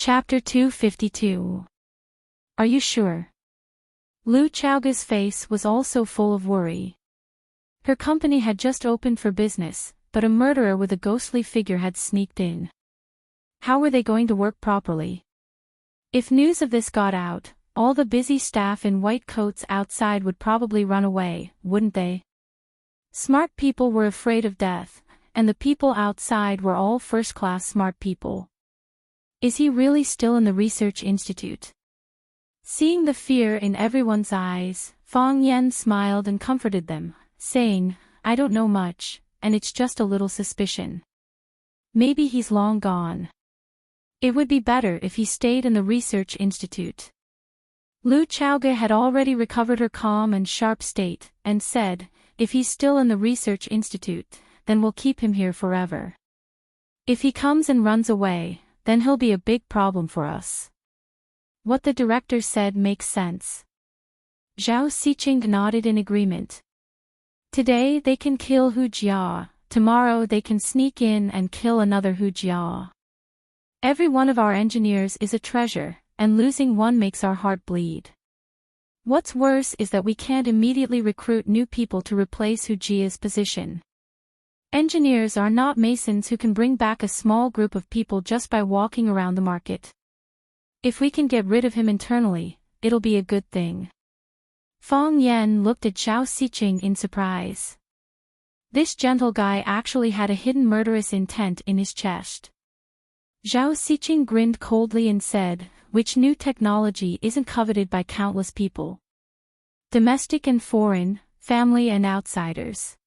Chapter 252. Are you sure? Lu Chaoga's face was also full of worry. Her company had just opened for business, but a murderer with a ghostly figure had sneaked in. How were they going to work properly? If news of this got out, all the busy staff in white coats outside would probably run away, wouldn't they? Smart people were afraid of death, and the people outside were all first-class smart people. Is he really still in the research institute? Seeing the fear in everyone's eyes, Fang Yan smiled and comforted them, saying, I don't know much, and it's just a little suspicion. Maybe he's long gone. It would be better if he stayed in the research institute. Lu Chaoga had already recovered her calm and sharp state, and said, if he's still in the research institute, then we'll keep him here forever. If he comes and runs away, then he'll be a big problem for us. What the director said makes sense. Zhao Xiqing nodded in agreement. Today they can kill Hu Jia, tomorrow they can sneak in and kill another Hu Jia. Every one of our engineers is a treasure, and losing one makes our heart bleed. What's worse is that we can't immediately recruit new people to replace Hu Jia's position. Engineers are not masons who can bring back a small group of people just by walking around the market. If we can get rid of him internally, it'll be a good thing. Fang Yan looked at Zhao Xiqing in surprise. This gentle guy actually had a hidden murderous intent in his chest. Zhao Xiqing grinned coldly and said, which new technology isn't coveted by countless people? Domestic and foreign, family and outsiders.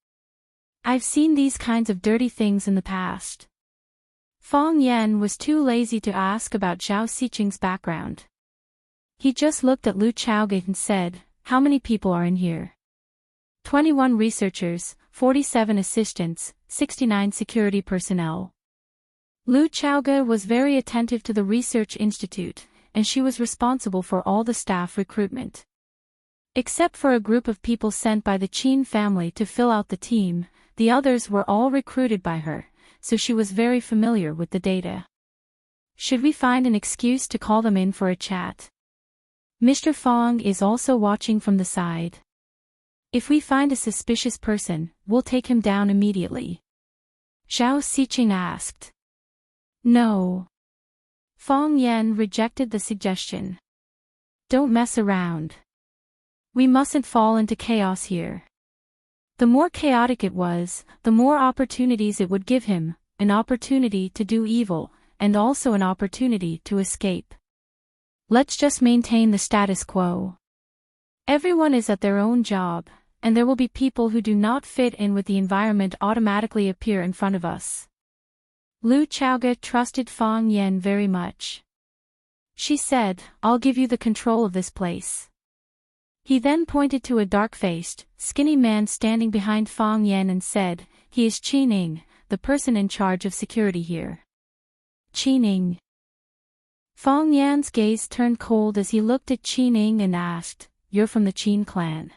I've seen these kinds of dirty things in the past. Fang Yan was too lazy to ask about Zhao Xiqing's background. He just looked at Lu Chaoga and said, how many people are in here? 21 researchers, 47 assistants, 69 security personnel. Lu Chaoga was very attentive to the research institute, and she was responsible for all the staff recruitment. Except for a group of people sent by the Qin family to fill out the team, the others were all recruited by her, so she was very familiar with the data. Should we find an excuse to call them in for a chat? Mr. Fang is also watching from the side. If we find a suspicious person, we'll take him down immediately. Zhao Xiqing asked. No. Fang Yan rejected the suggestion. Don't mess around. We mustn't fall into chaos here. The more chaotic it was, the more opportunities it would give him, an opportunity to do evil, and also an opportunity to escape. Let's just maintain the status quo. Everyone is at their own job, and there will be people who do not fit in with the environment automatically appear in front of us. Lu Chaoga trusted Fang Yan very much. She said, I'll give you the control of this place. He then pointed to a dark-faced, skinny man standing behind Fang Yan and said, he is Qining, the person in charge of security here. Qining. Fang Yan's gaze turned cold as he looked at Qining and asked, you're from the Qin clan.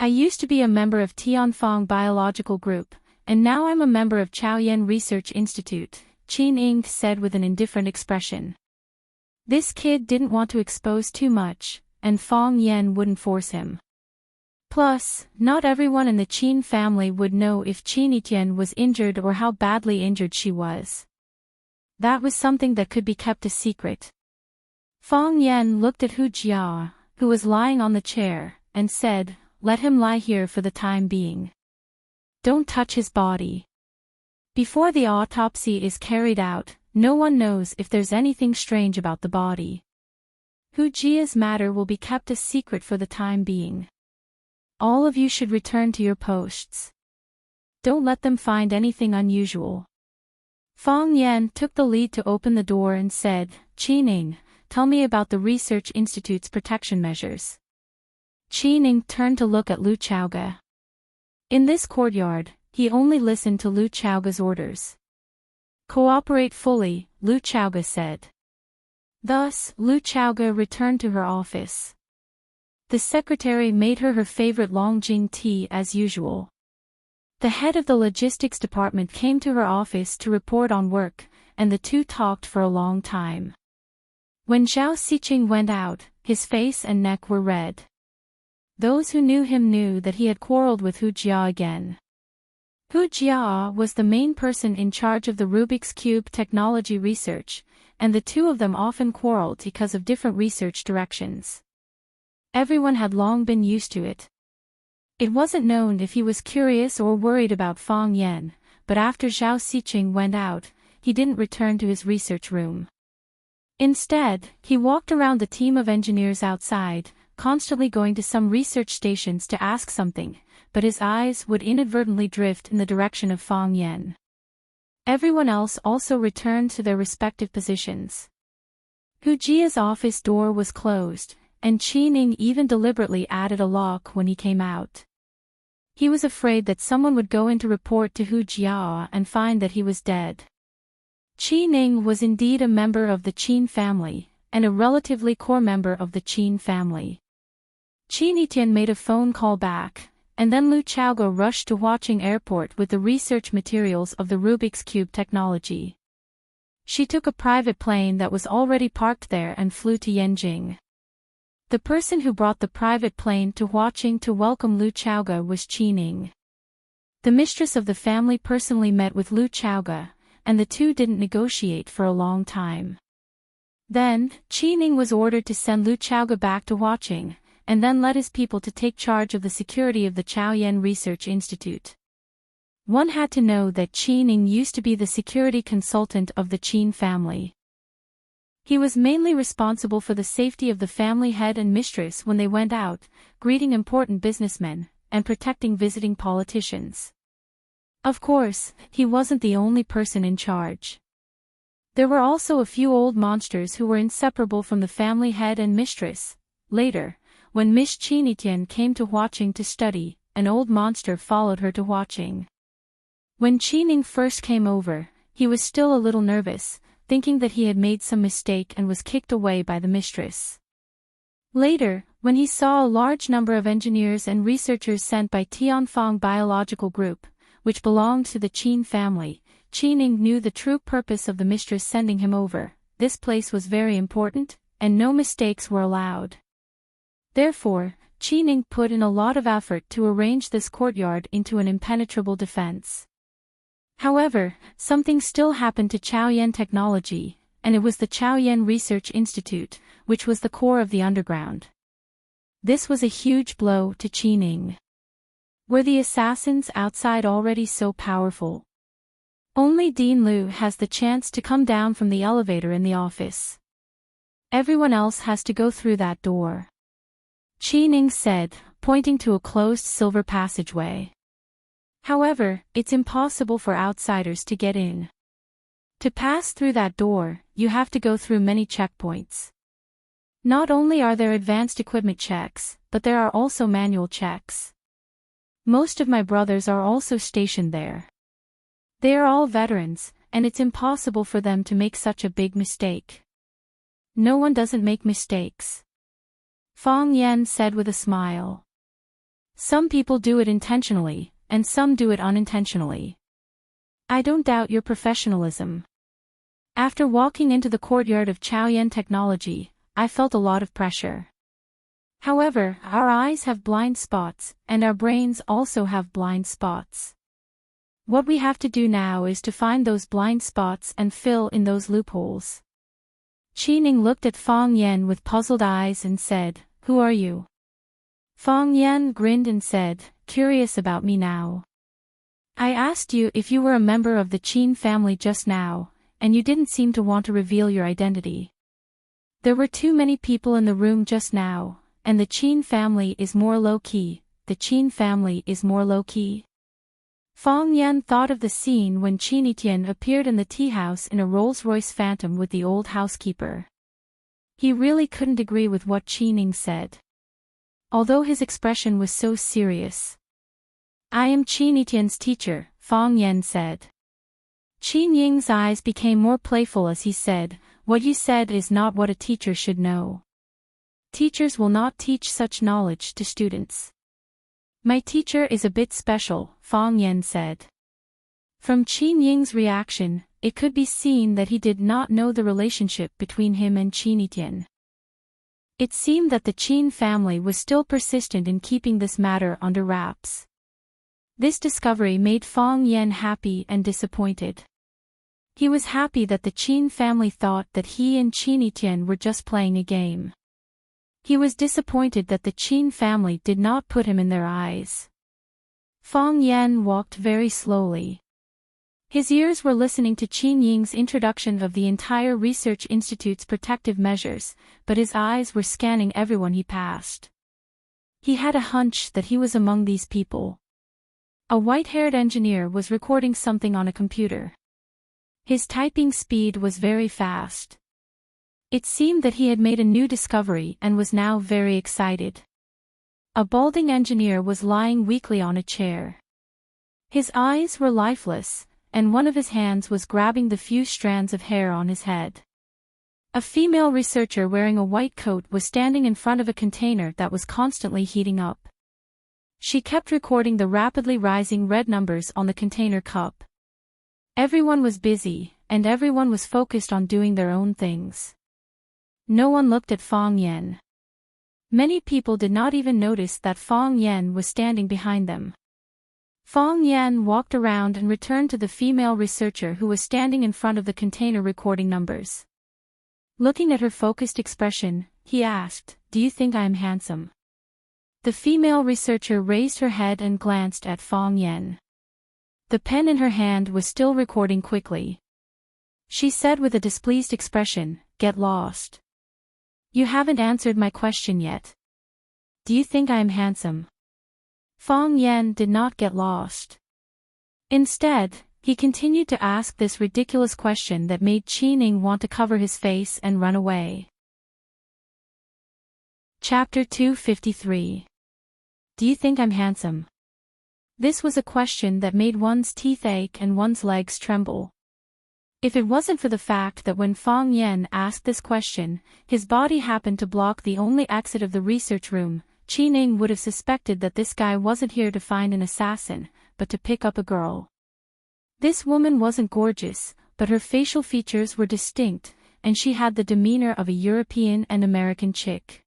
I used to be a member of Tianfang Biological Group, and now I'm a member of Chaoyan Research Institute, Qining said with an indifferent expression. This kid didn't want to expose too much, and Fang Yan wouldn't force him. Plus, not everyone in the Qin family would know if Qinitian was injured or how badly injured she was. That was something that could be kept a secret. Fang Yan looked at Hu Jia, who was lying on the chair, and said, let him lie here for the time being. Don't touch his body. Before the autopsy is carried out, no one knows if there's anything strange about the body. Hu Jia's matter will be kept a secret for the time being. All of you should return to your posts. Don't let them find anything unusual. Fang Yan took the lead to open the door and said, Qining, tell me about the Research Institute's protection measures. Qining turned to look at Lu Chaoga. In this courtyard, he only listened to Lu Chaoga's orders. Cooperate fully, Lu Chaoga said. Thus, Lu Chaoga returned to her office. The secretary made her favorite Longjing tea as usual. The head of the logistics department came to her office to report on work, and the two talked for a long time. When Zhao Xiqing went out, his face and neck were red. Those who knew him knew that he had quarreled with Hu Jia again. Hu Jia was the main person in charge of the Rubik's Cube technology research, and the two of them often quarreled because of different research directions. Everyone had long been used to it. It wasn't known if he was curious or worried about Fang Yan, but after Zhao Xiqing went out, he didn't return to his research room. Instead, he walked around the team of engineers outside, constantly going to some research stations to ask something, but his eyes would inadvertently drift in the direction of Fang Yan. Everyone else also returned to their respective positions. Hu Jia's office door was closed, and Qi Ning even deliberately added a lock when he came out. He was afraid that someone would go in to report to Hu Jia and find that he was dead. Qi Ning was indeed a member of the Qin family, and a relatively core member of the Qin family. Qi Nitian made a phone call back, and then Lu Chaoge rushed to Huaqing Airport with the research materials of the Rubik's Cube technology. She took a private plane that was already parked there and flew to Yanjing. The person who brought the private plane to Huaqing to welcome Lu Chaoge was Qi Ning. The mistress of the family personally met with Lu Chaoge, and the two didn't negotiate for a long time. Then, Qi Ning was ordered to send Lu Chaoge back to Huaqing, and then led his people to take charge of the security of the Chaoyan Research Institute. One had to know that Qi Ning used to be the security consultant of the Qin family. He was mainly responsible for the safety of the family head and mistress when they went out, greeting important businessmen, and protecting visiting politicians. Of course, he wasn't the only person in charge. There were also a few old monsters who were inseparable from the family head and mistress. Later, when Miss Qi Nitian came to Huaqing to study, an old monster followed her to Huaqing. When Qi Ning first came over, he was still a little nervous, thinking that he had made some mistake and was kicked away by the mistress. Later, when he saw a large number of engineers and researchers sent by Tianfang Biological Group, which belonged to the Qin family, Qi Ning knew the true purpose of the mistress sending him over. This place was very important, and no mistakes were allowed. Therefore, Qi Ning put in a lot of effort to arrange this courtyard into an impenetrable defense. However, something still happened to Chaoyan technology, and it was the Chaoyan Research Institute, which was the core of the underground. This was a huge blow to Qi Ning. Were the assassins outside already so powerful? Only Dean Liu has the chance to come down from the elevator in the office. Everyone else has to go through that door. Qi Ning said, pointing to a closed silver passageway. However, it's impossible for outsiders to get in. To pass through that door, you have to go through many checkpoints. Not only are there advanced equipment checks, but there are also manual checks. Most of my brothers are also stationed there. They are all veterans, and it's impossible for them to make such a big mistake. No one doesn't make mistakes. Fang Yan said with a smile. Some people do it intentionally, and some do it unintentionally. I don't doubt your professionalism. After walking into the courtyard of Chaoyan Technology, I felt a lot of pressure. However, our eyes have blind spots, and our brains also have blind spots. What we have to do now is to find those blind spots and fill in those loopholes. Qi Ning looked at Fang Yan with puzzled eyes and said, "Who are you?" Fang Yan grinned and said, "Curious about me now? I asked you if you were a member of the Qin family just now, and you didn't seem to want to reveal your identity. There were too many people in the room just now, and the Qin family is more low-key. The Qin family is more low-key." Fang Yan thought of the scene when Qi Nitian appeared in the tea house in a Rolls-Royce Phantom with the old housekeeper. He really couldn't agree with what Qi Ning said. Although his expression was so serious. "I am Qi Nitian's teacher," Fang Yan said. Qi Ning's eyes became more playful as he said, "What you said is not what a teacher should know. Teachers will not teach such knowledge to students." "My teacher is a bit special," Fang Yan said. From Qi Ning's reaction, it could be seen that he did not know the relationship between him and Qin Tian. It seemed that the Qin family was still persistent in keeping this matter under wraps. This discovery made Fang Yan happy and disappointed. He was happy that the Qin family thought that he and Qin Tian were just playing a game. He was disappointed that the Qin family did not put him in their eyes. Fang Yan walked very slowly. His ears were listening to Qin Ying's introduction of the entire research institute's protective measures, but his eyes were scanning everyone he passed. He had a hunch that he was among these people. A white-haired engineer was recording something on a computer. His typing speed was very fast. It seemed that he had made a new discovery and was now very excited. A balding engineer was lying weakly on a chair. His eyes were lifeless, and one of his hands was grabbing the few strands of hair on his head. A female researcher wearing a white coat was standing in front of a container that was constantly heating up. She kept recording the rapidly rising red numbers on the container cup. Everyone was busy, and everyone was focused on doing their own things. No one looked at Fang Yan. Many people did not even notice that Fang Yan was standing behind them. Fang Yan walked around and returned to the female researcher who was standing in front of the container recording numbers. Looking at her focused expression, he asked, "Do you think I am handsome?" The female researcher raised her head and glanced at Fang Yan. The pen in her hand was still recording quickly. She said with a displeased expression, "Get lost. You haven't answered my question yet. Do you think I am handsome?" Fang Yan did not get lost. Instead, he continued to ask this ridiculous question that made Qin Ning want to cover his face and run away. Chapter 253. Do you think I'm handsome? This was a question that made one's teeth ache and one's legs tremble. If it wasn't for the fact that when Fang Yan asked this question, his body happened to block the only exit of the research room, Qin Ning would have suspected that this guy wasn't here to find an assassin, but to pick up a girl. This woman wasn't gorgeous, but her facial features were distinct, and she had the demeanor of a European and American chick.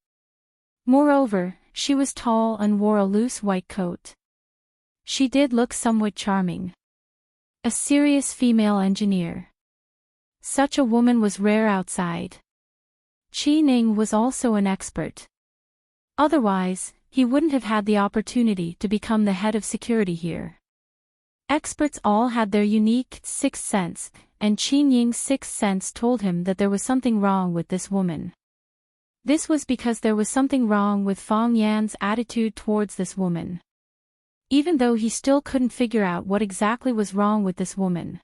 Moreover, she was tall and wore a loose white coat. She did look somewhat charming. A serious female engineer. Such a woman was rare outside. Qin Ning was also an expert. Otherwise, he wouldn't have had the opportunity to become the head of security here. Experts all had their unique sixth sense, and Qin Ying's sixth sense told him that there was something wrong with this woman. This was because there was something wrong with Fang Yan's attitude towards this woman. Even though he still couldn't figure out what exactly was wrong with this woman.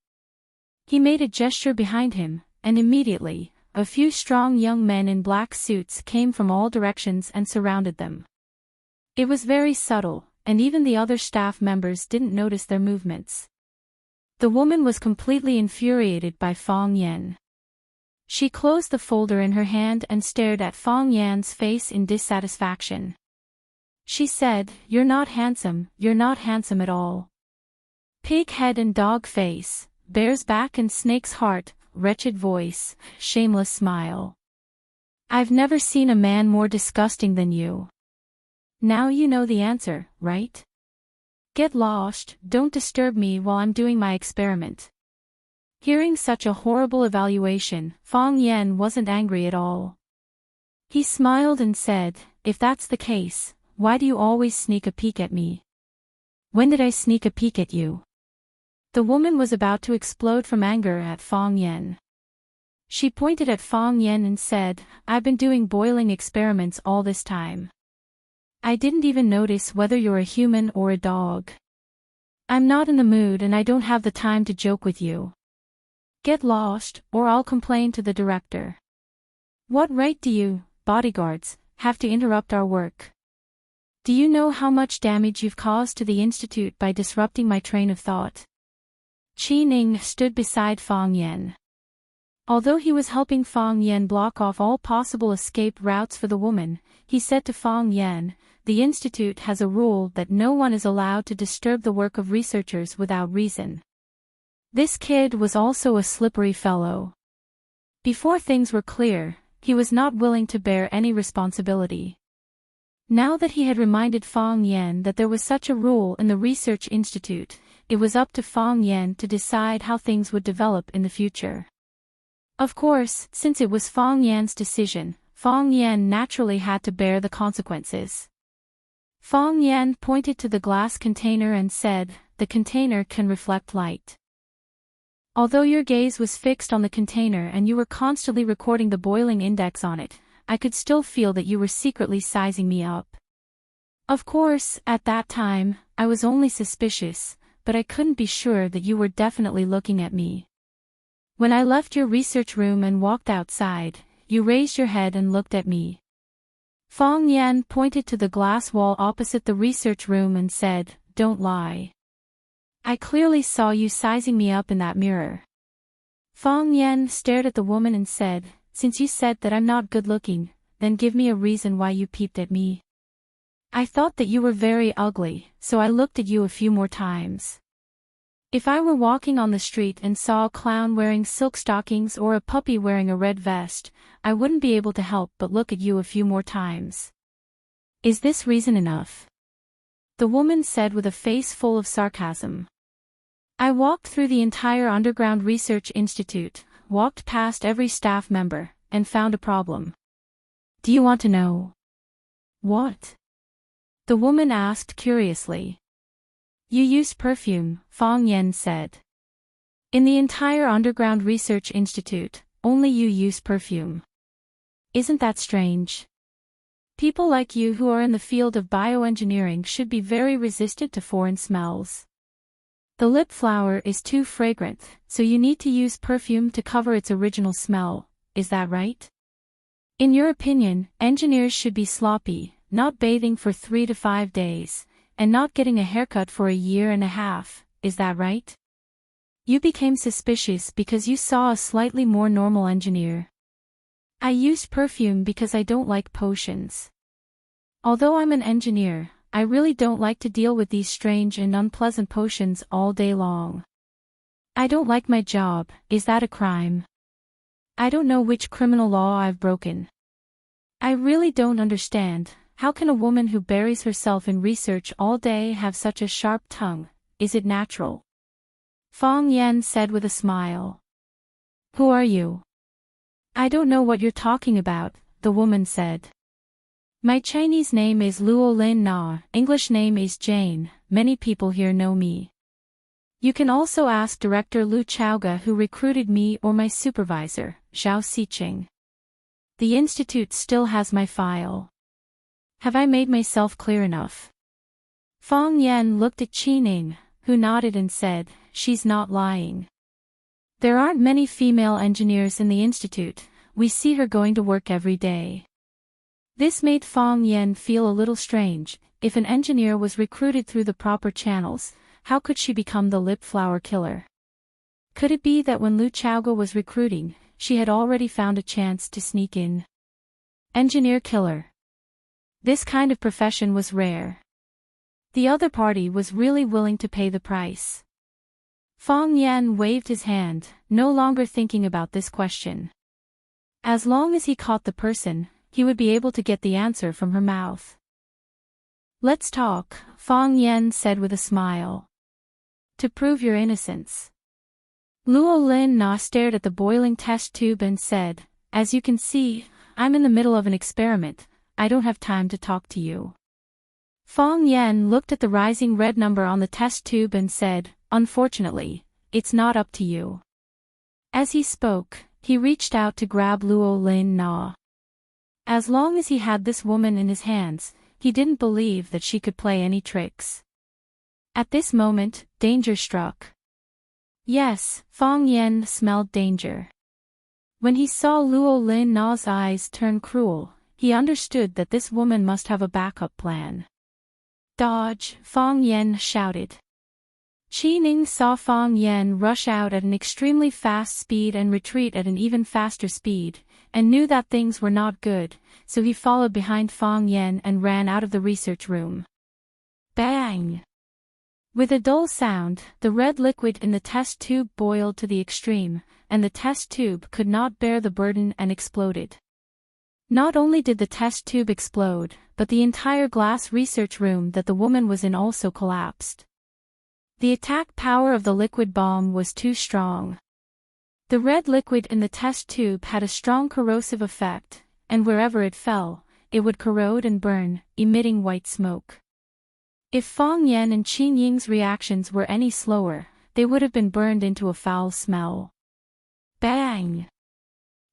He made a gesture behind him, and immediately, a few strong young men in black suits came from all directions and surrounded them. It was very subtle, and even the other staff members didn't notice their movements. The woman was completely infuriated by Fang Yan. She closed the folder in her hand and stared at Fang Yan's face in dissatisfaction. She said, "You're not handsome at all. Pig head and dog face, bear's back and snake's heart, wretched voice, shameless smile. I've never seen a man more disgusting than you. Now you know the answer, right? Get lost, don't disturb me while I'm doing my experiment." Hearing such a horrible evaluation, Fang Yan wasn't angry at all. He smiled and said, "If that's the case, why do you always sneak a peek at me?" "When did I sneak a peek at you?" The woman was about to explode from anger at Fang Yan. She pointed at Fang Yan and said, "I've been doing boiling experiments all this time. I didn't even notice whether you're a human or a dog. I'm not in the mood and I don't have the time to joke with you. Get lost, or I'll complain to the director. What right do you, bodyguards, have to interrupt our work? Do you know how much damage you've caused to the institute by disrupting my train of thought?" Qin Ning stood beside Fang Yan. Although he was helping Fang Yan block off all possible escape routes for the woman, he said to Fang Yan, "The institute has a rule that no one is allowed to disturb the work of researchers without reason. This kid was also a slippery fellow. Before things were clear, he was not willing to bear any responsibility. Now that he had reminded Fang Yan that there was such a rule in the research institute, it was up to Fang Yan to decide how things would develop in the future. Of course, since it was Fang Yan's decision, Fang Yan naturally had to bear the consequences. Fang Yan pointed to the glass container and said, "The container can reflect light." Although your gaze was fixed on the container and you were constantly recording the boiling index on it, I could still feel that you were secretly sizing me up. Of course, at that time, I was only suspicious, but I couldn't be sure that you were definitely looking at me. When I left your research room and walked outside, you raised your head and looked at me. Fang Yan pointed to the glass wall opposite the research room and said, "Don't lie. I clearly saw you sizing me up in that mirror." Fang Yan stared at the woman and said, "Since you said that I'm not good looking, then give me a reason why you peeped at me." "I thought that you were very ugly, so I looked at you a few more times. If I were walking on the street and saw a clown wearing silk stockings or a puppy wearing a red vest, I wouldn't be able to help but look at you a few more times. Is this reason enough?" the woman said with a face full of sarcasm. "I walked through the entire underground research institute, walked past every staff member, and found a problem. Do you want to know?" "What?" the woman asked curiously. "You used perfume," Fang Yan said. "In the entire underground research institute, only you use perfume. Isn't that strange? People like you who are in the field of bioengineering should be very resistant to foreign smells. The lip flower is too fragrant, so you need to use perfume to cover its original smell, is that right? In your opinion, engineers should be sloppy, not bathing for 3 to 5 days, and not getting a haircut for a year and a half, is that right? You became suspicious because you saw a slightly more normal engineer. I used perfume because I don't like potions. Although I'm an engineer, I really don't like to deal with these strange and unpleasant potions all day long. I don't like my job. Is that a crime? I don't know which criminal law I've broken. I really don't understand. How can a woman who buries herself in research all day have such a sharp tongue? Is it natural?" Fang Yan said with a smile. "Who are you?" "I don't know what you're talking about," the woman said. "My Chinese name is Luo Lin Na, English name is Jane, many people here know me. You can also ask Director Lu Chaoga who recruited me or my supervisor, Zhao Xiqing. The institute still has my file. Have I made myself clear enough?" Fang Yan looked at Qining, who nodded and said, "She's not lying. There aren't many female engineers in the institute, we see her going to work every day." This made Fang Yan feel a little strange. If an engineer was recruited through the proper channels, how could she become the lip flower killer? Could it be that when Lu Chaoga was recruiting, she had already found a chance to sneak in? Engineer killer. This kind of profession was rare. The other party was really willing to pay the price. Fang Yan waved his hand, no longer thinking about this question. As long as he caught the person, he would be able to get the answer from her mouth. "Let's talk," Fang Yan said with a smile. "To prove your innocence." Luo Lin Na stared at the boiling test tube and said, "As you can see, I'm in the middle of an experiment. I don't have time to talk to you." Fang Yan looked at the rising red number on the test tube and said, "Unfortunately, it's not up to you." As he spoke, he reached out to grab Luo Lin Na. As long as he had this woman in his hands, he didn't believe that she could play any tricks. At this moment, danger struck. Yes, Fang Yan smelled danger. When he saw Luo Lin Na's eyes turn cruel, he understood that this woman must have a backup plan. "Dodge!" Fang Yan shouted. Qining saw Fang Yan rush out at an extremely fast speed and retreat at an even faster speed, and knew that things were not good, so he followed behind Fang Yan and ran out of the research room. Bang! With a dull sound, the red liquid in the test tube boiled to the extreme, and the test tube could not bear the burden and exploded. Not only did the test tube explode, but the entire glass research room that the woman was in also collapsed. The attack power of the liquid bomb was too strong. The red liquid in the test tube had a strong corrosive effect, and wherever it fell, it would corrode and burn, emitting white smoke. If Fang Yan and Qin Ying's reactions were any slower, they would have been burned into a foul smell. Bang!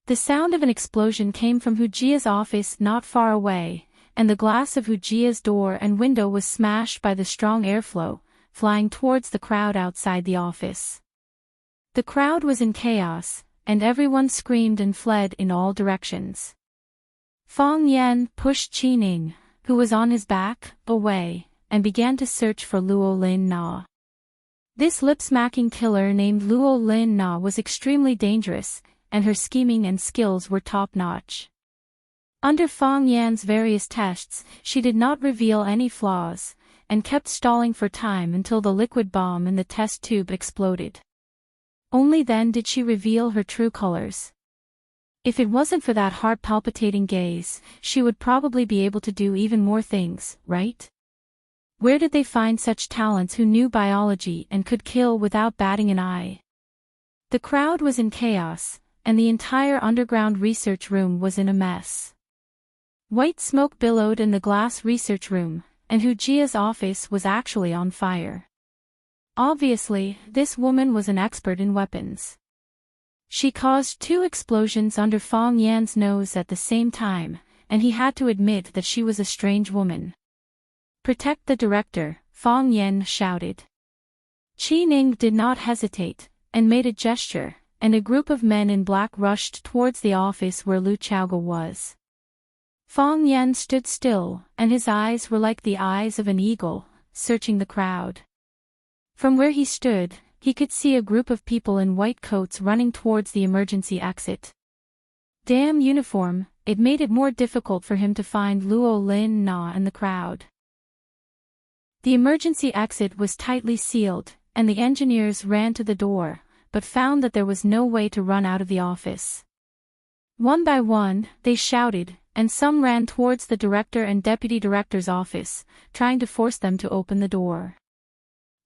The sound of an explosion came from Hu Jia's office not far away, and the glass of Hu Jia's door and window was smashed by the strong airflow, flying towards the crowd outside the office. The crowd was in chaos, and everyone screamed and fled in all directions. Fang Yan pushed Qin Ying, who was on his back, away, and began to search for Luo Lin Na. This lip-smacking killer named Luo Lin Na was extremely dangerous, and her scheming and skills were top-notch. Under Fang Yan's various tests, she did not reveal any flaws, and kept stalling for time until the liquid bomb in the test tube exploded. Only then did she reveal her true colors. If it wasn't for that heart-palpitating gaze, she would probably be able to do even more things, right? Where did they find such talents who knew biology and could kill without batting an eye? The crowd was in chaos, and the entire underground research room was in a mess. White smoke billowed in the glass research room, and Hu Jia's office was actually on fire. Obviously, this woman was an expert in weapons. She caused 2 explosions under Fang Yan's nose at the same time, and he had to admit that she was a strange woman. "Protect the director," Fang Yan shouted. Qin Ying did not hesitate, and made a gesture, and a group of men in black rushed towards the office where Lu Chaoge was. Fang Yan stood still, and his eyes were like the eyes of an eagle, searching the crowd. From where he stood, he could see a group of people in white coats running towards the emergency exit. Damn uniform, it made it more difficult for him to find Luo Lin Na in the crowd. The emergency exit was tightly sealed, and the engineers ran to the door, but found that there was no way to run out of the office. One by one, they shouted, and some ran towards the director and deputy director's office, trying to force them to open the door.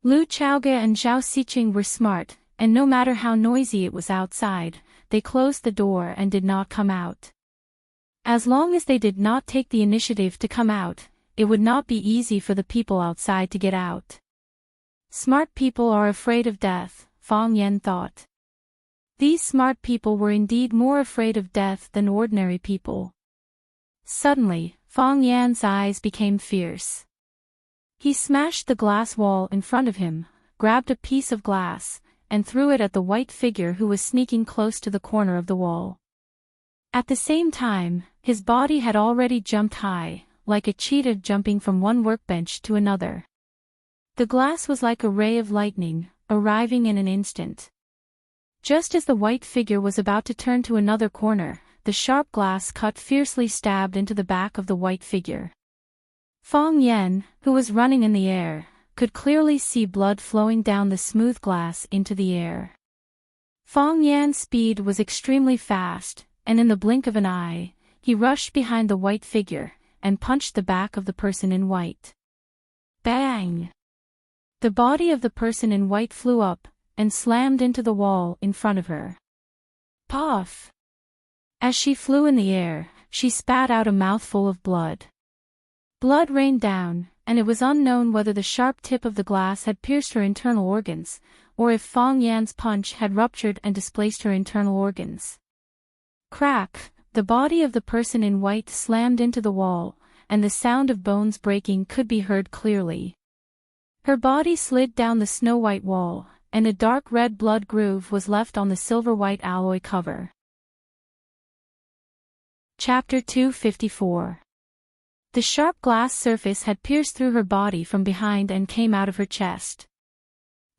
Lu Chaoge and Zhao Xiqing were smart, and no matter how noisy it was outside, they closed the door and did not come out. As long as they did not take the initiative to come out, it would not be easy for the people outside to get out. Smart people are afraid of death, Fang Yan thought. These smart people were indeed more afraid of death than ordinary people. Suddenly, Fang Yan's eyes became fierce. He smashed the glass wall in front of him, grabbed a piece of glass, and threw it at the white figure who was sneaking close to the corner of the wall. At the same time, his body had already jumped high, like a cheetah jumping from one workbench to another. The glass was like a ray of lightning, arriving in an instant. Just as the white figure was about to turn to another corner, the sharp glass cut fiercely stabbed into the back of the white figure. Fang Yan, who was running in the air, could clearly see blood flowing down the smooth glass into the air. Fang Yan's speed was extremely fast, and in the blink of an eye, he rushed behind the white figure, and punched the back of the person in white. Bang! The body of the person in white flew up, and slammed into the wall in front of her. Puff! As she flew in the air, she spat out a mouthful of blood. Blood rained down, and it was unknown whether the sharp tip of the glass had pierced her internal organs, or if Fang Yan's punch had ruptured and displaced her internal organs. Crack! The body of the person in white slammed into the wall, and the sound of bones breaking could be heard clearly. Her body slid down the snow-white wall, and a dark red blood groove was left on the silver-white alloy cover. Chapter 254. The sharp glass surface had pierced through her body from behind and came out of her chest.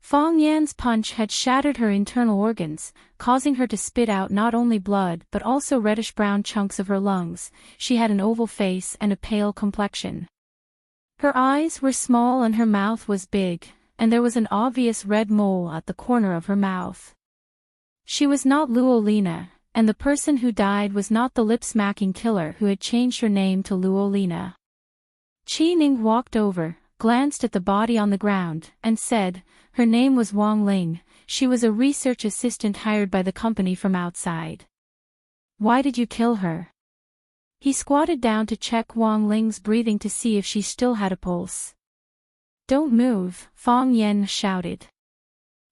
Fang Yan's punch had shattered her internal organs, causing her to spit out not only blood but also reddish-brown chunks of her lungs. She had an oval face and a pale complexion. Her eyes were small and her mouth was big, and there was an obvious red mole at the corner of her mouth. She was not Luolina, and the person who died was not the lip-smacking killer who had changed her name to Luolina. Qi Ning walked over, glanced at the body on the ground, and said, her name was Wang Ling, she was a research assistant hired by the company from outside. Why did you kill her? He squatted down to check Wang Ling's breathing to see if she still had a pulse. Don't move, Fang Yen shouted.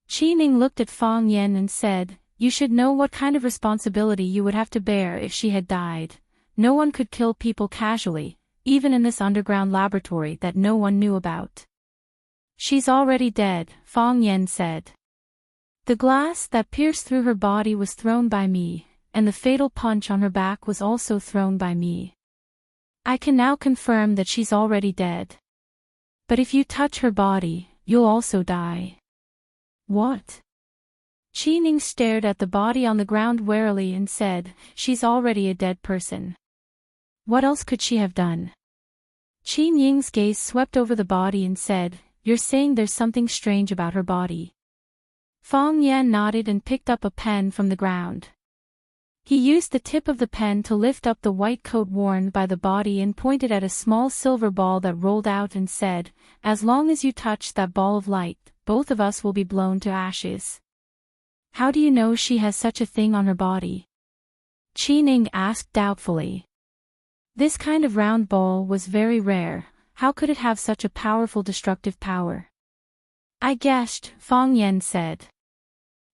Qi Ning looked at Fang Yen and said, you should know what kind of responsibility you would have to bear if she had died. No one could kill people casually, even in this underground laboratory that no one knew about. She's already dead, Fang Yen said. The glass that pierced through her body was thrown by me, and the fatal punch on her back was also thrown by me. I can now confirm that she's already dead. But if you touch her body, you'll also die. What? Qi Ning stared at the body on the ground warily and said, she's already a dead person. What else could she have done? Qi Ning's gaze swept over the body and said, you're saying there's something strange about her body. Fang Yan nodded and picked up a pen from the ground. He used the tip of the pen to lift up the white coat worn by the body and pointed at a small silver ball that rolled out and said, as long as you touch that ball of light, both of us will be blown to ashes. How do you know she has such a thing on her body? Qi Ning asked doubtfully. This kind of round ball was very rare, how could it have such a powerful destructive power? I guessed, Fang Yan said.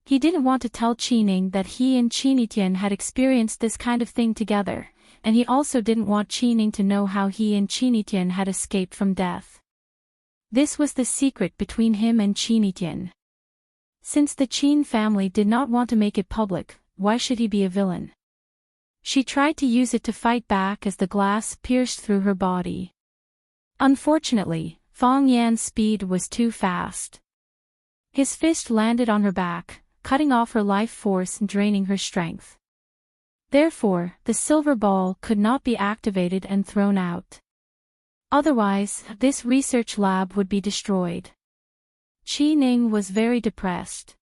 He didn't want to tell Qi Ning that he and Qinitian had experienced this kind of thing together, and he also didn't want Qi Ning to know how he and Qinitian had escaped from death. This was the secret between him and Qinitian. Since the Qin family did not want to make it public, why should he be a villain? She tried to use it to fight back as the glass pierced through her body. Unfortunately, Fang Yan's speed was too fast. His fist landed on her back, cutting off her life force and draining her strength. Therefore, the silver ball could not be activated and thrown out. Otherwise, this research lab would be destroyed. Qi Ning was very depressed.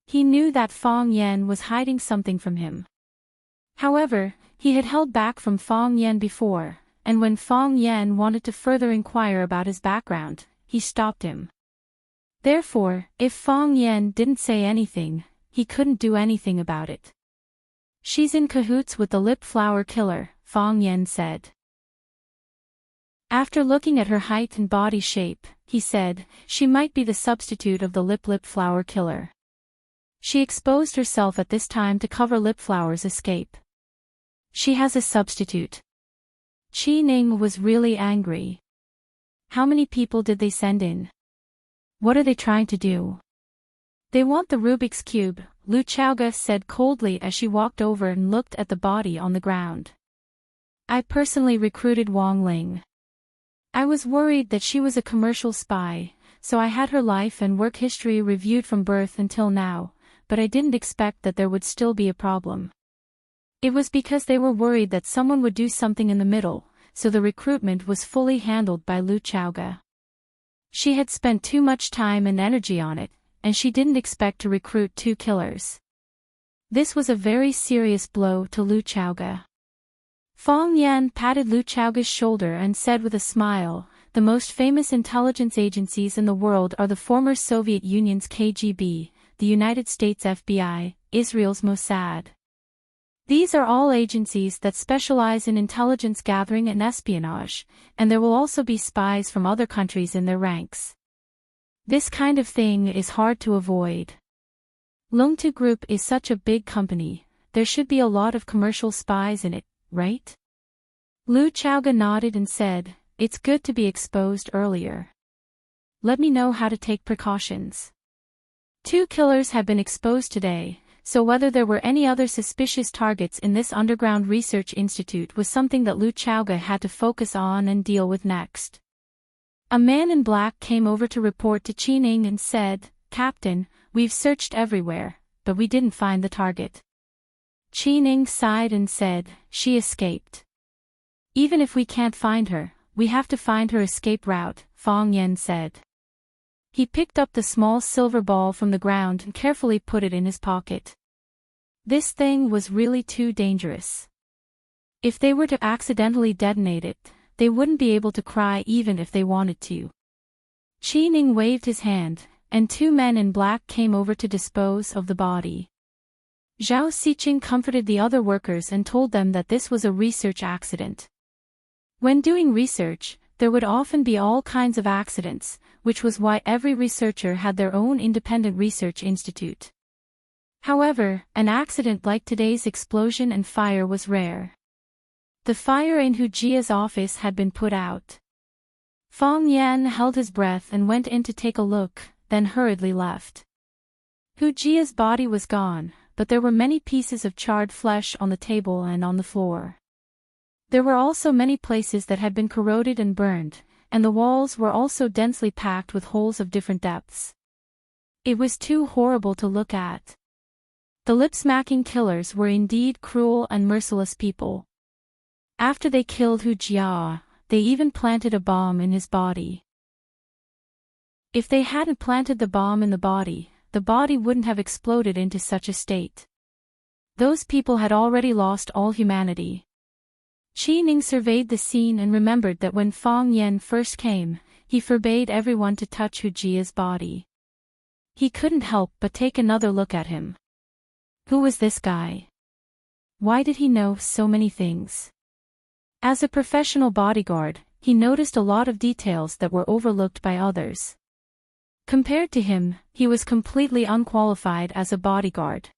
He knew that Fang Yan was hiding something from him. However, he had held back from Fang Yan before, and when Fang Yan wanted to further inquire about his background, he stopped him. Therefore, if Fang Yan didn't say anything, he couldn't do anything about it. She's in cahoots with the lip flower killer, Fang Yan said. After looking at her height and body shape, he said, she might be the substitute of the lip flower killer. She exposed herself at this time to cover lip flower's escape. She has a substitute. Qi Ning was really angry. How many people did they send in? What are they trying to do? They want the Rubik's Cube, Lu Chaoga said coldly as she walked over and looked at the body on the ground. I personally recruited Wang Ling. I was worried that she was a commercial spy, so I had her life and work history reviewed from birth until now, but I didn't expect that there would still be a problem. It was because they were worried that someone would do something in the middle, so the recruitment was fully handled by Lu Chaoga. She had spent too much time and energy on it, and she didn't expect to recruit 2 killers. This was a very serious blow to Lu Chaoga. Fang Yan patted Lu Chaoga's shoulder and said with a smile, the most famous intelligence agencies in the world are the former Soviet Union's KGB, the United States FBI, Israel's Mossad. These are all agencies that specialize in intelligence gathering and espionage, and there will also be spies from other countries in their ranks. This kind of thing is hard to avoid. Lungtu Group is such a big company, there should be a lot of commercial spies in it, right? Lu Chaoga nodded and said, it's good to be exposed earlier. Let me know how to take precautions. 2 killers have been exposed today, so whether there were any other suspicious targets in this underground research institute was something that Lu Chaoga had to focus on and deal with next. A man in black came over to report to Qi Ning and said, Captain, we've searched everywhere, but we didn't find the target. Qi Ning sighed and said, she escaped. Even if we can't find her, we have to find her escape route, Fang Yan said. He picked up the small silver ball from the ground and carefully put it in his pocket. This thing was really too dangerous. If they were to accidentally detonate it, they wouldn't be able to cry even if they wanted to. Qi Ning waved his hand, and two men in black came over to dispose of the body. Zhao Xiqing comforted the other workers and told them that this was a research accident. When doing research, there would often be all kinds of accidents, which was why every researcher had their own independent research institute. However, an accident like today's explosion and fire was rare. The fire in Hu Jia's office had been put out. Fang Yan held his breath and went in to take a look, then hurriedly left. Hu Jia's body was gone, but there were many pieces of charred flesh on the table and on the floor. There were also many places that had been corroded and burned, and the walls were also densely packed with holes of different depths. It was too horrible to look at. The lip-smacking killers were indeed cruel and merciless people. After they killed Hu Jia, they even planted a bomb in his body. If they hadn't planted the bomb in the body wouldn't have exploded into such a state. Those people had already lost all humanity. Qi Ning surveyed the scene and remembered that when Fang Yan first came, he forbade everyone to touch Hu Jia's body. He couldn't help but take another look at him. Who was this guy? Why did he know so many things? As a professional bodyguard, he noticed a lot of details that were overlooked by others. Compared to him, he was completely unqualified as a bodyguard.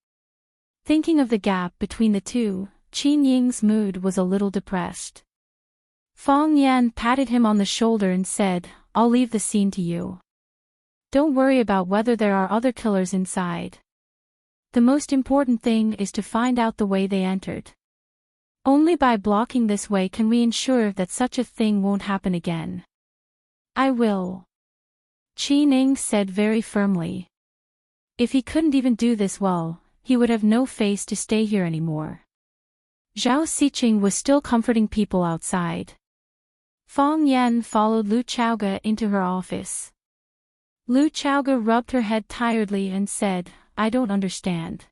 Thinking of the gap between the two, Qi Ning's mood was a little depressed. Fang Yan patted him on the shoulder and said, "I'll leave the scene to you. Don't worry about whether there are other killers inside. The most important thing is to find out the way they entered. Only by blocking this way can we ensure that such a thing won't happen again." "I will," Qi Ning said very firmly. If he couldn't even do this well, he would have no face to stay here anymore. Zhao Xiqing was still comforting people outside. Fang Yan followed Lu Chaoge into her office. Lu Chaoge rubbed her head tiredly and said, "I don't understand.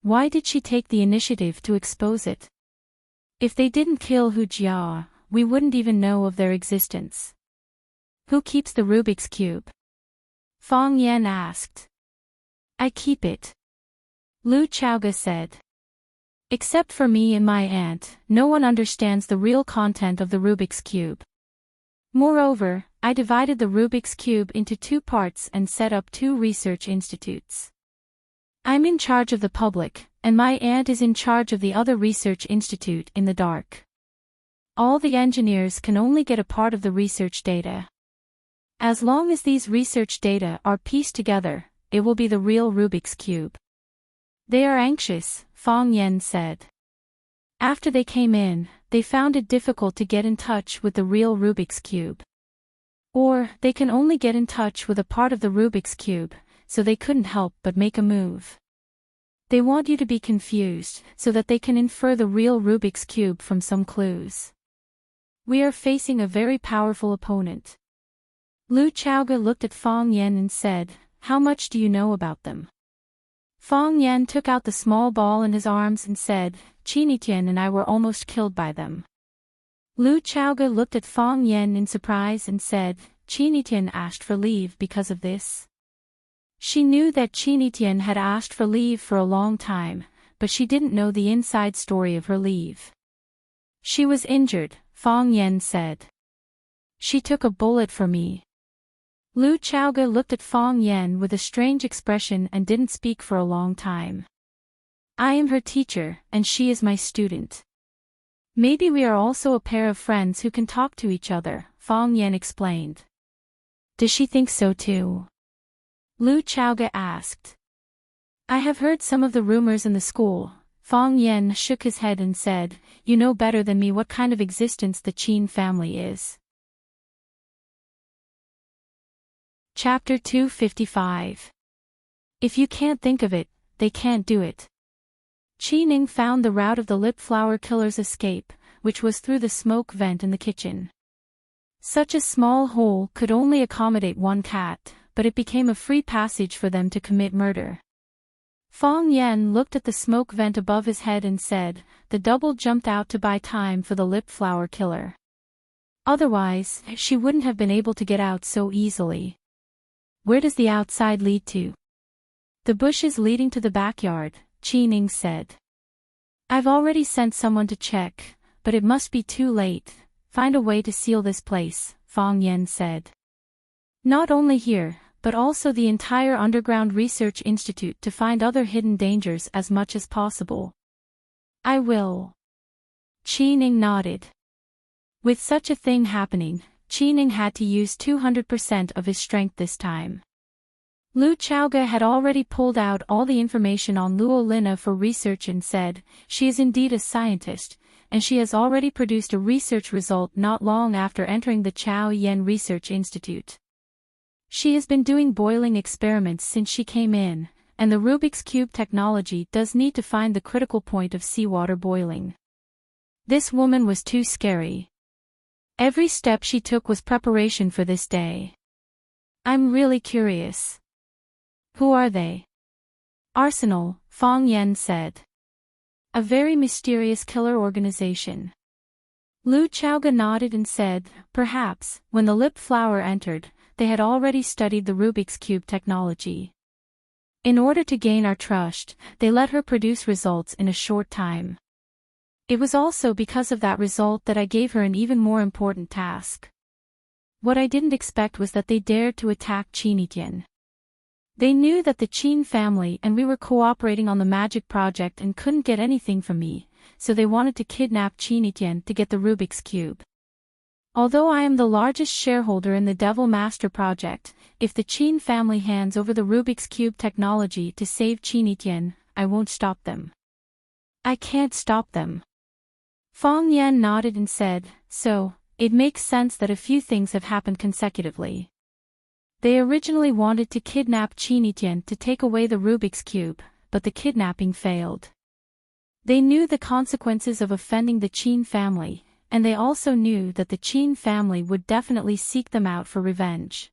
Why did she take the initiative to expose it? If they didn't kill Hu Jia, we wouldn't even know of their existence." "Who keeps the Rubik's Cube?" Fang Yan asked. "I keep it," Lu Chaoge said. "Except for me and my aunt, no one understands the real content of the Rubik's Cube. Moreover, I divided the Rubik's Cube into two parts and set up two research institutes. I'm in charge of the public, and my aunt is in charge of the other research institute in the dark. All the engineers can only get a part of the research data. As long as these research data are pieced together, it will be the real Rubik's Cube." "They are anxious," Fang Yan said. "After they came in, they found it difficult to get in touch with the real Rubik's Cube. Or, they can only get in touch with a part of the Rubik's Cube, so they couldn't help but make a move. They want you to be confused, so that they can infer the real Rubik's Cube from some clues. We are facing a very powerful opponent." Lu Chaoge looked at Fang Yan and said, "How much do you know about them?" Fang Yan took out the small ball in his arms and said, "Qinitian and I were almost killed by them." Lu Chaoge looked at Fang Yan in surprise and said, "Qinitian asked for leave because of this?" She knew that Qinitian had asked for leave for a long time, but she didn't know the inside story of her leave. "She was injured," Fang Yan said. "She took a bullet for me." Lu Chaoge looked at Fang Yan with a strange expression and didn't speak for a long time. "I am her teacher, and she is my student. Maybe we are also a pair of friends who can talk to each other," Fang Yan explained. "Does she think so too?" Lu Chaoge asked. "I have heard some of the rumors in the school." Fang Yan shook his head and said, "You know better than me what kind of existence the Qin family is." Chapter 255. If you can't think of it, they can't do it. Qi Ning found the route of the lip flower killer's escape, which was through the smoke vent in the kitchen. Such a small hole could only accommodate one cat, but it became a free passage for them to commit murder. Fong Yen looked at the smoke vent above his head and said, "The double jumped out to buy time for the lip flower killer. Otherwise, she wouldn't have been able to get out so easily." "Where does the outside lead to?" "The bushes leading to the backyard," Qining said. "I've already sent someone to check, but it must be too late. Find a way to seal this place," Fong Yen said. "Not only here, but also the entire underground research institute to find other hidden dangers as much as possible." "I will." Qining nodded. With such a thing happening, Qining had to use 200% of his strength this time. Lu Chaoge had already pulled out all the information on Luo Lina for research and said, "She is indeed a scientist, and she has already produced a research result not long after entering the Chao Yen Research Institute. She has been doing boiling experiments since she came in, and the Rubik's Cube technology does need to find the critical point of seawater boiling." This woman was too scary. Every step she took was preparation for this day. "I'm really curious." "Who are they?" "Arsenal," Fong Yen said. "A very mysterious killer organization." Lu Chaoge nodded and said, "Perhaps, when the lip flower entered, they had already studied the Rubik's Cube technology. In order to gain our trust, they let her produce results in a short time. It was also because of that result that I gave her an even more important task. What I didn't expect was that they dared to attack Qinitian. They knew that the Qin family and we were cooperating on the magic project and couldn't get anything from me, so they wanted to kidnap Qinitian to get the Rubik's Cube. Although I am the largest shareholder in the Devil Master project, if the Qin family hands over the Rubik's Cube technology to save Qinitian, I won't stop them." "I can't stop them." Fong Yen nodded and said, "So, it makes sense that a few things have happened consecutively. They originally wanted to kidnap Qinitian to take away the Rubik's Cube, but the kidnapping failed. They knew the consequences of offending the Qin family, and they also knew that the Qin family would definitely seek them out for revenge.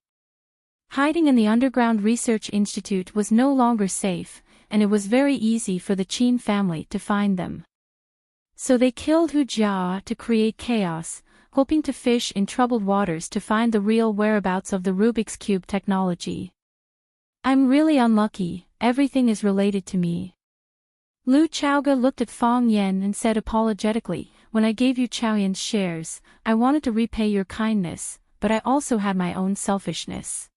Hiding in the underground research institute was no longer safe, and it was very easy for the Qin family to find them. So they killed Hu Jia to create chaos, hoping to fish in troubled waters to find the real whereabouts of the Rubik's Cube technology. I'm really unlucky, everything is related to me." Lu Chaoge looked at Fong Yen and said apologetically, "When I gave you Chaoyan's shares, I wanted to repay your kindness, but I also had my own selfishness.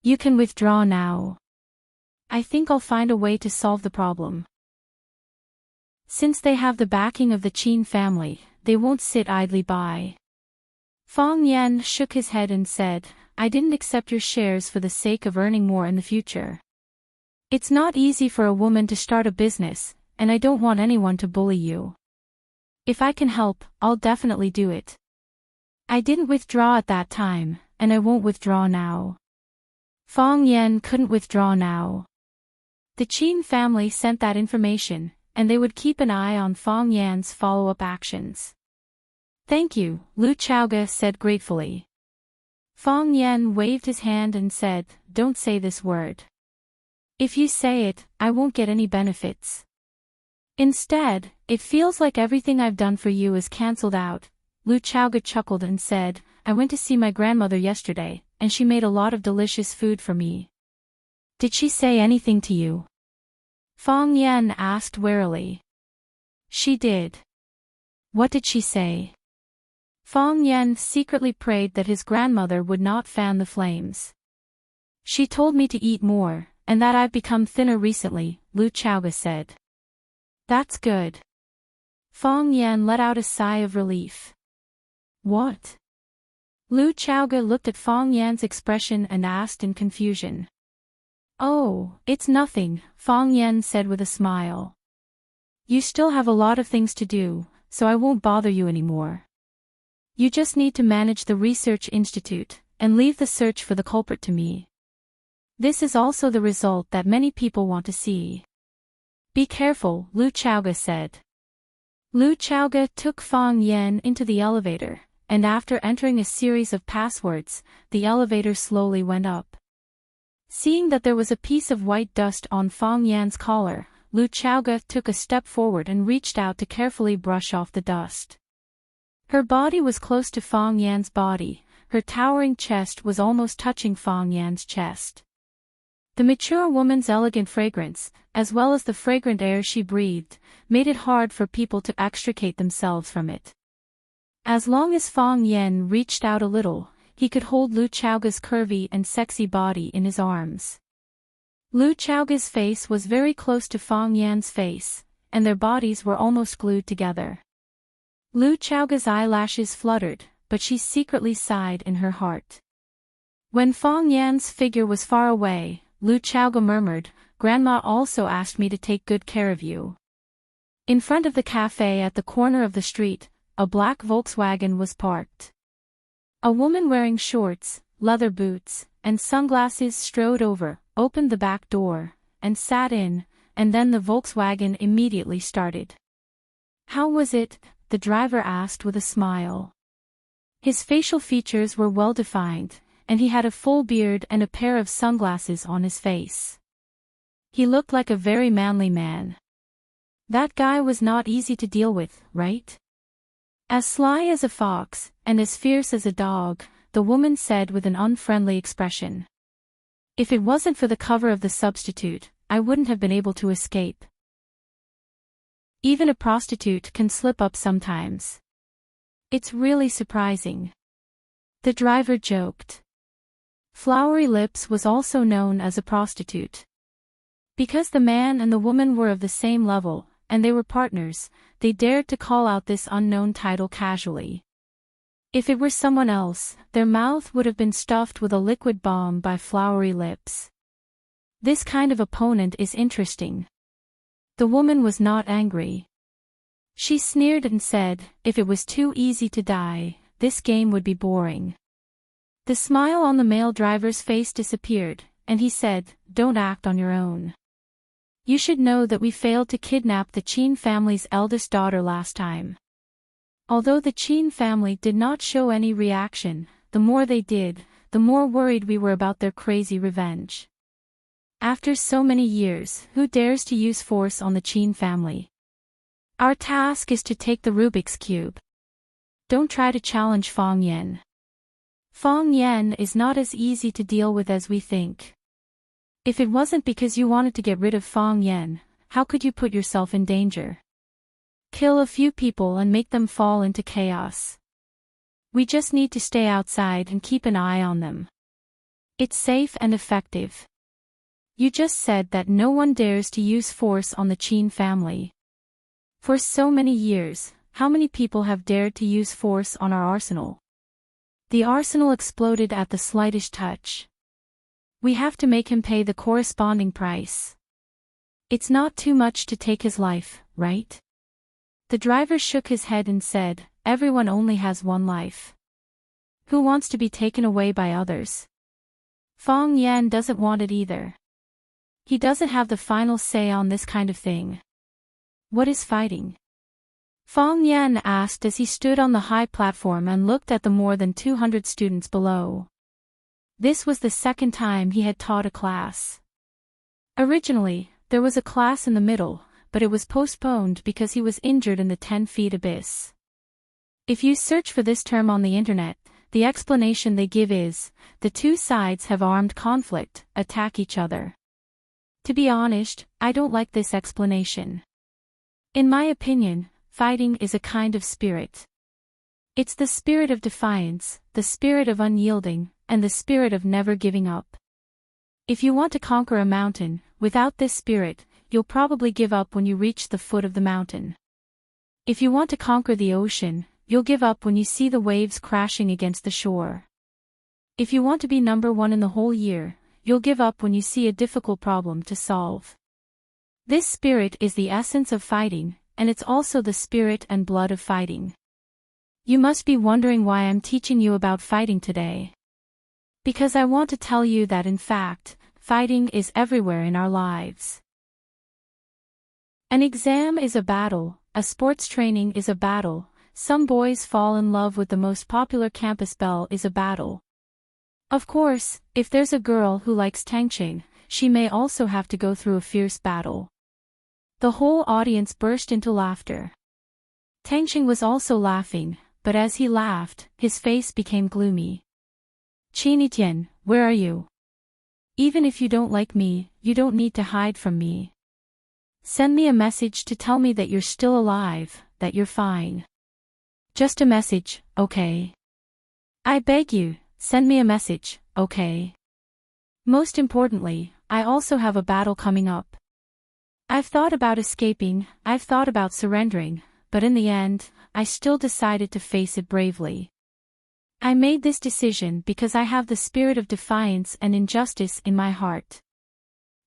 You can withdraw now. I think I'll find a way to solve the problem." Since they have the backing of the Qin family, they won't sit idly by. Fong Yen shook his head and said, "I didn't accept your shares for the sake of earning more in the future. It's not easy for a woman to start a business, and I don't want anyone to bully you. If I can help, I'll definitely do it. I didn't withdraw at that time, and I won't withdraw now." Fong Yen couldn't withdraw now. The Qin family sent that information, and they would keep an eye on Fong Yan's follow-up actions. "Thank you," Lu Chaoge said gratefully. Fong Yen waved his hand and said, "Don't say this word. If you say it, I won't get any benefits. Instead, it feels like everything I've done for you is cancelled out." Lu Chaoge chuckled and said, "I went to see my grandmother yesterday, and she made a lot of delicious food for me." "Did she say anything to you?" Fong Yen asked warily. "She did." "What did she say?" Fong Yen secretly prayed that his grandmother would not fan the flames. "She told me to eat more, and that I've become thinner recently," Lu Chaoge said. "That's good." Fong Yen let out a sigh of relief. "What?" Lu Chaoge looked at Fong Yan's expression and asked in confusion. "Oh, it's nothing," Fong Yen said with a smile. "You still have a lot of things to do, so I won't bother you anymore. You just need to manage the research institute, and leave the search for the culprit to me. This is also the result that many people want to see." "Be careful," Lu Chaoge said. Lu Chaoge took Fong Yen into the elevator, and after entering a series of passwords, the elevator slowly went up. Seeing that there was a piece of white dust on Fong Yan's collar, Lu Chaoga took a step forward and reached out to carefully brush off the dust. Her body was close to Fong Yan's body, her towering chest was almost touching Fong Yan's chest. The mature woman's elegant fragrance, as well as the fragrant air she breathed, made it hard for people to extricate themselves from it. As long as Fong Yan reached out a little, he could hold Lu Chaoga's curvy and sexy body in his arms. Lu Chaoga's face was very close to Fong Yan's face, and their bodies were almost glued together. Lu Chaoga's eyelashes fluttered, but she secretly sighed in her heart. When Fong Yan's figure was far away, Lu Chaoga murmured, "Grandma also asked me to take good care of you." In front of the cafe at the corner of the street, a black Volkswagen was parked. A woman wearing shorts, leather boots, and sunglasses strode over, opened the back door, and sat in, and then the Volkswagen immediately started. "How was it?" the driver asked with a smile. His facial features were well defined, and he had a full beard and a pair of sunglasses on his face. He looked like a very manly man. That guy was not easy to deal with, right? As sly as a fox, and as fierce as a dog, the woman said with an unfriendly expression. "If it wasn't for the cover of the substitute, I wouldn't have been able to escape." Even a prostitute can slip up sometimes. It's really surprising. The driver joked. Flowery Lips was also known as a prostitute. Because the man and the woman were of the same level, and they were partners, they dared to call out this unknown title casually. If it were someone else, their mouth would have been stuffed with a liquid bomb by Flowery Lips. This kind of opponent is interesting. The woman was not angry. She sneered and said, "If it was too easy to die, this game would be boring." The smile on the male driver's face disappeared, and he said, "Don't act on your own. You should know that we failed to kidnap the Chin family's eldest daughter last time." Although the Chin family did not show any reaction, the more they did, the more worried we were about their crazy revenge. After so many years, who dares to use force on the Chin family? Our task is to take the Rubik's Cube. Don't try to challenge Fong Yan. Fong Yan is not as easy to deal with as we think. If it wasn't because you wanted to get rid of Fong Yan, how could you put yourself in danger? Kill a few people and make them fall into chaos. We just need to stay outside and keep an eye on them. It's safe and effective. You just said that no one dares to use force on the Chin family. For so many years, how many people have dared to use force on our arsenal? The arsenal exploded at the slightest touch. We have to make him pay the corresponding price. It's not too much to take his life, right? The driver shook his head and said, "Everyone only has one life. Who wants to be taken away by others?" Fong Yan doesn't want it either. He doesn't have the final say on this kind of thing. What is fighting? Fong Yan asked as he stood on the high platform and looked at the more than 200 students below. This was the second time he had taught a class. Originally, there was a class in the middle, but it was postponed because he was injured in the 10-feet abyss. If you search for this term on the internet, the explanation they give is, the two sides have armed conflict, attack each other. To be honest, I don't like this explanation. In my opinion, fighting is a kind of spirit. It's the spirit of defiance, the spirit of unyielding, and the spirit of never giving up. If you want to conquer a mountain, without this spirit, you'll probably give up when you reach the foot of the mountain. If you want to conquer the ocean, you'll give up when you see the waves crashing against the shore. If you want to be number one in the whole year, you'll give up when you see a difficult problem to solve. This spirit is the essence of fighting, and it's also the spirit and blood of fighting. You must be wondering why I'm teaching you about fighting today. Because I want to tell you that in fact, fighting is everywhere in our lives. An exam is a battle, a sports training is a battle, some boys fall in love with the most popular campus belle is a battle. Of course, if there's a girl who likes Tangqing, she may also have to go through a fierce battle. The whole audience burst into laughter. Tangqing was also laughing, but as he laughed, his face became gloomy. Qinitian, where are you? Even if you don't like me, you don't need to hide from me. Send me a message to tell me that you're still alive, that you're fine. Just a message, okay? I beg you, send me a message, okay? Most importantly, I also have a battle coming up. I've thought about escaping, I've thought about surrendering, but in the end, I still decided to face it bravely. I made this decision because I have the spirit of defiance and injustice in my heart.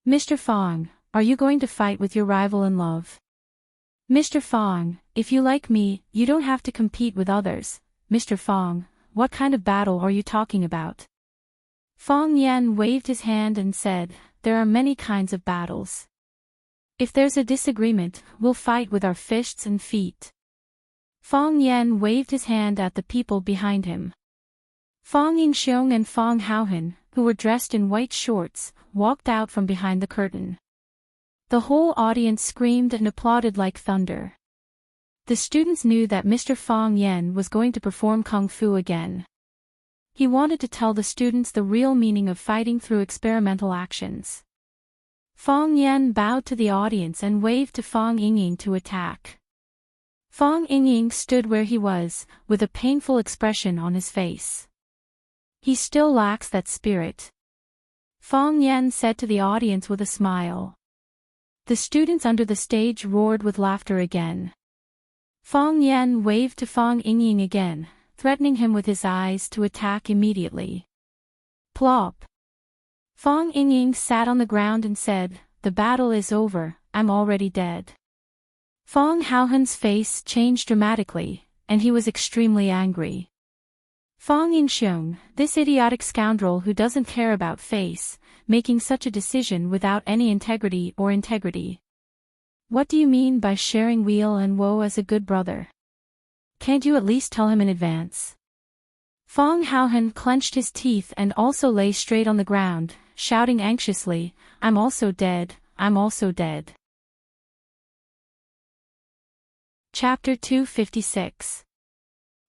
Mr. Fong, are you going to fight with your rival in love? Mr. Fong, if you like me, you don't have to compete with others. Mr. Fong, what kind of battle are you talking about? Fong Yan waved his hand and said, there are many kinds of battles. If there's a disagreement, we'll fight with our fists and feet. Fong Yan waved his hand at the people behind him. Fong Yingxiong and Fong Haohan, who were dressed in white shorts, walked out from behind the curtain. The whole audience screamed and applauded like thunder. The students knew that Mr. Fong Yan was going to perform kung fu again. He wanted to tell the students the real meaning of fighting through experimental actions. Fong Yan bowed to the audience and waved to Fong Yingying to attack. Fong Yingying stood where he was, with a painful expression on his face. He still lacks that spirit. Fong Yan said to the audience with a smile. The students under the stage roared with laughter again. Fong Yan waved to Fong Yingying again, threatening him with his eyes to attack immediately. Plop. Fong Yingying sat on the ground and said, the battle is over, I'm already dead. Fong Haohan's face changed dramatically, and he was extremely angry. Fong Yingxiong, this idiotic scoundrel who doesn't care about face, making such a decision without any integrity. What do you mean by sharing weal and woe as a good brother? Can't you at least tell him in advance? Fong Haohan clenched his teeth and also lay straight on the ground, shouting anxiously, I'm also dead, I'm also dead. Chapter 256.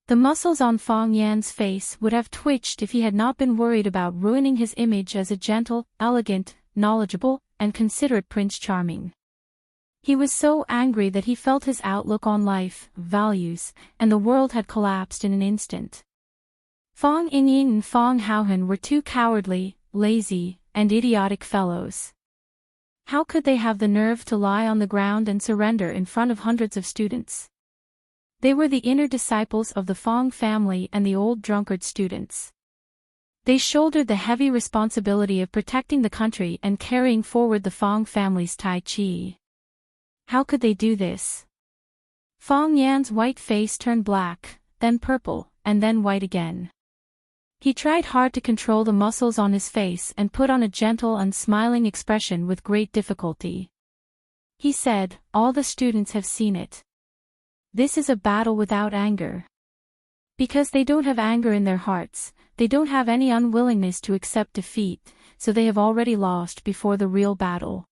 The muscles on Fong Yan's face would have twitched if he had not been worried about ruining his image as a gentle, elegant, knowledgeable, and considerate Prince Charming. He was so angry that he felt his outlook on life, values, and the world had collapsed in an instant. Fong Yingying and Fong Haohan were two cowardly, lazy, and idiotic fellows. How could they have the nerve to lie on the ground and surrender in front of hundreds of students? They were the inner disciples of the Fong family and the old drunkard students. They shouldered the heavy responsibility of protecting the country and carrying forward the Fong family's Tai Chi. How could they do this? Fong Yan's white face turned black, then purple, and then white again. He tried hard to control the muscles on his face and put on a gentle and smiling expression with great difficulty. He said, all the students have seen it. This is a battle without anger. Because they don't have anger in their hearts, they don't have any unwillingness to accept defeat, so they have already lost before the real battle.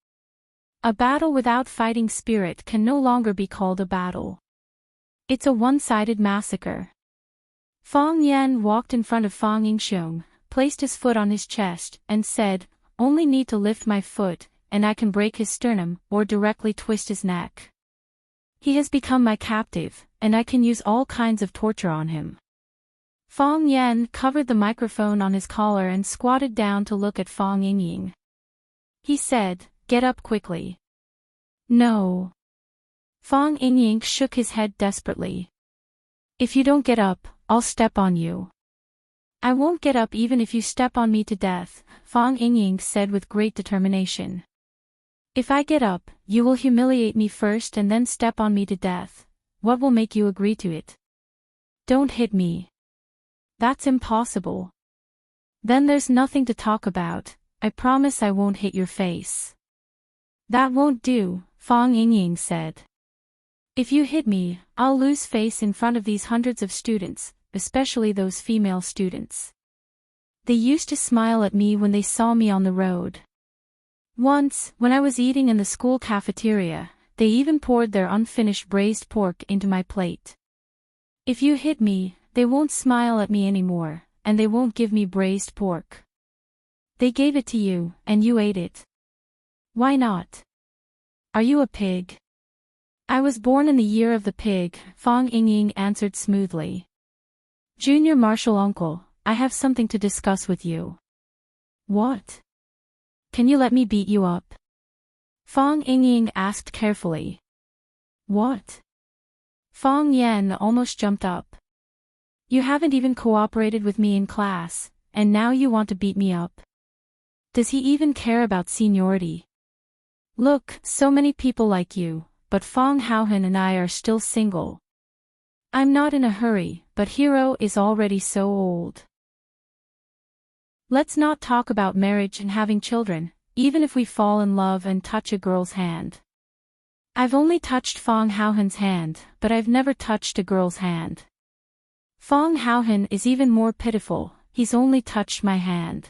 A battle without fighting spirit can no longer be called a battle. It's a one-sided massacre. Fong Yan walked in front of Fong Yingxiong, placed his foot on his chest, and said, only need to lift my foot, and I can break his sternum, or directly twist his neck. He has become my captive, and I can use all kinds of torture on him. Fong Yan covered the microphone on his collar and squatted down to look at Fong Yingying. He said, get up quickly. No. Fong Yingying shook his head desperately. If you don't get up, I'll step on you. I won't get up even if you step on me to death, Fong Yingying said with great determination. If I get up, you will humiliate me first and then step on me to death. What will make you agree to it? Don't hit me. That's impossible. Then there's nothing to talk about. I promise I won't hit your face. That won't do, Fong Yingying said. If you hit me, I'll lose face in front of these hundreds of students, especially those female students. They used to smile at me when they saw me on the road. Once, when I was eating in the school cafeteria, they even poured their unfinished braised pork into my plate. If you hit me, they won't smile at me anymore, and they won't give me braised pork. They gave it to you, and you ate it. Why not? Are you a pig? I was born in the year of the pig, Fong Yingying answered smoothly. Junior Marshal Uncle, I have something to discuss with you. What? Can you let me beat you up? Fong Yingying asked carefully. What? Fong Yan almost jumped up. You haven't even cooperated with me in class, and now you want to beat me up? Does he even care about seniority? Look, so many people like you, but Fong Haohan and I are still single. I'm not in a hurry, but Hero is already so old. Let's not talk about marriage and having children, even if we fall in love and touch a girl's hand. I've only touched Fong Haohan's hand, but I've never touched a girl's hand. Fong Haohan is even more pitiful, he's only touched my hand.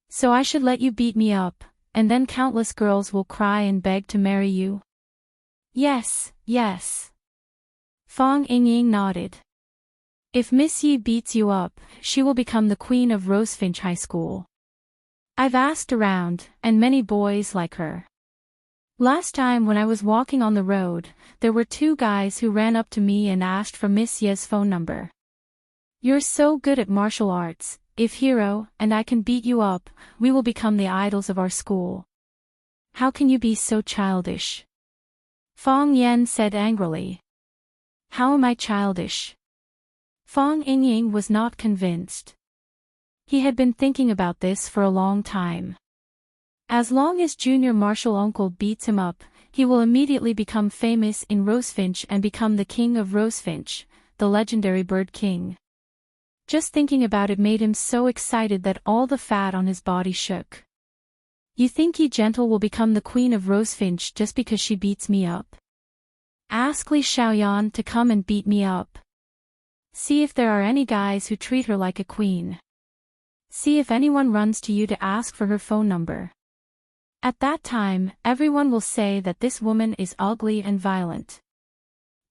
So I should let you beat me up, and then countless girls will cry and beg to marry you? Yes, yes. Fong Yingying nodded. If Miss Yi beats you up, she will become the queen of Rosefinch High School. I've asked around, and many boys like her. Last time when I was walking on the road, there were 2 guys who ran up to me and asked for Miss Ye's phone number. You're so good at martial arts, if Hero and I can beat you up, we will become the idols of our school. How can you be so childish? Fong Yan said angrily. How am I childish? Fong Yingying was not convinced. He had been thinking about this for a long time. As long as Junior Marshal Uncle beats him up, he will immediately become famous in Rosefinch and become the king of Rosefinch, the legendary bird king. Just thinking about it made him so excited that all the fat on his body shook. You think Yi Gentle will become the queen of Rosefinch just because she beats me up? Ask Li Xiaoyan to come and beat me up. See if there are any guys who treat her like a queen. See if anyone runs to you to ask for her phone number. At that time, everyone will say that this woman is ugly and violent.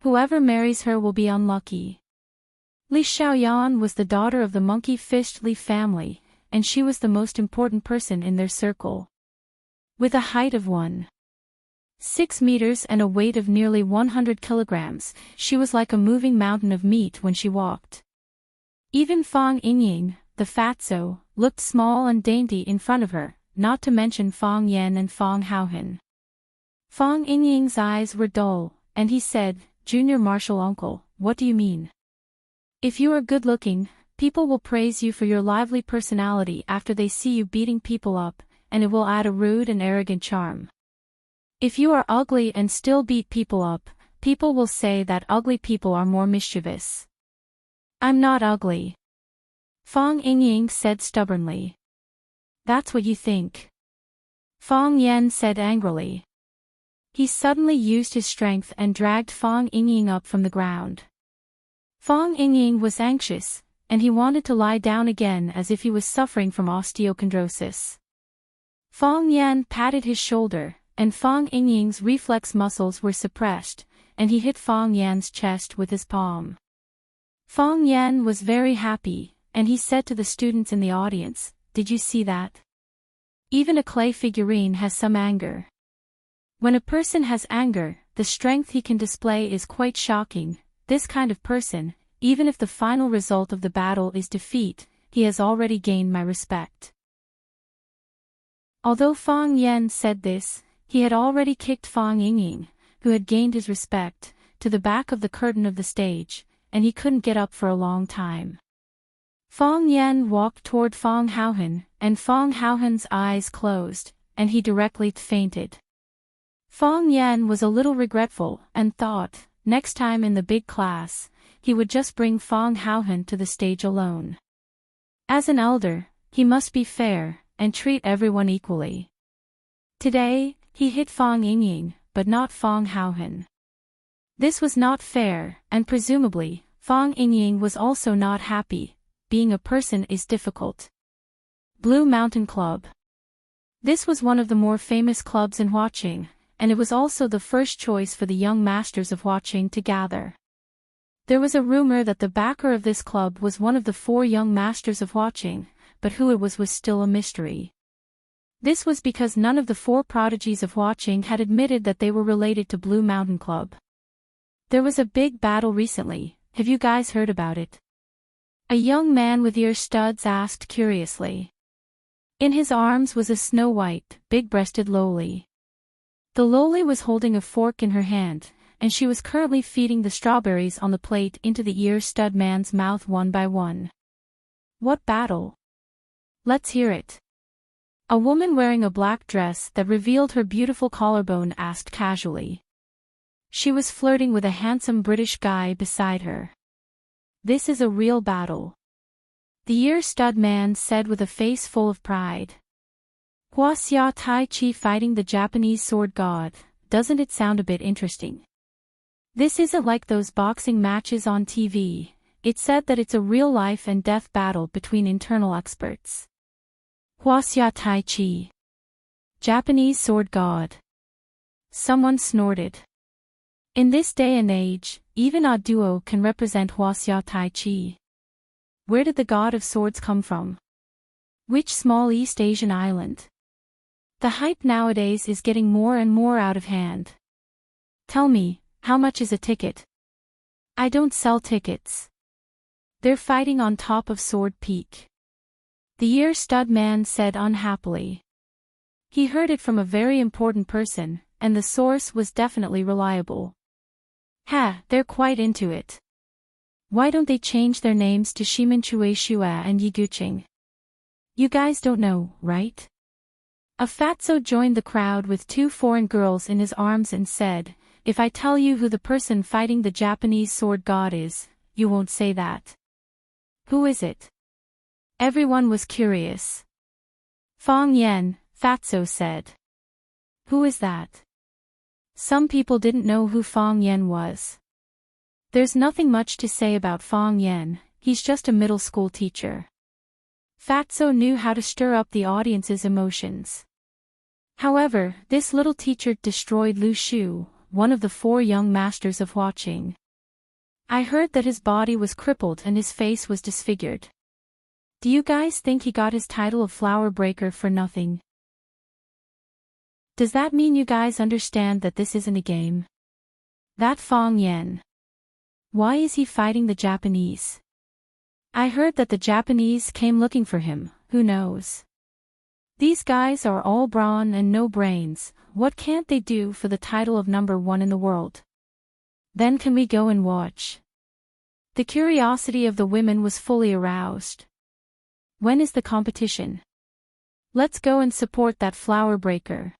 Whoever marries her will be unlucky. Li Xiaoyan was the daughter of the monkey-fished Li family, and she was the most important person in their circle. With a height of 1.6 meters and a weight of nearly 100 kilograms, she was like a moving mountain of meat when she walked. Even Fong Yingying, the fatso, looked small and dainty in front of her, not to mention Fong Yan and Fong Haohan. Fong Yingying's eyes were dull, and he said, Junior Marshal Uncle, what do you mean? If you are good-looking, people will praise you for your lively personality after they see you beating people up, and it will add a rude and arrogant charm. If you are ugly and still beat people up, people will say that ugly people are more mischievous. I'm not ugly. Fong Yingying said stubbornly. That's what you think. Fong Yan said angrily. He suddenly used his strength and dragged Fong Yingying up from the ground. Fong Yingying was anxious, and he wanted to lie down again as if he was suffering from osteochondrosis. Fong Yan patted his shoulder, and Fong Yingying's reflex muscles were suppressed, and he hit Fong Yan's chest with his palm. Fong Yan was very happy, and he said to the students in the audience, Did you see that? Even a clay figurine has some anger. When a person has anger, the strength he can display is quite shocking. This kind of person, even if the final result of the battle is defeat, he has already gained my respect. Although Fong Yan said this, he had already kicked Fong Yingying, who had gained his respect, to the back of the curtain of the stage, and he couldn't get up for a long time. Fong Yan walked toward Fong Haohan, and Fong Haohan's eyes closed, and he directly fainted. Fong Yan was a little regretful and thought, next time in the big class, he would just bring Fong Haohan to the stage alone. As an elder, he must be fair, and treat everyone equally. Today, he hit Fong Yingying, but not Fong Haohan. This was not fair, and presumably, Fong Yingying was also not happy. Being a person is difficult. Blue Mountain Club. This was one of the more famous clubs in Watching, and it was also the first choice for the young masters of Watching to gather. There was a rumor that the backer of this club was one of the 4 young masters of Watching, but who it was still a mystery. This was because none of the 4 prodigies of Watching had admitted that they were related to Blue Mountain Club. There was a big battle recently, have you guys heard about it? A young man with ear studs asked curiously. In his arms was a snow-white, big-breasted loli. The loli was holding a fork in her hand, and she was currently feeding the strawberries on the plate into the ear stud man's mouth one by one. What battle? Let's hear it. A woman wearing a black dress that revealed her beautiful collarbone asked casually. She was flirting with a handsome British guy beside her. This is a real battle. The ear stud man said with a face full of pride. Huaxia Tai Chi fighting the Japanese sword god, doesn't it sound a bit interesting? This isn't like those boxing matches on TV, it said that it's a real life and death battle between internal experts. Huaxia Tai Chi. Japanese sword god. Someone snorted. In this day and age, even a duo can represent Huaxia Tai Chi. Where did the god of swords come from? Which small East Asian island? The hype nowadays is getting more and more out of hand. Tell me, how much is a ticket? I don't sell tickets. They're fighting on top of Sword Peak. The ear stud man said unhappily. He heard it from a very important person, and the source was definitely reliable. They're quite into it. Why don't they change their names to Shiminchue Shua and Yiguching? You guys don't know, right? A fatso joined the crowd with 2 foreign girls in his arms and said, if I tell you who the person fighting the Japanese sword god is, you won't say that. Who is it? Everyone was curious. Fong Yen, fatso said. Who is that? Some people didn't know who Fong Yen was. There's nothing much to say about Fong Yen, he's just a middle school teacher. Fatso knew how to stir up the audience's emotions. However, this little teacher destroyed Lu Shu, one of the 4 young masters of Watching. I heard that his body was crippled and his face was disfigured. Do you guys think he got his title of flower breaker for nothing? Does that mean you guys understand that this isn't a game? That Fong Yen. Why is he fighting the Japanese? I heard that the Japanese came looking for him, who knows? These guys are all brawn and no brains, what can't they do for the title of number 1 in the world? Then can we go and watch? The curiosity of the women was fully aroused. When is the competition? Let's go and support that flower breaker.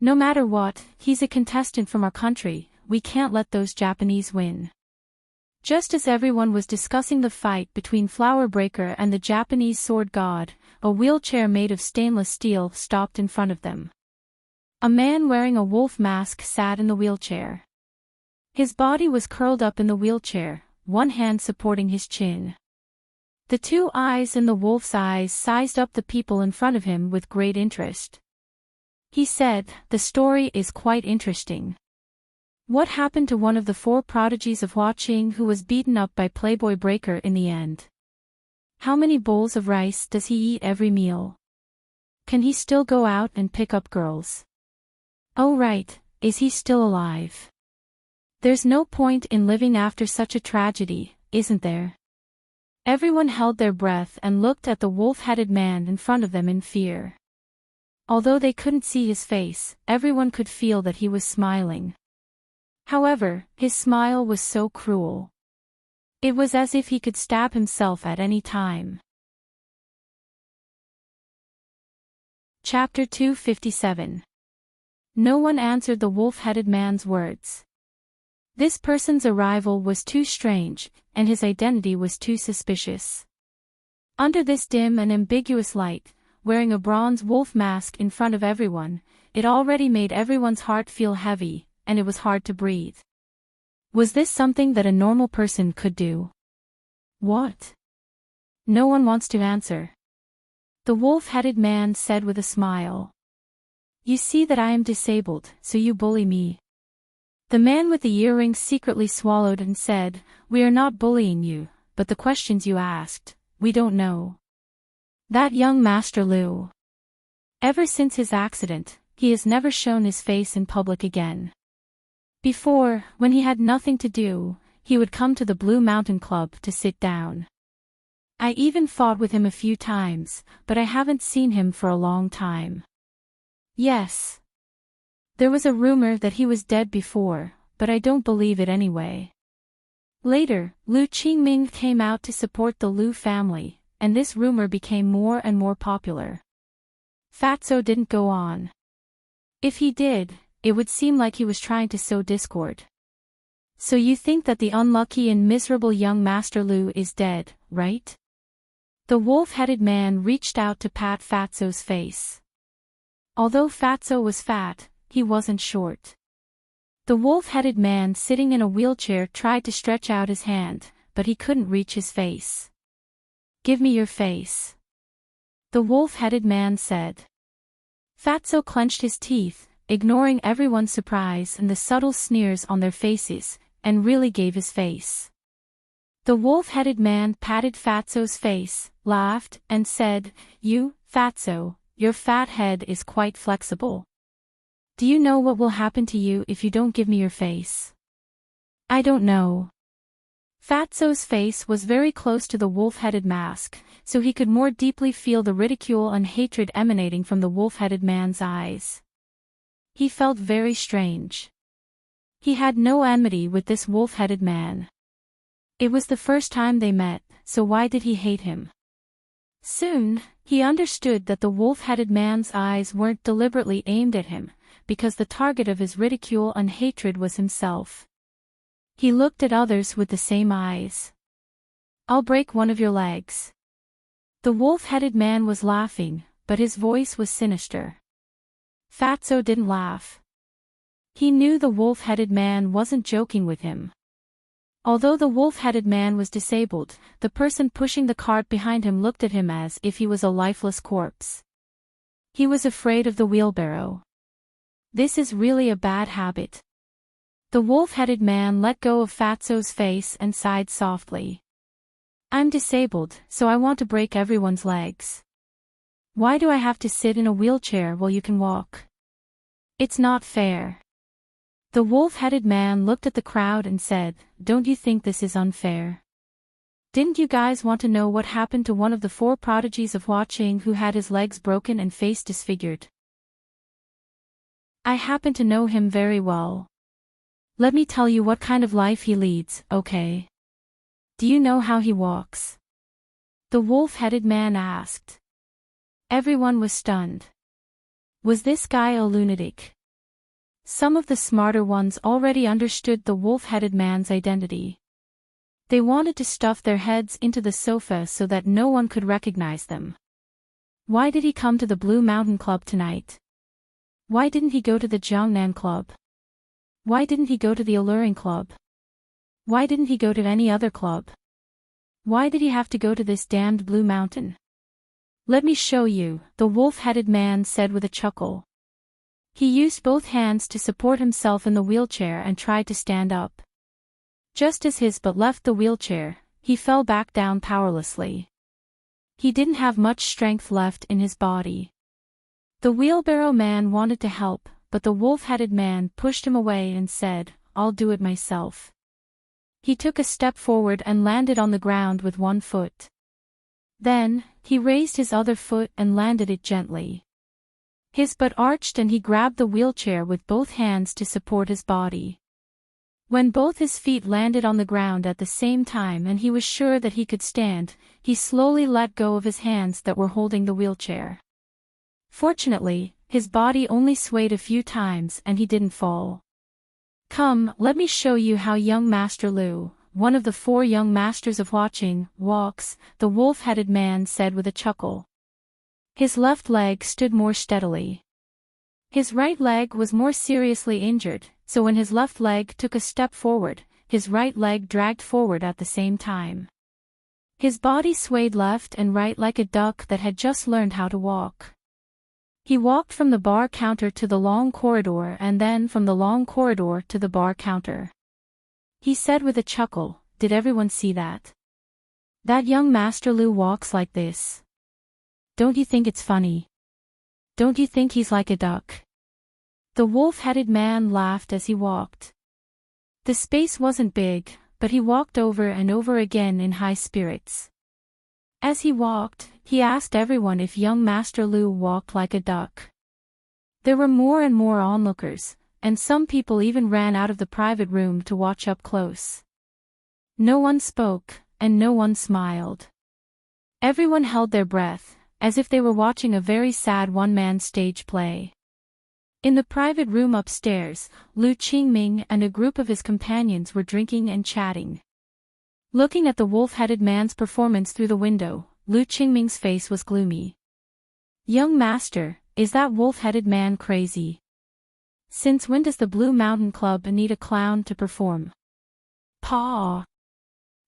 No matter what, he's a contestant from our country, we can't let those Japanese win. Just as everyone was discussing the fight between Flower Breaker and the Japanese sword god, a wheelchair made of stainless steel stopped in front of them. A man wearing a wolf mask sat in the wheelchair. His body was curled up in the wheelchair, one hand supporting his chin. The 2 eyes in the wolf's eyes sized up the people in front of him with great interest. He said, "The story is quite interesting. What happened to one of the 4 prodigies of Watching who was beaten up by Playboy Breaker in the end? How many bowls of rice does he eat every meal? Can he still go out and pick up girls? Oh right, is he still alive? There's no point in living after such a tragedy, isn't there?" Everyone held their breath and looked at the wolf-headed man in front of them in fear. Although they couldn't see his face, everyone could feel that he was smiling. However, his smile was so cruel. It was as if he could stab himself at any time. Chapter 257. No one answered the wolf-headed man's words. This person's arrival was too strange, and his identity was too suspicious. Under this dim and ambiguous light, wearing a bronze wolf mask in front of everyone, it already made everyone's heart feel heavy, and it was hard to breathe. Was this something that a normal person could do? What? No one wants to answer. The wolf-headed man said with a smile. You see that I am disabled, so you bully me. The man with the earrings secretly swallowed and said, We are not bullying you, but the questions you asked, we don't know. That young Master Lu. Ever since his accident, he has never shown his face in public again. Before, when he had nothing to do, he would come to the Blue Mountain Club to sit down. I even fought with him a few times, but I haven't seen him for a long time. Yes. There was a rumor that he was dead before, but I don't believe it anyway. Later, Lu Qingming came out to support the Lu family, and this rumor became more and more popular. Fatso didn't go on. If he did, it would seem like he was trying to sow discord. So you think that the unlucky and miserable young Master Lu is dead, right? The wolf-headed man reached out to pat Fatso's face. Although Fatso was fat, he wasn't short. The wolf-headed man sitting in a wheelchair tried to stretch out his hand, but he couldn't reach his face. Give me your face. The wolf-headed man said. Fatso clenched his teeth, ignoring everyone's surprise and the subtle sneers on their faces, and really gave his face. The wolf-headed man patted Fatso's face, laughed, and said, You, Fatso, your fat head is quite flexible. Do you know what will happen to you if you don't give me your face? I don't know. Fatso's face was very close to the wolf-headed mask, so he could more deeply feel the ridicule and hatred emanating from the wolf-headed man's eyes. He felt very strange. He had no enmity with this wolf-headed man. It was the first time they met, so why did he hate him? Soon, he understood that the wolf-headed man's eyes weren't deliberately aimed at him, because the target of his ridicule and hatred was himself. He looked at others with the same eyes. I'll break one of your legs. The wolf-headed man was laughing, but his voice was sinister. Fatso didn't laugh. He knew the wolf-headed man wasn't joking with him. Although the wolf-headed man was disabled, the person pushing the cart behind him looked at him as if he was a lifeless corpse. He was afraid of the wheelbarrow. This is really a bad habit. The wolf-headed man let go of Fatso's face and sighed softly. I'm disabled, so I want to break everyone's legs. Why do I have to sit in a wheelchair while you can walk? It's not fair. The wolf-headed man looked at the crowd and said, Don't you think this is unfair? Didn't you guys want to know what happened to one of the 4 prodigies of watching who had his legs broken and face disfigured? I happen to know him very well. Let me tell you what kind of life he leads, okay? Do you know how he walks? The wolf-headed man asked. Everyone was stunned. Was this guy a lunatic? Some of the smarter ones already understood the wolf-headed man's identity. They wanted to stuff their heads into the sofa so that no one could recognize them. Why did he come to the Blue Mountain Club tonight? Why didn't he go to the Jiangnan Club? Why didn't he go to the Alluring Club? Why didn't he go to any other club? Why did he have to go to this damned Blue Mountain? Let me show you, the wolf-headed man said with a chuckle. He used both hands to support himself in the wheelchair and tried to stand up. Just as his butt left the wheelchair, he fell back down powerlessly. He didn't have much strength left in his body. The wheelbarrow man wanted to help, but the wolf-headed man pushed him away and said, I'll do it myself. He took a step forward and landed on the ground with one foot. Then, he raised his other foot and landed it gently. His butt arched and he grabbed the wheelchair with both hands to support his body. When both his feet landed on the ground at the same time and he was sure that he could stand, he slowly let go of his hands that were holding the wheelchair. Fortunately, his body only swayed a few times and he didn't fall. Come, let me show you how young Master Lu, one of the 4 young masters of watching, walks, the wolf-headed man said with a chuckle. His left leg stood more steadily. His right leg was more seriously injured, so when his left leg took a step forward, his right leg dragged forward at the same time. His body swayed left and right like a duck that had just learned how to walk. He walked from the bar counter to the long corridor and then from the long corridor to the bar counter. He said with a chuckle, "Did everyone see that? That young Master Lu walks like this. Don't you think it's funny? Don't you think he's like a duck?" The wolf-headed man laughed as he walked. The space wasn't big, but he walked over and over again in high spirits. As he walked, he asked everyone if young Master Lu walked like a duck. There were more and more onlookers, and some people even ran out of the private room to watch up close. No one spoke, and no one smiled. Everyone held their breath, as if they were watching a very sad one-man stage play. In the private room upstairs, Lu Qingming and a group of his companions were drinking and chatting. Looking at the wolf-headed man's performance through the window, Lu Qingming's face was gloomy. "Young master, is that wolf-headed man crazy? Since when does the Blue Mountain Club need a clown to perform?" "Paw!"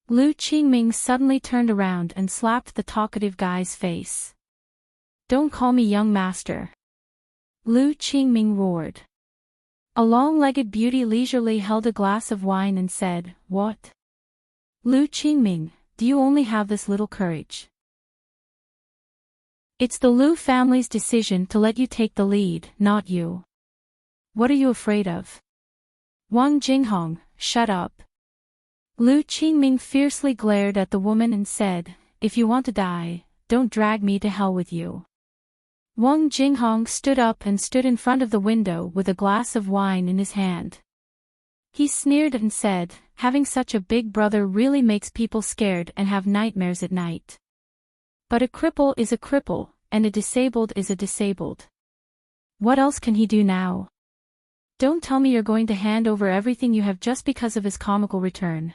Lu Qingming suddenly turned around and slapped the talkative guy's face. "Don't call me young master!" Lu Qingming roared. A long-legged beauty leisurely held a glass of wine and said, "What? Lu Qingming, do you only have this little courage? It's the Lu family's decision to let you take the lead, not you. What are you afraid of? Wang Jinghong, shut up." Lu Qingming fiercely glared at the woman and said, "If you want to die, don't drag me to hell with you." Wang Jinghong stood up and stood in front of the window with a glass of wine in his hand. He sneered and said, "Having such a big brother really makes people scared and have nightmares at night. But a cripple is a cripple, and a disabled is a disabled. What else can he do now? Don't tell me you're going to hand over everything you have just because of his comical return.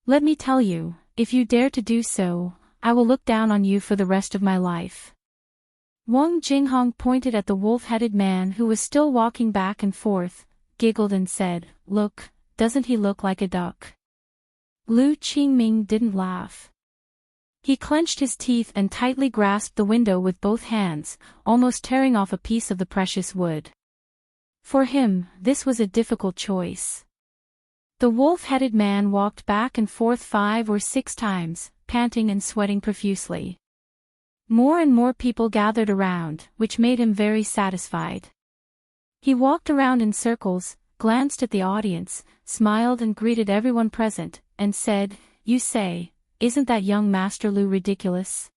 Let me tell you, if you dare to do so, I will look down on you for the rest of my life." Wang Jinghong pointed at the wolf-headed man who was still walking back and forth, giggled and said, "Look, doesn't he look like a duck?" Lu Qingming didn't laugh. He clenched his teeth and tightly grasped the window with both hands, almost tearing off a piece of the precious wood. For him, this was a difficult choice. The wolf-headed man walked back and forth 5 or 6 times, panting and sweating profusely. More and more people gathered around, which made him very satisfied. He walked around in circles, glanced at the audience, smiled and greeted everyone present, and said, "You say, isn't that young Master Lu ridiculous?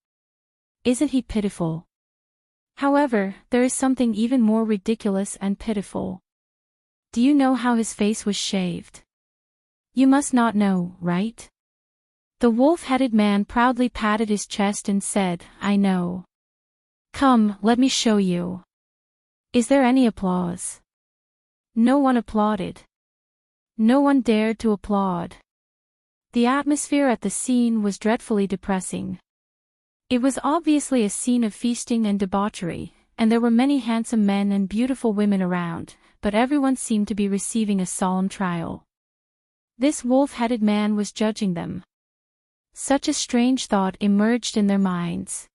Isn't he pitiful? However, there is something even more ridiculous and pitiful. Do you know how his face was shaved? You must not know, right?" The wolf-headed man proudly patted his chest and said, "I know. Come, let me show you." Is there any applause? No one applauded. No one dared to applaud. The atmosphere at the scene was dreadfully depressing. It was obviously a scene of feasting and debauchery, and there were many handsome men and beautiful women around, but everyone seemed to be receiving a solemn trial. This wolf-headed man was judging them. Such a strange thought emerged in their minds.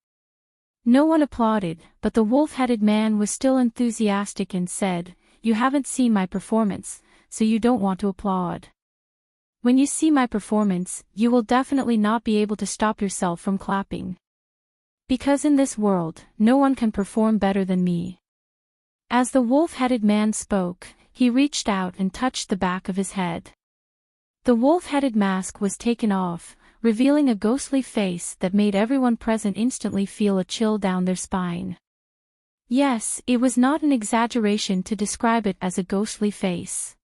No one applauded, but the wolf-headed man was still enthusiastic and said, "You haven't seen my performance, so you don't want to applaud. When you see my performance, you will definitely not be able to stop yourself from clapping. Because in this world, no one can perform better than me." As the wolf-headed man spoke, he reached out and touched the back of his head. The wolf-headed mask was taken off, revealing a ghostly face that made everyone present instantly feel a chill down their spine. Yes, it was not an exaggeration to describe it as a ghostly face.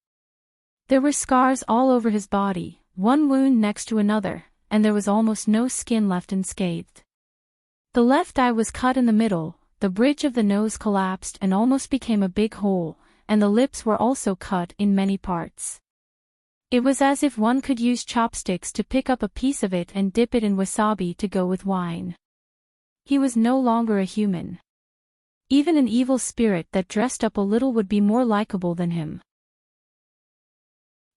There were scars all over his body, one wound next to another, and there was almost no skin left unscathed. The left eye was cut in the middle, the bridge of the nose collapsed and almost became a big hole, and the lips were also cut in many parts. It was as if one could use chopsticks to pick up a piece of it and dip it in wasabi to go with wine. He was no longer a human. Even an evil spirit that dressed up a little would be more likable than him.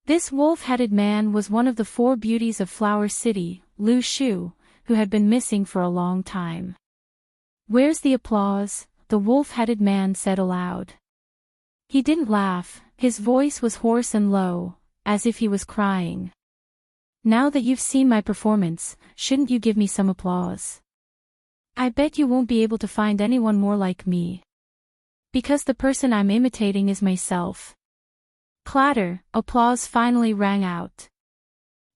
This wolf-headed man was one of the 4 beauties of Flower City, Lu Shu, who had been missing for a long time. "Where's the applause?" the wolf-headed man said aloud. He didn't laugh, his voice was hoarse and low, as if he was crying. "Now that you've seen my performance, shouldn't you give me some applause? I bet you won't be able to find anyone more like me. Because the person I'm imitating is myself." Clatter, applause finally rang out.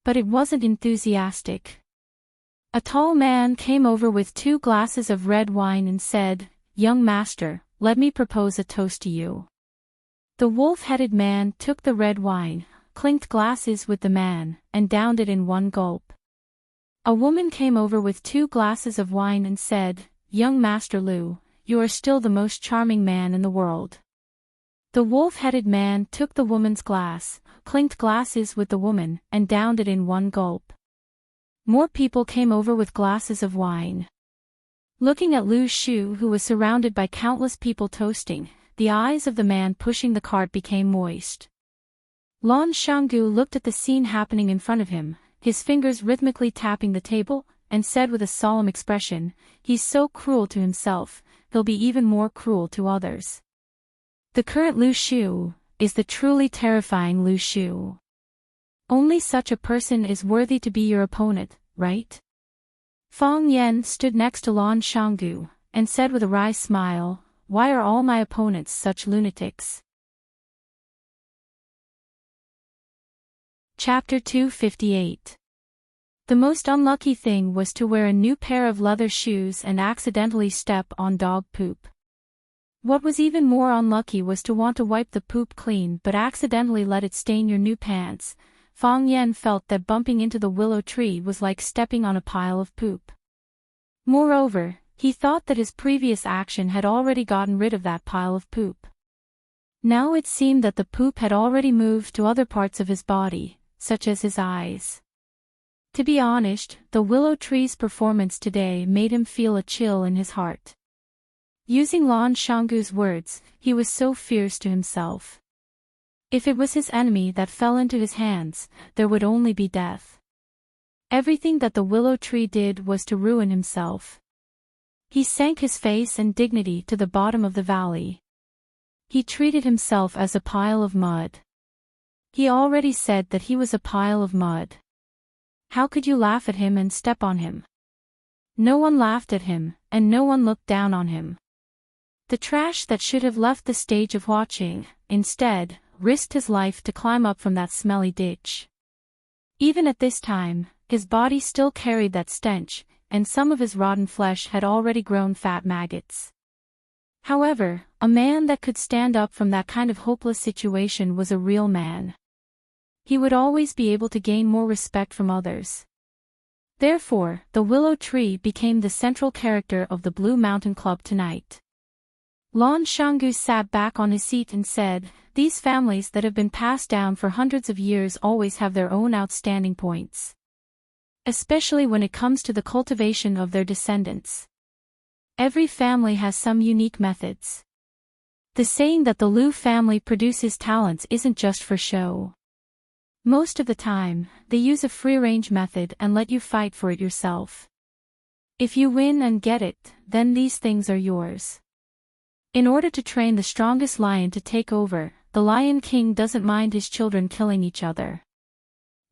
But it wasn't enthusiastic. A tall man came over with 2 glasses of red wine and said, "Young master, let me propose a toast to you." The wolf-headed man took the red wine, clinked glasses with the man, and downed it in one gulp. A woman came over with 2 glasses of wine and said, "Young Master Lu, you are still the most charming man in the world." The wolf-headed man took the woman's glass, clinked glasses with the woman, and downed it in one gulp. More people came over with glasses of wine. Looking at Lu Shu, who was surrounded by countless people toasting, the eyes of the man pushing the cart became moist. Lan Shanggu looked at the scene happening in front of him, his fingers rhythmically tapping the table, and said with a solemn expression, "He's so cruel to himself, he'll be even more cruel to others." The current Lu Shu is the truly terrifying Lu Shu. Only such a person is worthy to be your opponent, right? Fang Yen stood next to Lan Shanggu, and said with a wry smile, "Why are all my opponents such lunatics?" Chapter 258. The most unlucky thing was to wear a new pair of leather shoes and accidentally step on dog poop. What was even more unlucky was to want to wipe the poop clean but accidentally let it stain your new pants. Fang Yen felt that bumping into the willow tree was like stepping on a pile of poop. Moreover, he thought that his previous action had already gotten rid of that pile of poop. Now it seemed that the poop had already moved to other parts of his body, such as his eyes. To be honest, the willow tree's performance today made him feel a chill in his heart. Using Lan Shanggu's words, he was so fierce to himself. If it was his enemy that fell into his hands, there would only be death. Everything that the willow tree did was to ruin himself. He sank his face and dignity to the bottom of the valley. He treated himself as a pile of mud. He already said that he was a pile of mud. How could you laugh at him and step on him? No one laughed at him, and no one looked down on him. The trash that should have left the stage of watching, instead, risked his life to climb up from that smelly ditch. Even at this time, his body still carried that stench, and some of his rotten flesh had already grown fat maggots. However, a man that could stand up from that kind of hopeless situation was a real man. He would always be able to gain more respect from others. Therefore, the willow tree became the central character of the Blue Mountain Club tonight. Lan Shanggu sat back on his seat and said, "These families that have been passed down for hundreds of years always have their own outstanding points. Especially when it comes to the cultivation of their descendants. Every family has some unique methods. The saying that the Lu family produces talents isn't just for show. Most of the time, they use a free-range method and let you fight for it yourself. If you win and get it, then these things are yours. In order to train the strongest lion to take over, the Lion King doesn't mind his children killing each other."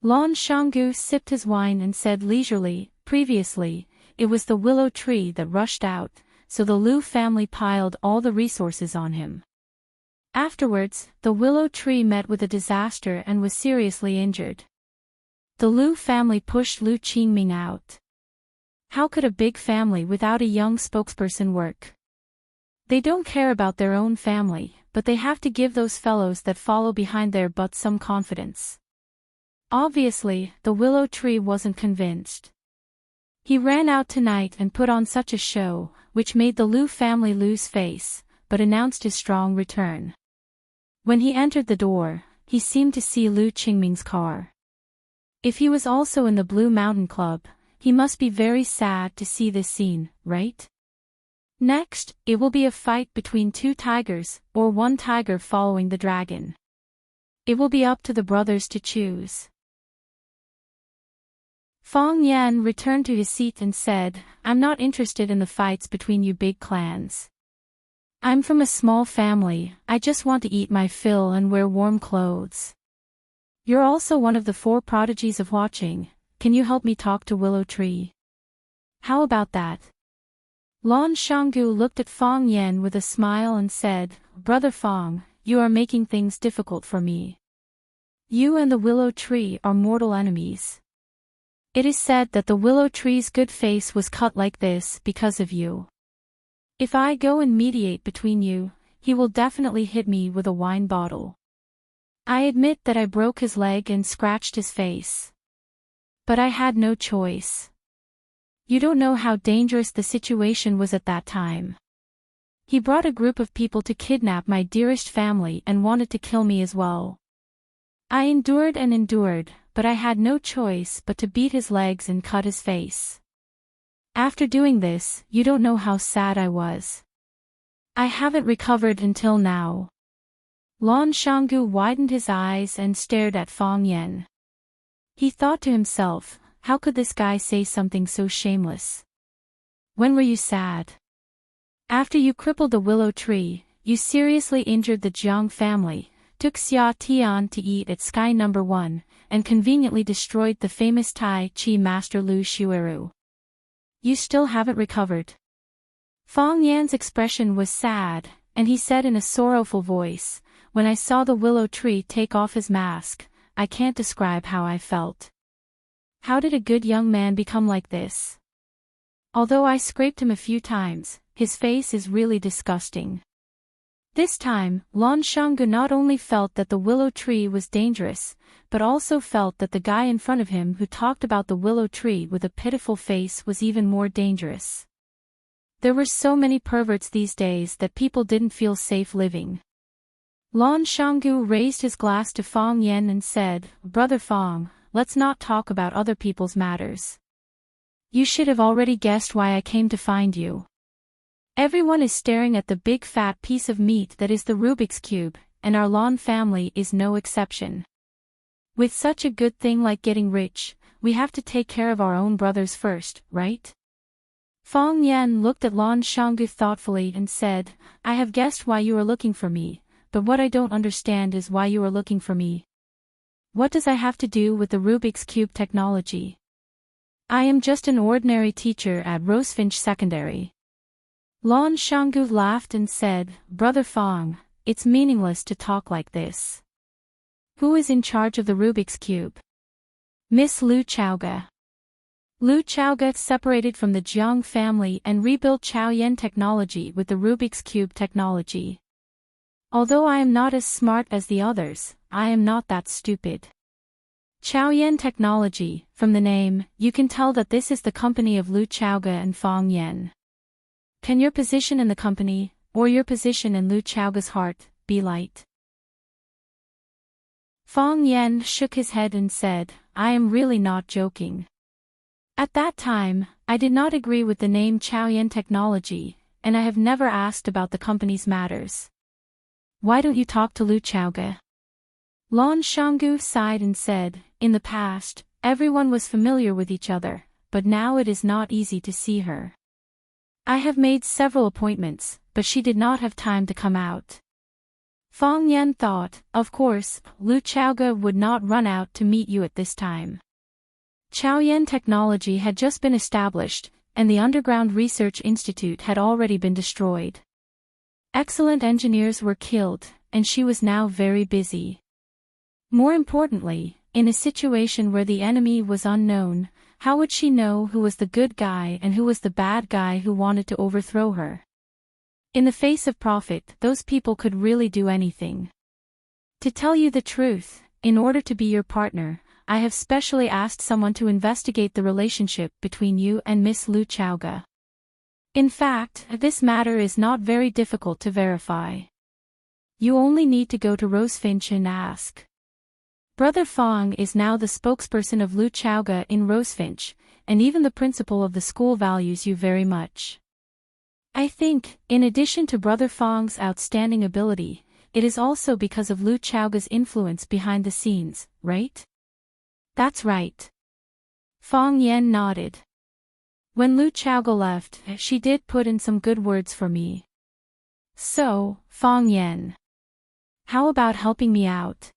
Lan Shanggu sipped his wine and said leisurely, "Previously, it was the willow tree that rushed out, so the Lu family piled all the resources on him. Afterwards, the willow tree met with a disaster and was seriously injured. The Lu family pushed Lu Qingming out. How could a big family without a young spokesperson work? They don't care about their own family, but they have to give those fellows that follow behind their butts some confidence." Obviously, the willow tree wasn't convinced. He ran out tonight and put on such a show, which made the Lu family lose face, but announced his strong return. When he entered the door, he seemed to see Lu Qingming's car. If he was also in the Blue Mountain Club, he must be very sad to see this scene, right? Next, it will be a fight between 2 tigers, or 1 tiger following the dragon. It will be up to the brothers to choose. Fong Yan returned to his seat and said, I'm not interested in the fights between you big clans. I'm from a small family, I just want to eat my fill and wear warm clothes. You're also one of the 4 prodigies of watching, can you help me talk to Willow Tree? How about that? Lan Shanggu looked at Fong Yan with a smile and said, Brother Fong, you are making things difficult for me. You and the Willow Tree are mortal enemies. It is said that the Willow Tree's good face was cut like this because of you. If I go and mediate between you, he will definitely hit me with a wine bottle. I admit that I broke his leg and scratched his face. But I had no choice. You don't know how dangerous the situation was at that time. He brought a group of people to kidnap my dearest family and wanted to kill me as well. I endured and endured, but I had no choice but to beat his legs and cut his face. After doing this, you don't know how sad I was. I haven't recovered until now. Lan Shanggu widened his eyes and stared at Fong Yan. He thought to himself, how could this guy say something so shameless? When were you sad? After you crippled the Willow Tree, you seriously injured the Jiang family, took Xia Tian to eat at Sky No. 1, and conveniently destroyed the famous Tai Chi master Lu Xueru. You still haven't recovered. Fong Yan's expression was sad, and he said in a sorrowful voice, when I saw the Willow Tree take off his mask, I can't describe how I felt. How did a good young man become like this? Although I scraped him a few times, his face is really disgusting. This time, Lan Shanggu not only felt that the Willow Tree was dangerous, but also felt that the guy in front of him who talked about the Willow Tree with a pitiful face was even more dangerous. There were so many perverts these days that people didn't feel safe living. Lan Shanggu raised his glass to Fong Yan and said, Brother Fong, let's not talk about other people's matters. You should have already guessed why I came to find you. Everyone is staring at the big fat piece of meat that is the Rubik's Cube, and our Lan family is no exception. With such a good thing like getting rich, we have to take care of our own brothers first, right? Fong Yan looked at Lan Shanggu thoughtfully and said, I have guessed why you are looking for me, but what I don't understand is why you are looking for me. What does I have to do with the Rubik's Cube technology? I am just an ordinary teacher at Rosefinch Secondary. Lan Shanggu laughed and said, Brother Fong, it's meaningless to talk like this. Who is in charge of the Rubik's Cube? Miss Lu Chaoga. Lu Chaoga separated from the Jiang family and rebuilt Chaoyan technology with the Rubik's Cube technology. Although I am not as smart as the others, I am not that stupid. Chaoyan Technology, from the name, you can tell that this is the company of Lu Chaoga and Fong Yan. Can your position in the company, or your position in Lu Chaoga's heart, be light? Fong Yan shook his head and said, I am really not joking. At that time, I did not agree with the name Chaoyan Technology, and I have never asked about the company's matters. Why don't you talk to Lu Chaoga? Lan Shanggu sighed and said, in the past, everyone was familiar with each other, but now it is not easy to see her. I have made several appointments, but she did not have time to come out. Fong Yan thought, of course, Lu Chaoga would not run out to meet you at this time. Chaoyan Technology had just been established, and the Underground Research Institute had already been destroyed. Excellent engineers were killed, and she was now very busy. More importantly, in a situation where the enemy was unknown, how would she know who was the good guy and who was the bad guy who wanted to overthrow her? In the face of profit, those people could really do anything. To tell you the truth, in order to be your partner, I have specially asked someone to investigate the relationship between you and Miss Lu Chaoga. In fact, this matter is not very difficult to verify. You only need to go to Rosefinch and ask. Brother Fong is now the spokesperson of Lu Chaoga in Rosefinch, and even the principal of the school values you very much. I think, in addition to Brother Fong's outstanding ability, it is also because of Lu Chaoga's influence behind the scenes, right? That's right. Fong Yan nodded. When Lu Chaoga left, she did put in some good words for me. So, Fong Yan, how about helping me out?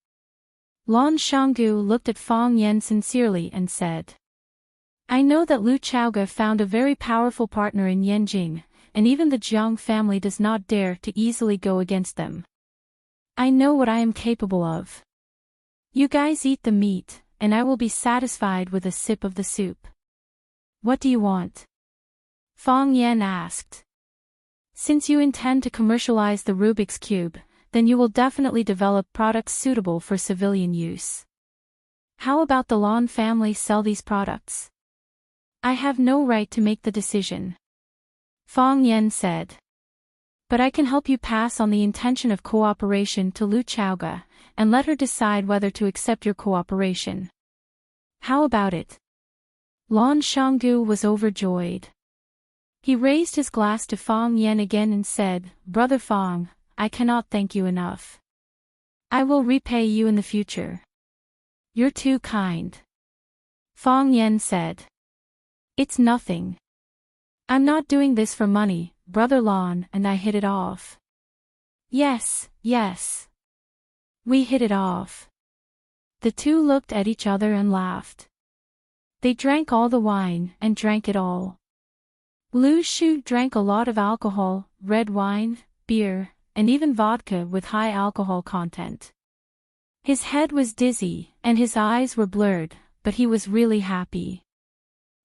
Lan Shanggu looked at Fong Yan sincerely and said, I know that Lu Chaoga found a very powerful partner in Yanjing, and even the Jiang family does not dare to easily go against them. I know what I am capable of. You guys eat the meat, and I will be satisfied with a sip of the soup. What do you want? Fong Yan asked. Since you intend to commercialize the Rubik's Cube, then you will definitely develop products suitable for civilian use. How about the Lan family sell these products? I have no right to make the decision. Fong Yan said. But I can help you pass on the intention of cooperation to Lu Chaoga, and let her decide whether to accept your cooperation. How about it? Lan Shanggu was overjoyed. He raised his glass to Fong Yan again and said, Brother Fong, I cannot thank you enough. I will repay you in the future. You're too kind. Fong Yan said. It's nothing. I'm not doing this for money, Brother Lan and I hit it off. Yes. We hit it off. The two looked at each other and laughed. They drank all the wine and drank it all. Lu Shu drank a lot of alcohol, red wine, beer, and even vodka with high alcohol content. His head was dizzy, and his eyes were blurred, but he was really happy.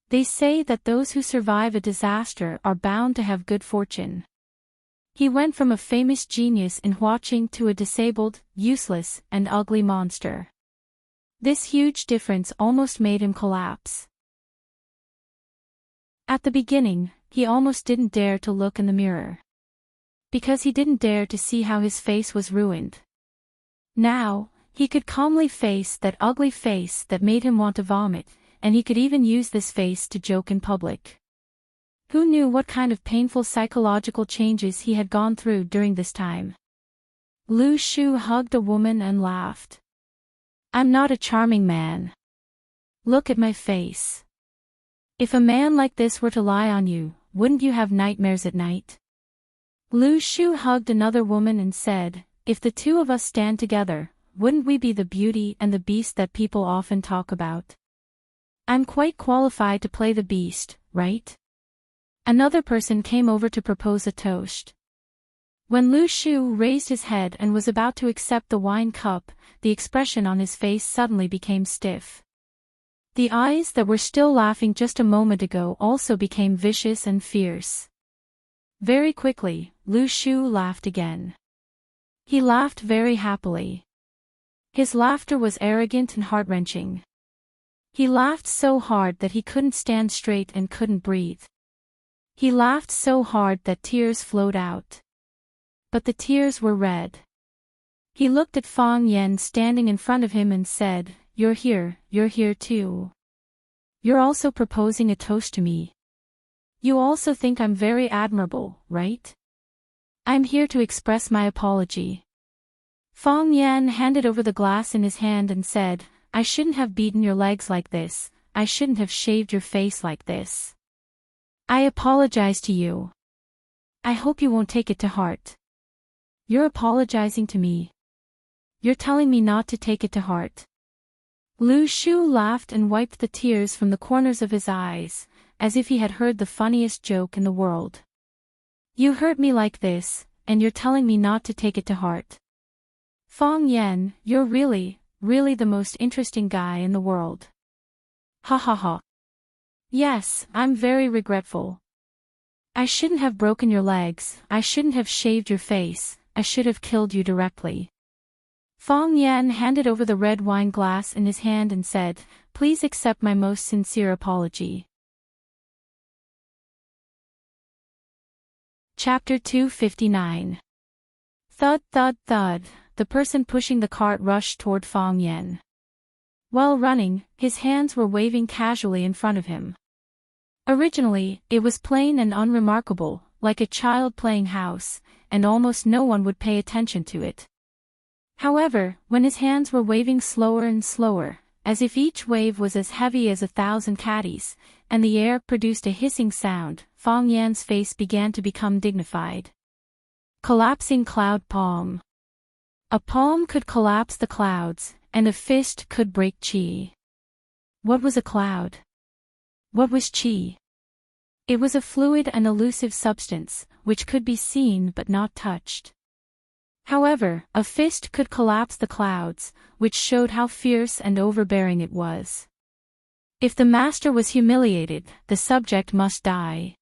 They say that those who survive a disaster are bound to have good fortune. He went from a famous genius in Huaqing to a disabled, useless, and ugly monster. This huge difference almost made him collapse. At the beginning, he almost didn't dare to look in the mirror. Because he didn't dare to see how his face was ruined. Now, he could calmly face that ugly face that made him want to vomit, and he could even use this face to joke in public. Who knew what kind of painful psychological changes he had gone through during this time? Lu Shu hugged a woman and laughed. I'm not a charming man. Look at my face. If a man like this were to lie on you, wouldn't you have nightmares at night? Lu Shu hugged another woman and said, if the two of us stand together, wouldn't we be the beauty and the beast that people often talk about? I'm quite qualified to play the beast, right? Another person came over to propose a toast. When Lu Shu raised his head and was about to accept the wine cup, the expression on his face suddenly became stiff. The eyes that were still laughing just a moment ago also became vicious and fierce. Very quickly, Lu Shu laughed again. He laughed very happily. His laughter was arrogant and heart-wrenching. He laughed so hard that he couldn't stand straight and couldn't breathe. He laughed so hard that tears flowed out. But the tears were red. He looked at Fong Yan standing in front of him and said, you're here too. You're also proposing a toast to me. You also think I'm very admirable, right? I'm here to express my apology. Fong Yan handed over the glass in his hand and said, I shouldn't have beaten your legs like this, I shouldn't have shaved your face like this. I apologize to you. I hope you won't take it to heart. You're apologizing to me. You're telling me not to take it to heart. Lu Shu laughed and wiped the tears from the corners of his eyes, as if he had heard the funniest joke in the world. You hurt me like this, and you're telling me not to take it to heart. Fong Yan, you're really the most interesting guy in the world. Ha ha ha. Yes, I'm very regretful. I shouldn't have broken your legs, I shouldn't have shaved your face, I should have killed you directly. Fong Yan handed over the red wine glass in his hand and said, please accept my most sincere apology. Chapter 259. Thud thud thud, the person pushing the cart rushed toward Fong Yan. While running, his hands were waving casually in front of him. Originally, it was plain and unremarkable, like a child playing house, and almost no one would pay attention to it. However, when his hands were waving slower and slower, as if each wave was as heavy as 1,000 caddies, and the air produced a hissing sound. Fong Yan's face began to become dignified. Collapsing cloud palm. A palm could collapse the clouds, and a fist could break chi. What was a cloud? What was chi? It was a fluid and elusive substance, which could be seen but not touched. However, a fist could collapse the clouds, which showed how fierce and overbearing it was. If the master was humiliated, the subject must die.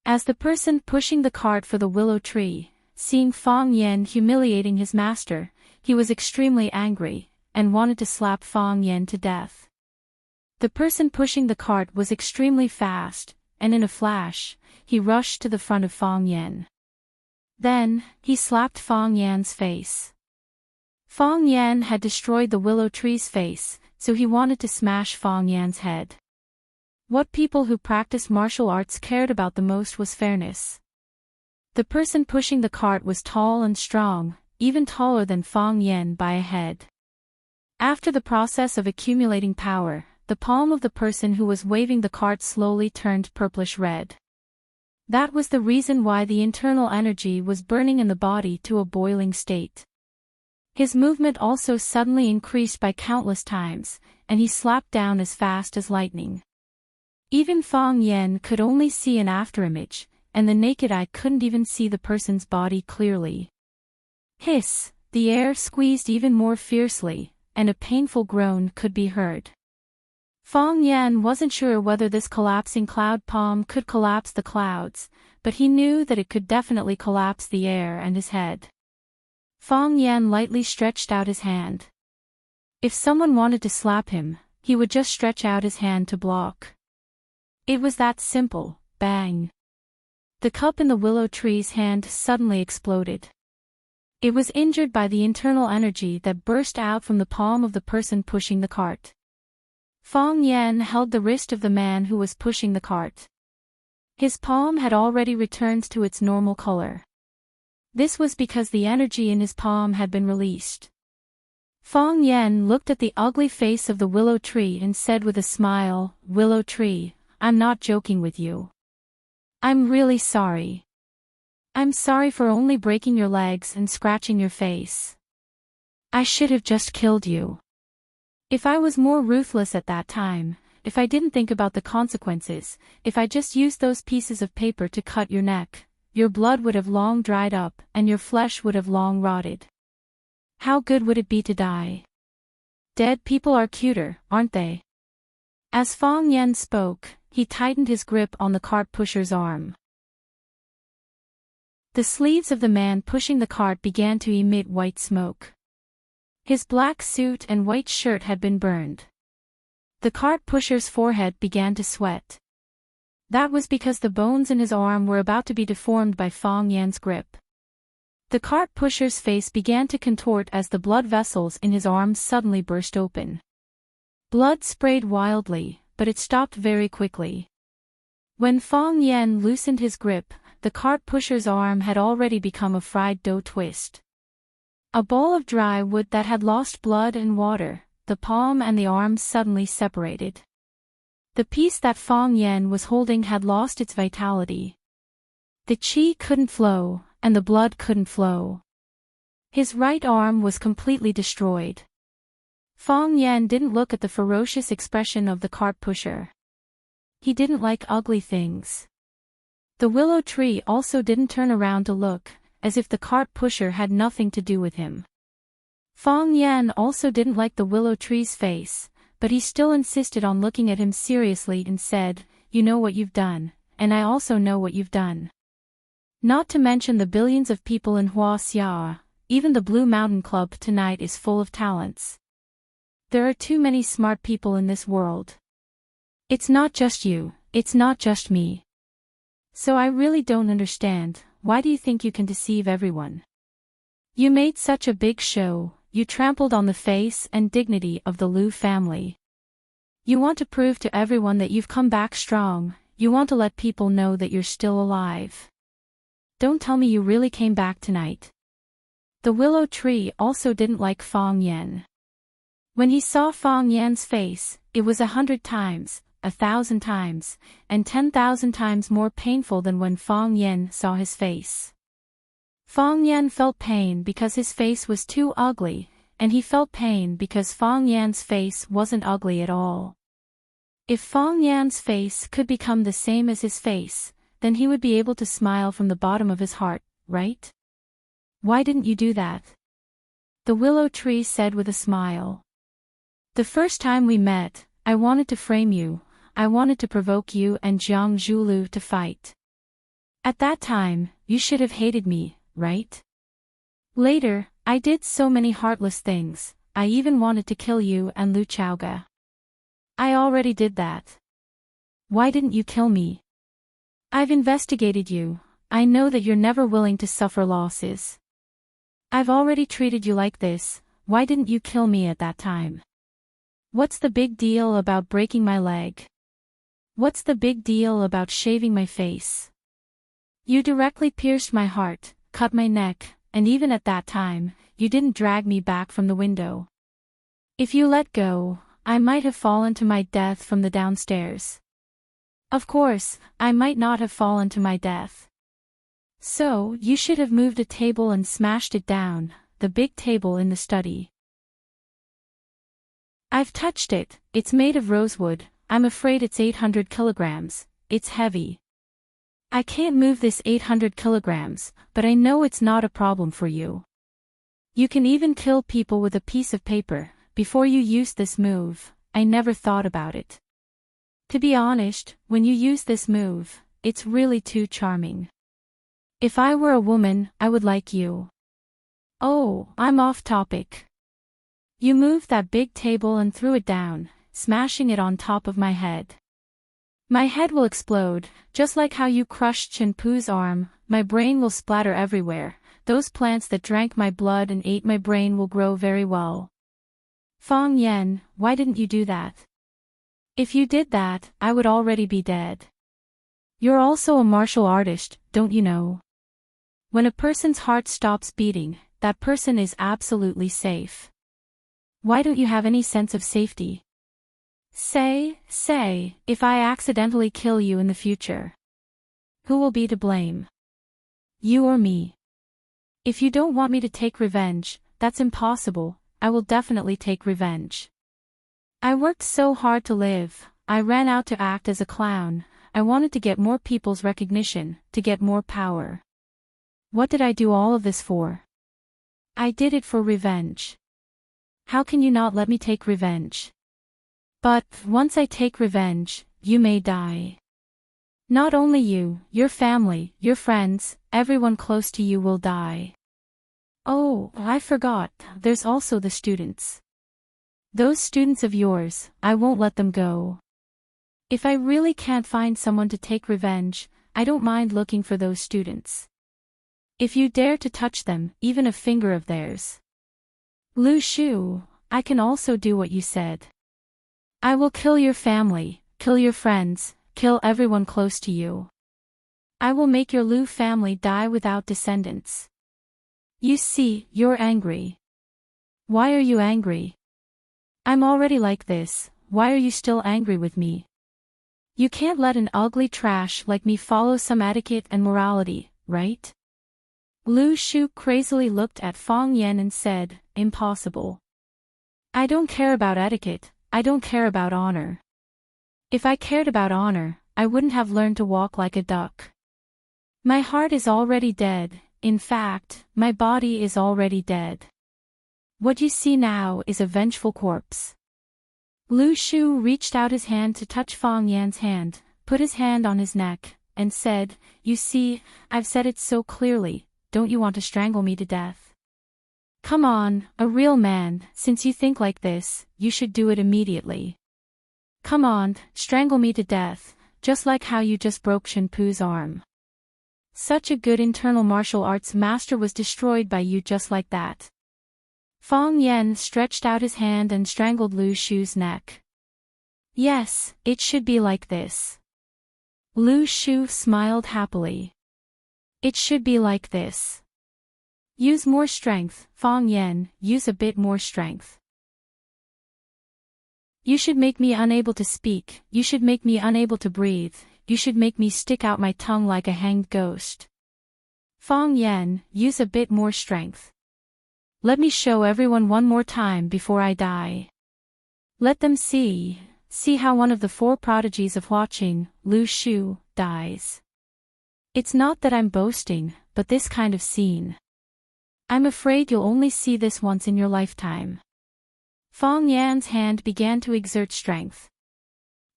As the person pushing the cart for the willow tree, seeing Fong Yan humiliating his master, he was extremely angry, and wanted to slap Fong Yan to death. The person pushing the cart was extremely fast, and in a flash, he rushed to the front of Fong Yan. Then, he slapped Fong Yan's face. Fong Yan had destroyed the willow tree's face, so he wanted to smash Fong Yan's head. What people who practiced martial arts cared about the most was fairness. The person pushing the cart was tall and strong, even taller than Fong Yan by a head. After the process of accumulating power, the palm of the person who was waving the cart slowly turned purplish red. That was the reason why the internal energy was burning in the body to a boiling state. His movement also suddenly increased by countless times, and he slapped down as fast as lightning. Even Fong Yan could only see an afterimage, and the naked eye couldn't even see the person's body clearly. Hiss! The air squeezed even more fiercely, and a painful groan could be heard. Fong Yan wasn't sure whether this collapsing cloud palm could collapse the clouds, but he knew that it could definitely collapse the air and his head. Fong Yan lightly stretched out his hand. If someone wanted to slap him, he would just stretch out his hand to block. It was that simple. Bang! The cup in the willow tree's hand suddenly exploded. It was injured by the internal energy that burst out from the palm of the person pushing the cart. Fong Yan held the wrist of the man who was pushing the cart. His palm had already returned to its normal color. This was because the energy in his palm had been released. Fong Yan looked at the ugly face of the willow tree and said with a smile, "Willow tree, I'm not joking with you. I'm really sorry. I'm sorry for only breaking your legs and scratching your face. I should have just killed you. If I was more ruthless at that time, if I didn't think about the consequences, if I just used those pieces of paper to cut your neck, your blood would have long dried up and your flesh would have long rotted. How good would it be to die? Dead people are cuter, aren't they?" As Fong Yan spoke, he tightened his grip on the cart pusher's arm. The sleeves of the man pushing the cart began to emit white smoke. His black suit and white shirt had been burned. The cart pusher's forehead began to sweat. That was because the bones in his arm were about to be deformed by Fong Yan's grip. The cart pusher's face began to contort as the blood vessels in his arms suddenly burst open. Blood sprayed wildly, but it stopped very quickly. When Fong Yan loosened his grip, the cart pusher's arm had already become a fried dough twist. A ball of dry wood that had lost blood and water, the palm and the arm suddenly separated. The piece that Fong Yan was holding had lost its vitality. The qi couldn't flow, and the blood couldn't flow. His right arm was completely destroyed. Fong Yan didn't look at the ferocious expression of the cart pusher. He didn't like ugly things. The willow tree also didn't turn around to look, as if the cart pusher had nothing to do with him. Fong Yan also didn't like the willow tree's face, but he still insisted on looking at him seriously and said, "You know what you've done, and I also know what you've done. Not to mention the billions of people in Huaxia, even the Blue Mountain Club tonight is full of talents. There are too many smart people in this world. It's not just you, it's not just me. So I really don't understand, why do you think you can deceive everyone? You made such a big show, you trampled on the face and dignity of the Liu family. You want to prove to everyone that you've come back strong, you want to let people know that you're still alive. Don't tell me you really came back tonight." The willow tree also didn't like Fong Yan. When he saw Fang Yan's face, it was 100 times, 1,000 times, and 10,000 times more painful than when Fang Yan saw his face. Fang Yan felt pain because his face was too ugly, and he felt pain because Fang Yan's face wasn't ugly at all. If Fang Yan's face could become the same as his face, then he would be able to smile from the bottom of his heart, right? Why didn't you do that? The willow tree said with a smile. The first time we met, I wanted to frame you, I wanted to provoke you and Jiang Zhulu to fight. At that time, you should have hated me, right? Later, I did so many heartless things, I even wanted to kill you and Lu Chaoga. I already did that. Why didn't you kill me? I've investigated you, I know that you're never willing to suffer losses. I've already treated you like this, why didn't you kill me at that time? What's the big deal about breaking my leg? What's the big deal about shaving my face? You directly pierced my heart, cut my neck, and even at that time, you didn't drag me back from the window. If you let go, I might have fallen to my death from the downstairs. Of course, I might not have fallen to my death. So, you should have moved a table and smashed it down, the big table in the study. I've touched it, it's made of rosewood, I'm afraid it's 800 kilograms, it's heavy. I can't move this 800 kilograms, but I know it's not a problem for you. You can even kill people with a piece of paper. Before you used this move, I never thought about it. To be honest, when you use this move, it's really too charming. If I were a woman, I would like you. Oh, I'm off topic. You moved that big table and threw it down, smashing it on top of my head. My head will explode, just like how you crushed Chen Pu's arm, my brain will splatter everywhere, those plants that drank my blood and ate my brain will grow very well. Fang Yan, why didn't you do that? If you did that, I would already be dead. You're also a martial artist, don't you know? When a person's heart stops beating, that person is absolutely safe. Why don't you have any sense of safety? Say, if I accidentally kill you in the future. Who will be to blame? You or me? If you don't want me to take revenge, that's impossible, I will definitely take revenge. I worked so hard to live, I ran out to act as a clown, I wanted to get more people's recognition, to get more power. What did I do all of this for? I did it for revenge. How can you not let me take revenge? But, once I take revenge, you may die. Not only you, your family, your friends, everyone close to you will die. Oh, I forgot, there's also the students. Those students of yours, I won't let them go. If I really can't find someone to take revenge, I don't mind looking for those students. If you dare to touch them, even a finger of theirs. Lu Shu, I can also do what you said. I will kill your family, kill your friends, kill everyone close to you. I will make your Lu family die without descendants. You see, you're angry. Why are you angry? I'm already like this, why are you still angry with me? You can't let an ugly trash like me follow some etiquette and morality, right? Lu Shu crazily looked at Fang Yan and said, impossible. I don't care about etiquette, I don't care about honor. If I cared about honor, I wouldn't have learned to walk like a duck. My heart is already dead, in fact, my body is already dead. What you see now is a vengeful corpse. Lu Shu reached out his hand to touch Fang Yan's hand, put his hand on his neck, and said, you see, I've said it so clearly. Don't you want to strangle me to death? Come on, a real man, since you think like this, you should do it immediately. Come on, strangle me to death, just like how you just broke Chen Pu's arm. Such a good internal martial arts master was destroyed by you just like that. Fang Yan stretched out his hand and strangled Lu Shu's neck. Yes, it should be like this. Lu Shu smiled happily. It should be like this. Use more strength, Fang Yan, use a bit more strength. You should make me unable to speak, you should make me unable to breathe, you should make me stick out my tongue like a hanged ghost. Fong Yan, use a bit more strength. Let me show everyone one more time before I die. Let them see how one of the four prodigies of watching, Lu Shu, dies. It's not that I'm boasting, but this kind of scene. I'm afraid you'll only see this once in your lifetime. Fong Yan's hand began to exert strength.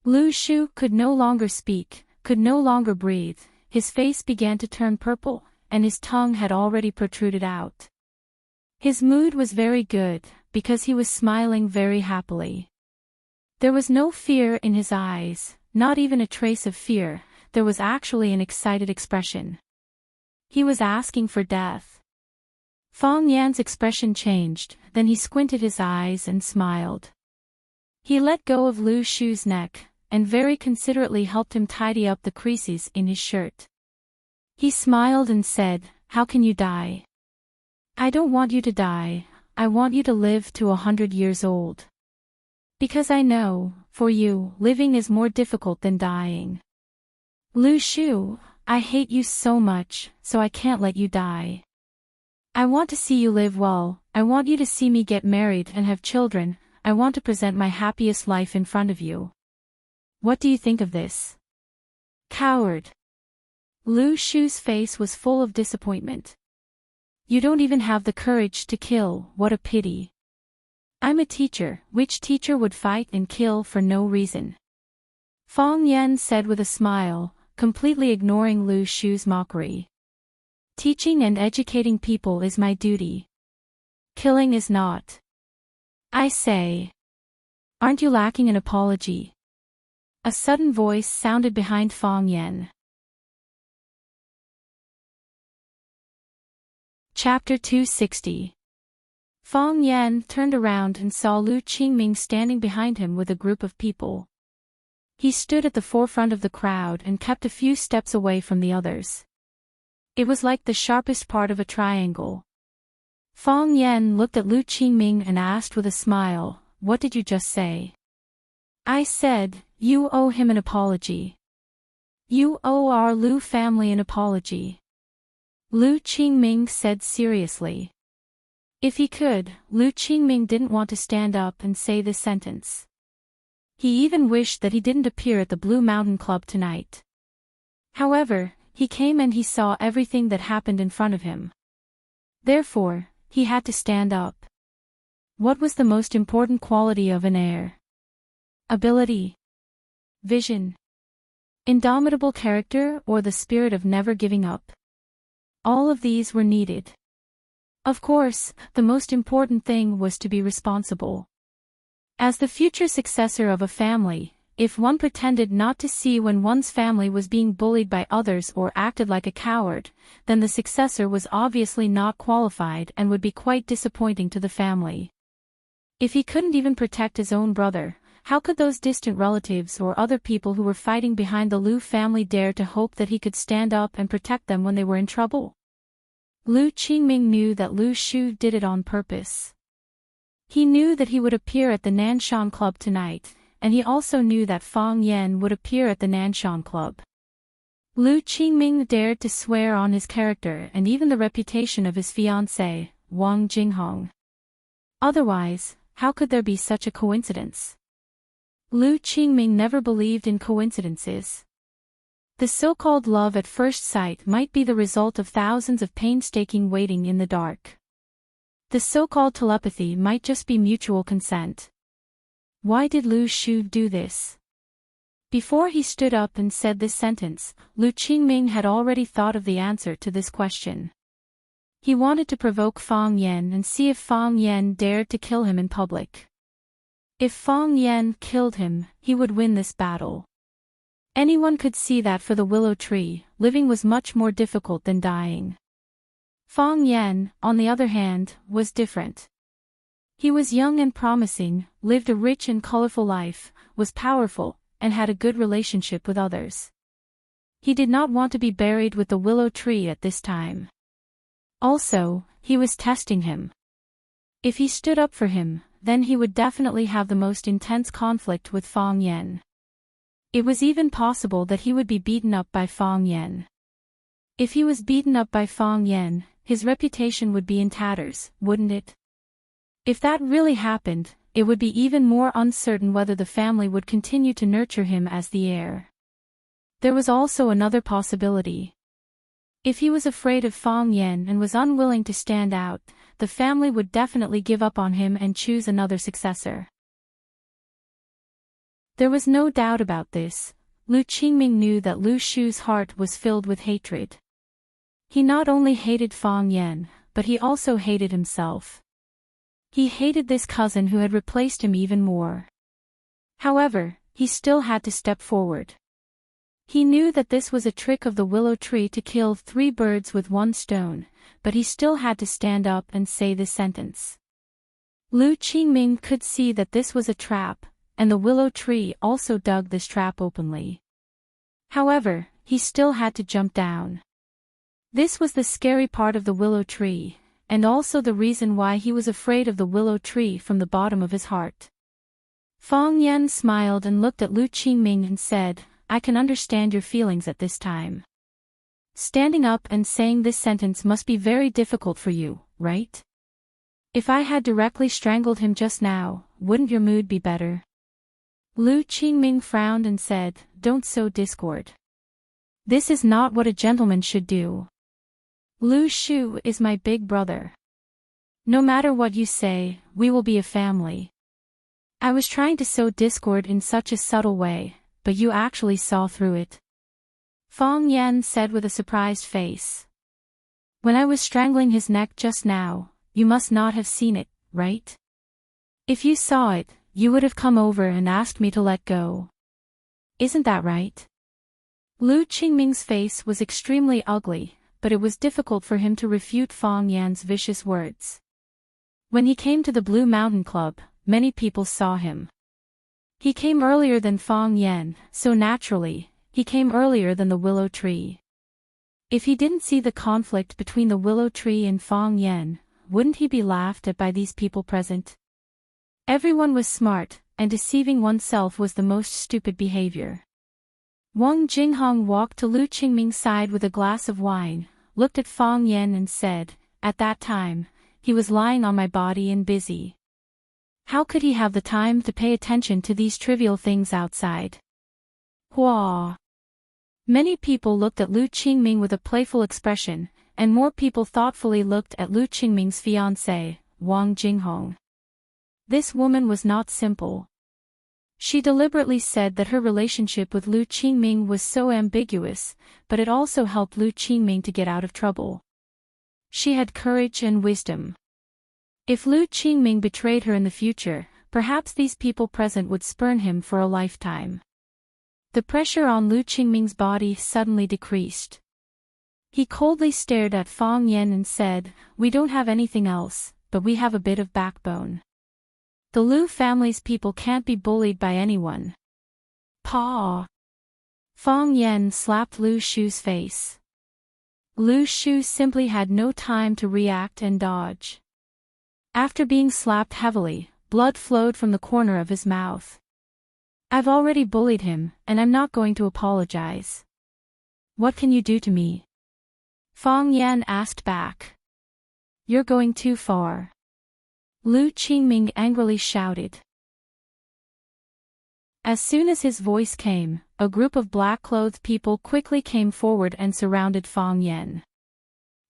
Lu Shu could no longer speak, could no longer breathe, his face began to turn purple, and his tongue had already protruded out. His mood was very good, because he was smiling very happily. There was no fear in his eyes, not even a trace of fear, there was actually an excited expression. He was asking for death. Fong Yan's expression changed, then he squinted his eyes and smiled. He let go of Lu Shu's neck, and very considerately helped him tidy up the creases in his shirt. He smiled and said, "How can you die? I don't want you to die, I want you to live to 100 years old. Because I know, for you, living is more difficult than dying. Lu Shu, I hate you so much, so I can't let you die. I want to see you live well, I want you to see me get married and have children, I want to present my happiest life in front of you. What do you think of this?" Coward. Lu Shu's face was full of disappointment. You don't even have the courage to kill, what a pity. I'm a teacher, which teacher would fight and kill for no reason? Fong Yan said with a smile, completely ignoring Lu Shu's mockery. Teaching and educating people is my duty. Killing is not. I say. Aren't you lacking an apology? A sudden voice sounded behind Fong Yan. Chapter 260. Fong Yan turned around and saw Lu Qingming standing behind him with a group of people. He stood at the forefront of the crowd and kept a few steps away from the others. It was like the sharpest part of a triangle. Fong Yan looked at Lu Qingming and asked with a smile, "What did you just say?" I said, "You owe him an apology. You owe our Lu family an apology." Lu Qingming said seriously. If he could, Lu Qingming didn't want to stand up and say this sentence. He even wished that he didn't appear at the Blue Mountain Club tonight. However, he came and he saw everything that happened in front of him. Therefore, he had to stand up. What was the most important quality of an heir? Ability, vision, indomitable character, or the spirit of never giving up? All of these were needed. Of course, the most important thing was to be responsible. As the future successor of a family, if one pretended not to see when one's family was being bullied by others or acted like a coward, then the successor was obviously not qualified and would be quite disappointing to the family. If he couldn't even protect his own brother, how could those distant relatives or other people who were fighting behind the Lu family dare to hope that he could stand up and protect them when they were in trouble? Lu Qingming knew that Lu Shu did it on purpose. He knew that he would appear at the Nanshan Club tonight, and he also knew that Fong Yan would appear at the Nanshan Club. Lu Qingming dared to swear on his character and even the reputation of his fiancée, Wang Jinghong. Otherwise, how could there be such a coincidence? Lu Qingming never believed in coincidences. The so-called love at first sight might be the result of thousands of painstaking waiting in the dark. The so-called telepathy might just be mutual consent. Why did Lu Shu do this? Before he stood up and said this sentence, Lu Qingming had already thought of the answer to this question. He wanted to provoke Fong Yan and see if Fong Yan dared to kill him in public. If Fong Yan killed him, he would win this battle. Anyone could see that for the willow tree, living was much more difficult than dying. Fong Yan, on the other hand, was different. He was young and promising, lived a rich and colorful life, was powerful, and had a good relationship with others. He did not want to be buried with the willow tree at this time. Also, he was testing him. If he stood up for him, then he would definitely have the most intense conflict with Fang Yan. It was even possible that he would be beaten up by Fang Yan. If he was beaten up by Fang Yan, his reputation would be in tatters, wouldn't it? If that really happened, it would be even more uncertain whether the family would continue to nurture him as the heir. There was also another possibility. If he was afraid of Fang Yan and was unwilling to stand out, the family would definitely give up on him and choose another successor. There was no doubt about this. Lu Qingming knew that Lu Shu's heart was filled with hatred. He not only hated Fang Yan, but he also hated himself. He hated this cousin who had replaced him even more. However, he still had to step forward. He knew that this was a trick of the willow tree to kill 3 birds with 1 stone, but he still had to stand up and say this sentence. Lu Qingming could see that this was a trap, and the willow tree also dug this trap openly. However, he still had to jump down. This was the scary part of the willow tree, and also the reason why he was afraid of the willow tree from the bottom of his heart. Fang Yan smiled and looked at Lu Qingming and said, "I can understand your feelings at this time. Standing up and saying this sentence must be very difficult for you, right? If I had directly strangled him just now, wouldn't your mood be better?" Lu Qingming frowned and said, "Don't sow discord. This is not what a gentleman should do. Lu Shu is my big brother. No matter what you say, we will be a family. I was trying to sow discord in such a subtle way, but you actually saw through it." Fang Yan said with a surprised face. "When I was strangling his neck just now, you must not have seen it, right? If you saw it, you would have come over and asked me to let go. Isn't that right?" Lu Qingming's face was extremely ugly, but it was difficult for him to refute Fang Yan's vicious words. When he came to the Blue Mountain Club, many people saw him. He came earlier than Fang Yan, so naturally, he came earlier than the willow tree. If he didn't see the conflict between the willow tree and Fang Yan, wouldn't he be laughed at by these people present? Everyone was smart, and deceiving oneself was the most stupid behavior. Wang Jinghong walked to Lu Qingming's side with a glass of wine, looked at Fang Yan and said, "At that time, he was lying on my body and busy. How could he have the time to pay attention to these trivial things outside?" Hua. Many people looked at Lu Qingming with a playful expression, and more people thoughtfully looked at Lu Qingming's fiancée, Wang Jinghong. This woman was not simple. She deliberately said that her relationship with Lu Qingming was so ambiguous, but it also helped Lu Qingming to get out of trouble. She had courage and wisdom. If Lu Qingming betrayed her in the future, perhaps these people present would spurn him for a lifetime. The pressure on Lu Qingming's body suddenly decreased. He coldly stared at Fang Yan and said, "We don't have anything else, but we have a bit of backbone. The Lu family's people can't be bullied by anyone." Paw. Fang Yan slapped Lu Shu's face. Lu Shu simply had no time to react and dodge. After being slapped heavily, blood flowed from the corner of his mouth. "I've already bullied him, and I'm not going to apologize. What can you do to me?" Fang Yan asked back. "You're going too far." Lu Qingming angrily shouted. As soon as his voice came, a group of black-clothed people quickly came forward and surrounded Fang Yan.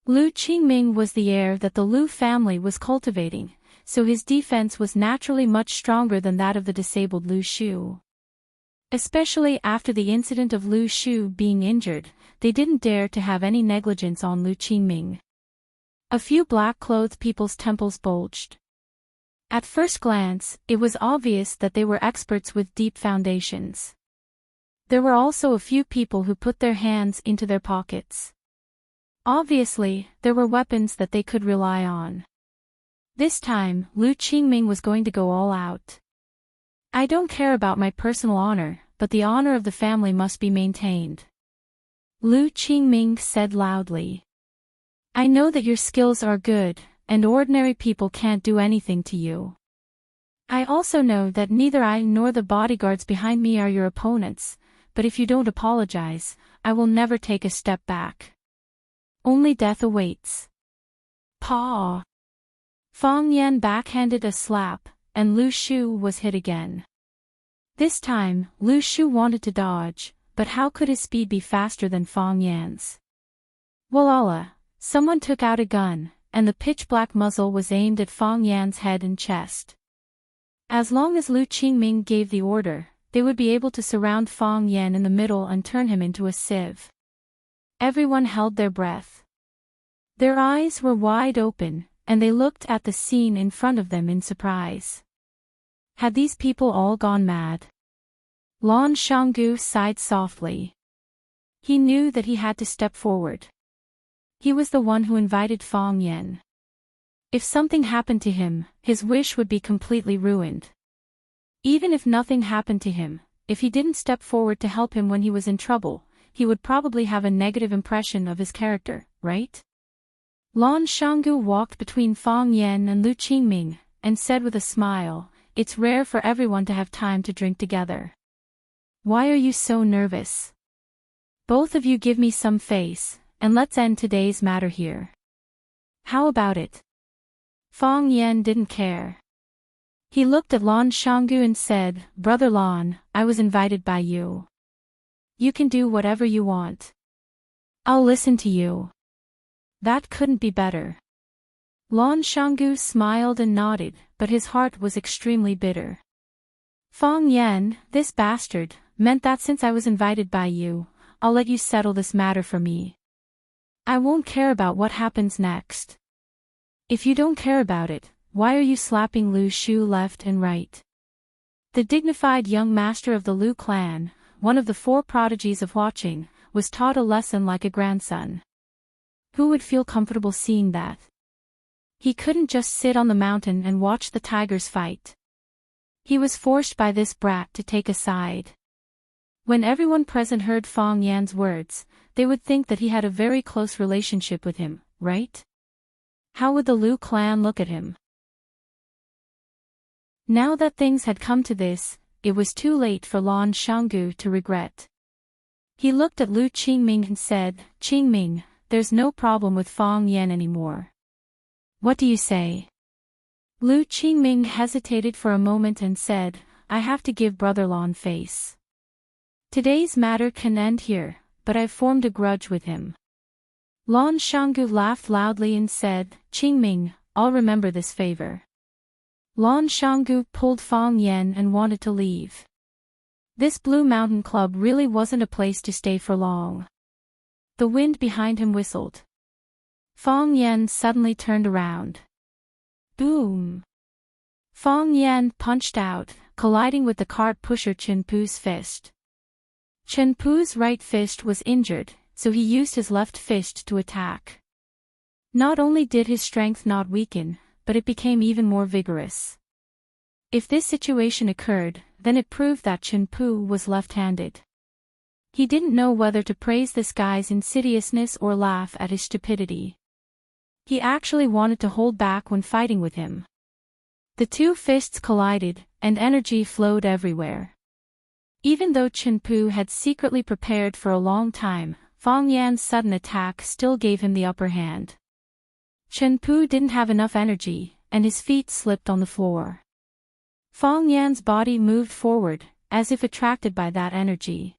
Lu Qingming was the heir that the Lu family was cultivating, so his defense was naturally much stronger than that of the disabled Lu Shu. Especially after the incident of Lu Shu being injured, they didn't dare to have any negligence on Lu Qingming. A few black-clothed people's temples bulged. At first glance, it was obvious that they were experts with deep foundations. There were also a few people who put their hands into their pockets. Obviously, there were weapons that they could rely on. This time, Lu Qingming was going to go all out. "I don't care about my personal honor, but the honor of the family must be maintained," Lu Qingming said loudly. "I know that your skills are good, and ordinary people can't do anything to you. I also know that neither I nor the bodyguards behind me are your opponents, but if you don't apologize, I will never take a step back. Only death awaits. Paw. Fang Yan backhanded a slap, and Lu Shu was hit again. This time, Lu Shu wanted to dodge, but how could his speed be faster than Fang Yan's? Walala, someone took out a gun, and the pitch-black muzzle was aimed at Fang Yan's head and chest. As long as Lu Qingming gave the order, they would be able to surround Fang Yan in the middle and turn him into a sieve. Everyone held their breath. Their eyes were wide open, and they looked at the scene in front of them in surprise. Had these people all gone mad? Lan Shanggu sighed softly. He knew that he had to step forward. He was the one who invited Fang Yan. If something happened to him, his wish would be completely ruined. Even if nothing happened to him, if he didn't step forward to help him when he was in trouble, he would probably have a negative impression of his character, right? Lan Shanggu walked between Fang Yan and Lu Qingming, and said with a smile, "It's rare for everyone to have time to drink together. Why are you so nervous? Both of you give me some face, and let's end today's matter here. How about it?" Fang Yan didn't care. He looked at Lan Shanggu and said, "Brother Lan, I was invited by you. You can do whatever you want. I'll listen to you." That couldn't be better. Lan Shanggu smiled and nodded, but his heart was extremely bitter. Fang Yan, this bastard, meant that since I was invited by you, I'll let you settle this matter for me. I won't care about what happens next. If you don't care about it, why are you slapping Lu Shu left and right? The dignified young master of the Lu clan, one of the 4 prodigies of watching, was taught a lesson like a grandson. Who would feel comfortable seeing that? He couldn't just sit on the mountain and watch the tigers fight. He was forced by this brat to take a side. When everyone present heard Fang Yan's words, they would think that he had a very close relationship with him, right? How would the Lu clan look at him? Now that things had come to this, it was too late for Lan Shanggu to regret. He looked at Lu Qingming and said, "Qingming, there's no problem with Fang Yan anymore. What do you say?" Lu Qingming hesitated for a moment and said, "I have to give Brother Lan face. Today's matter can end here, but I've formed a grudge with him." Lan Shanggu laughed loudly and said, "Qingming, I'll remember this favor." Lan Shanggu pulled Fang Yan and wanted to leave. This Blue Mountain Club really wasn't a place to stay for long. The wind behind him whistled. Fang Yan suddenly turned around. Boom! Fang Yan punched out, colliding with the cart pusher Chen Pu's fist. Chen Pu's right fist was injured, so he used his left fist to attack. Not only did his strength not weaken, but it became even more vigorous. If this situation occurred, then it proved that Chen Pu was left-handed. He didn't know whether to praise this guy's insidiousness or laugh at his stupidity. He actually wanted to hold back when fighting with him. The two fists collided, and energy flowed everywhere. Even though Chen Pu had secretly prepared for a long time, Fang Yan's sudden attack still gave him the upper hand. Chen Pu didn't have enough energy, and his feet slipped on the floor. Fang Yan's body moved forward, as if attracted by that energy.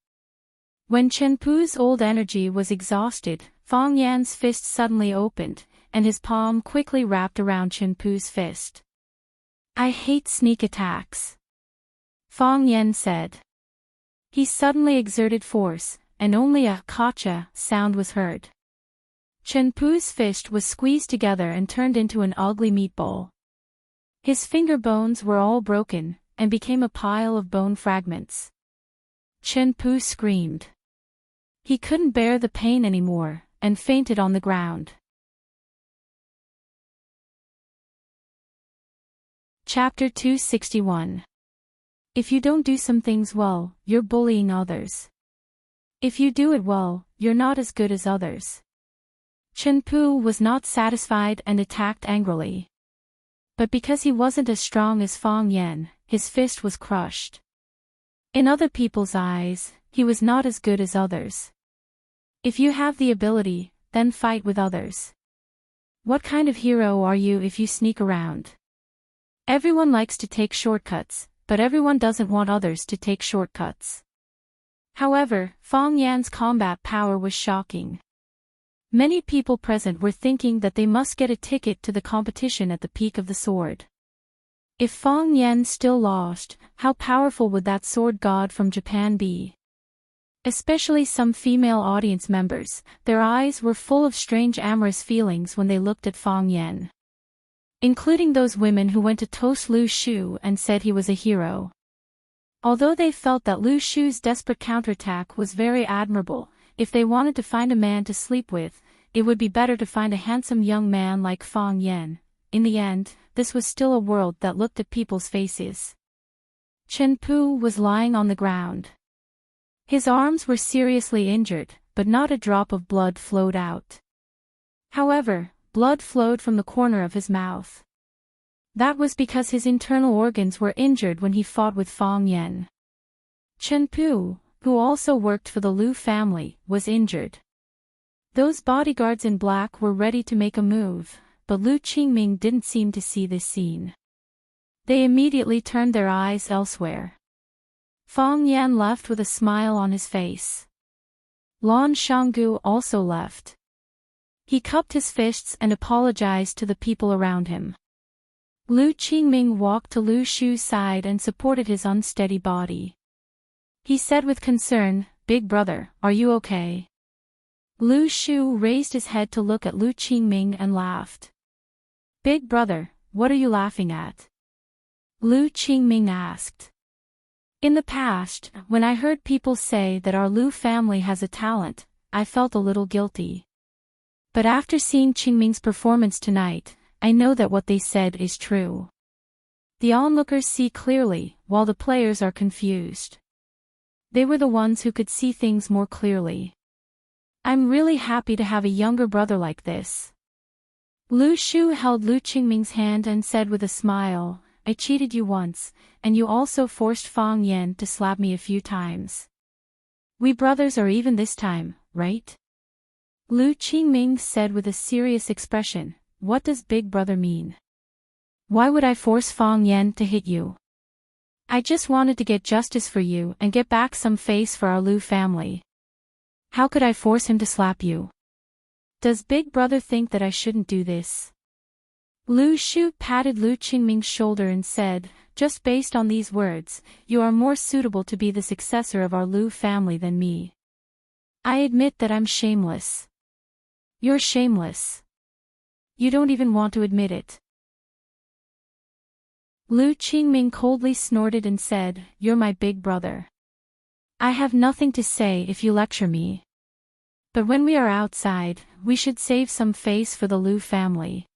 When Chen Pu's old energy was exhausted, Fang Yan's fist suddenly opened, and his palm quickly wrapped around Chen Pu's fist. "I hate sneak attacks," Fang Yan said. He suddenly exerted force, and only a "kacha" sound was heard. Chen Pu's fist was squeezed together and turned into an ugly meatball. His finger bones were all broken, and became a pile of bone fragments. Chen Pu screamed. He couldn't bear the pain anymore, and fainted on the ground. Chapter 261. If you don't do some things well, you're bullying others. If you do it well, you're not as good as others. Chen Pu was not satisfied and attacked angrily. But because he wasn't as strong as Fong Yen, his fist was crushed. In other people's eyes, he was not as good as others. If you have the ability, then fight with others. What kind of hero are you if you sneak around? Everyone likes to take shortcuts, but everyone doesn't want others to take shortcuts. However, Fong Yan's combat power was shocking. Many people present were thinking that they must get a ticket to the competition at the peak of the sword. If Fong Yan still lost, how powerful would that sword god from Japan be? Especially some female audience members, their eyes were full of strange amorous feelings when they looked at Fong Yan. Including those women who went to toast Lu Shu and said he was a hero. Although they felt that Lu Shu's desperate counterattack was very admirable, if they wanted to find a man to sleep with, it would be better to find a handsome young man like Fong Yan. In the end, this was still a world that looked at people's faces. Chen Pu was lying on the ground. His arms were seriously injured, but not a drop of blood flowed out. However, blood flowed from the corner of his mouth. That was because his internal organs were injured when he fought with Fong Yan. Chen Pu, who also worked for the Lu family, was injured. Those bodyguards in black were ready to make a move, but Lu Qingming didn't seem to see this scene. They immediately turned their eyes elsewhere. Fong Yan left with a smile on his face. Lan Shanggu also left. He cupped his fists and apologized to the people around him. Lu Qingming walked to Lu Shu's side and supported his unsteady body. He said with concern, "Big brother, are you okay?" Lu Shu raised his head to look at Lu Qingming and laughed. "Big brother, what are you laughing at?" Lu Qingming asked. "In the past, when I heard people say that our Lu family has a talent, I felt a little guilty. But after seeing Qingming's performance tonight, I know that what they said is true. The onlookers see clearly, while the players are confused. They were the ones who could see things more clearly. I'm really happy to have a younger brother like this." Lu Shu held Lu Qingming's hand and said with a smile, "I cheated you once, and you also forced Fong Yan to slap me a few times. We brothers are even this time, right?" Lu Qingming said with a serious expression, "What does big brother mean? Why would I force Fong Yan to hit you? I just wanted to get justice for you and get back some face for our Lu family. How could I force him to slap you? Does big brother think that I shouldn't do this?" Lu Shu patted Lu Qingming's shoulder and said, "Just based on these words, you are more suitable to be the successor of our Lu family than me. I admit that I'm shameless." "You're shameless. You don't even want to admit it." Lu Qingming coldly snorted and said, "You're my big brother. I have nothing to say if you lecture me. But when we are outside, we should save some face for the Lu family.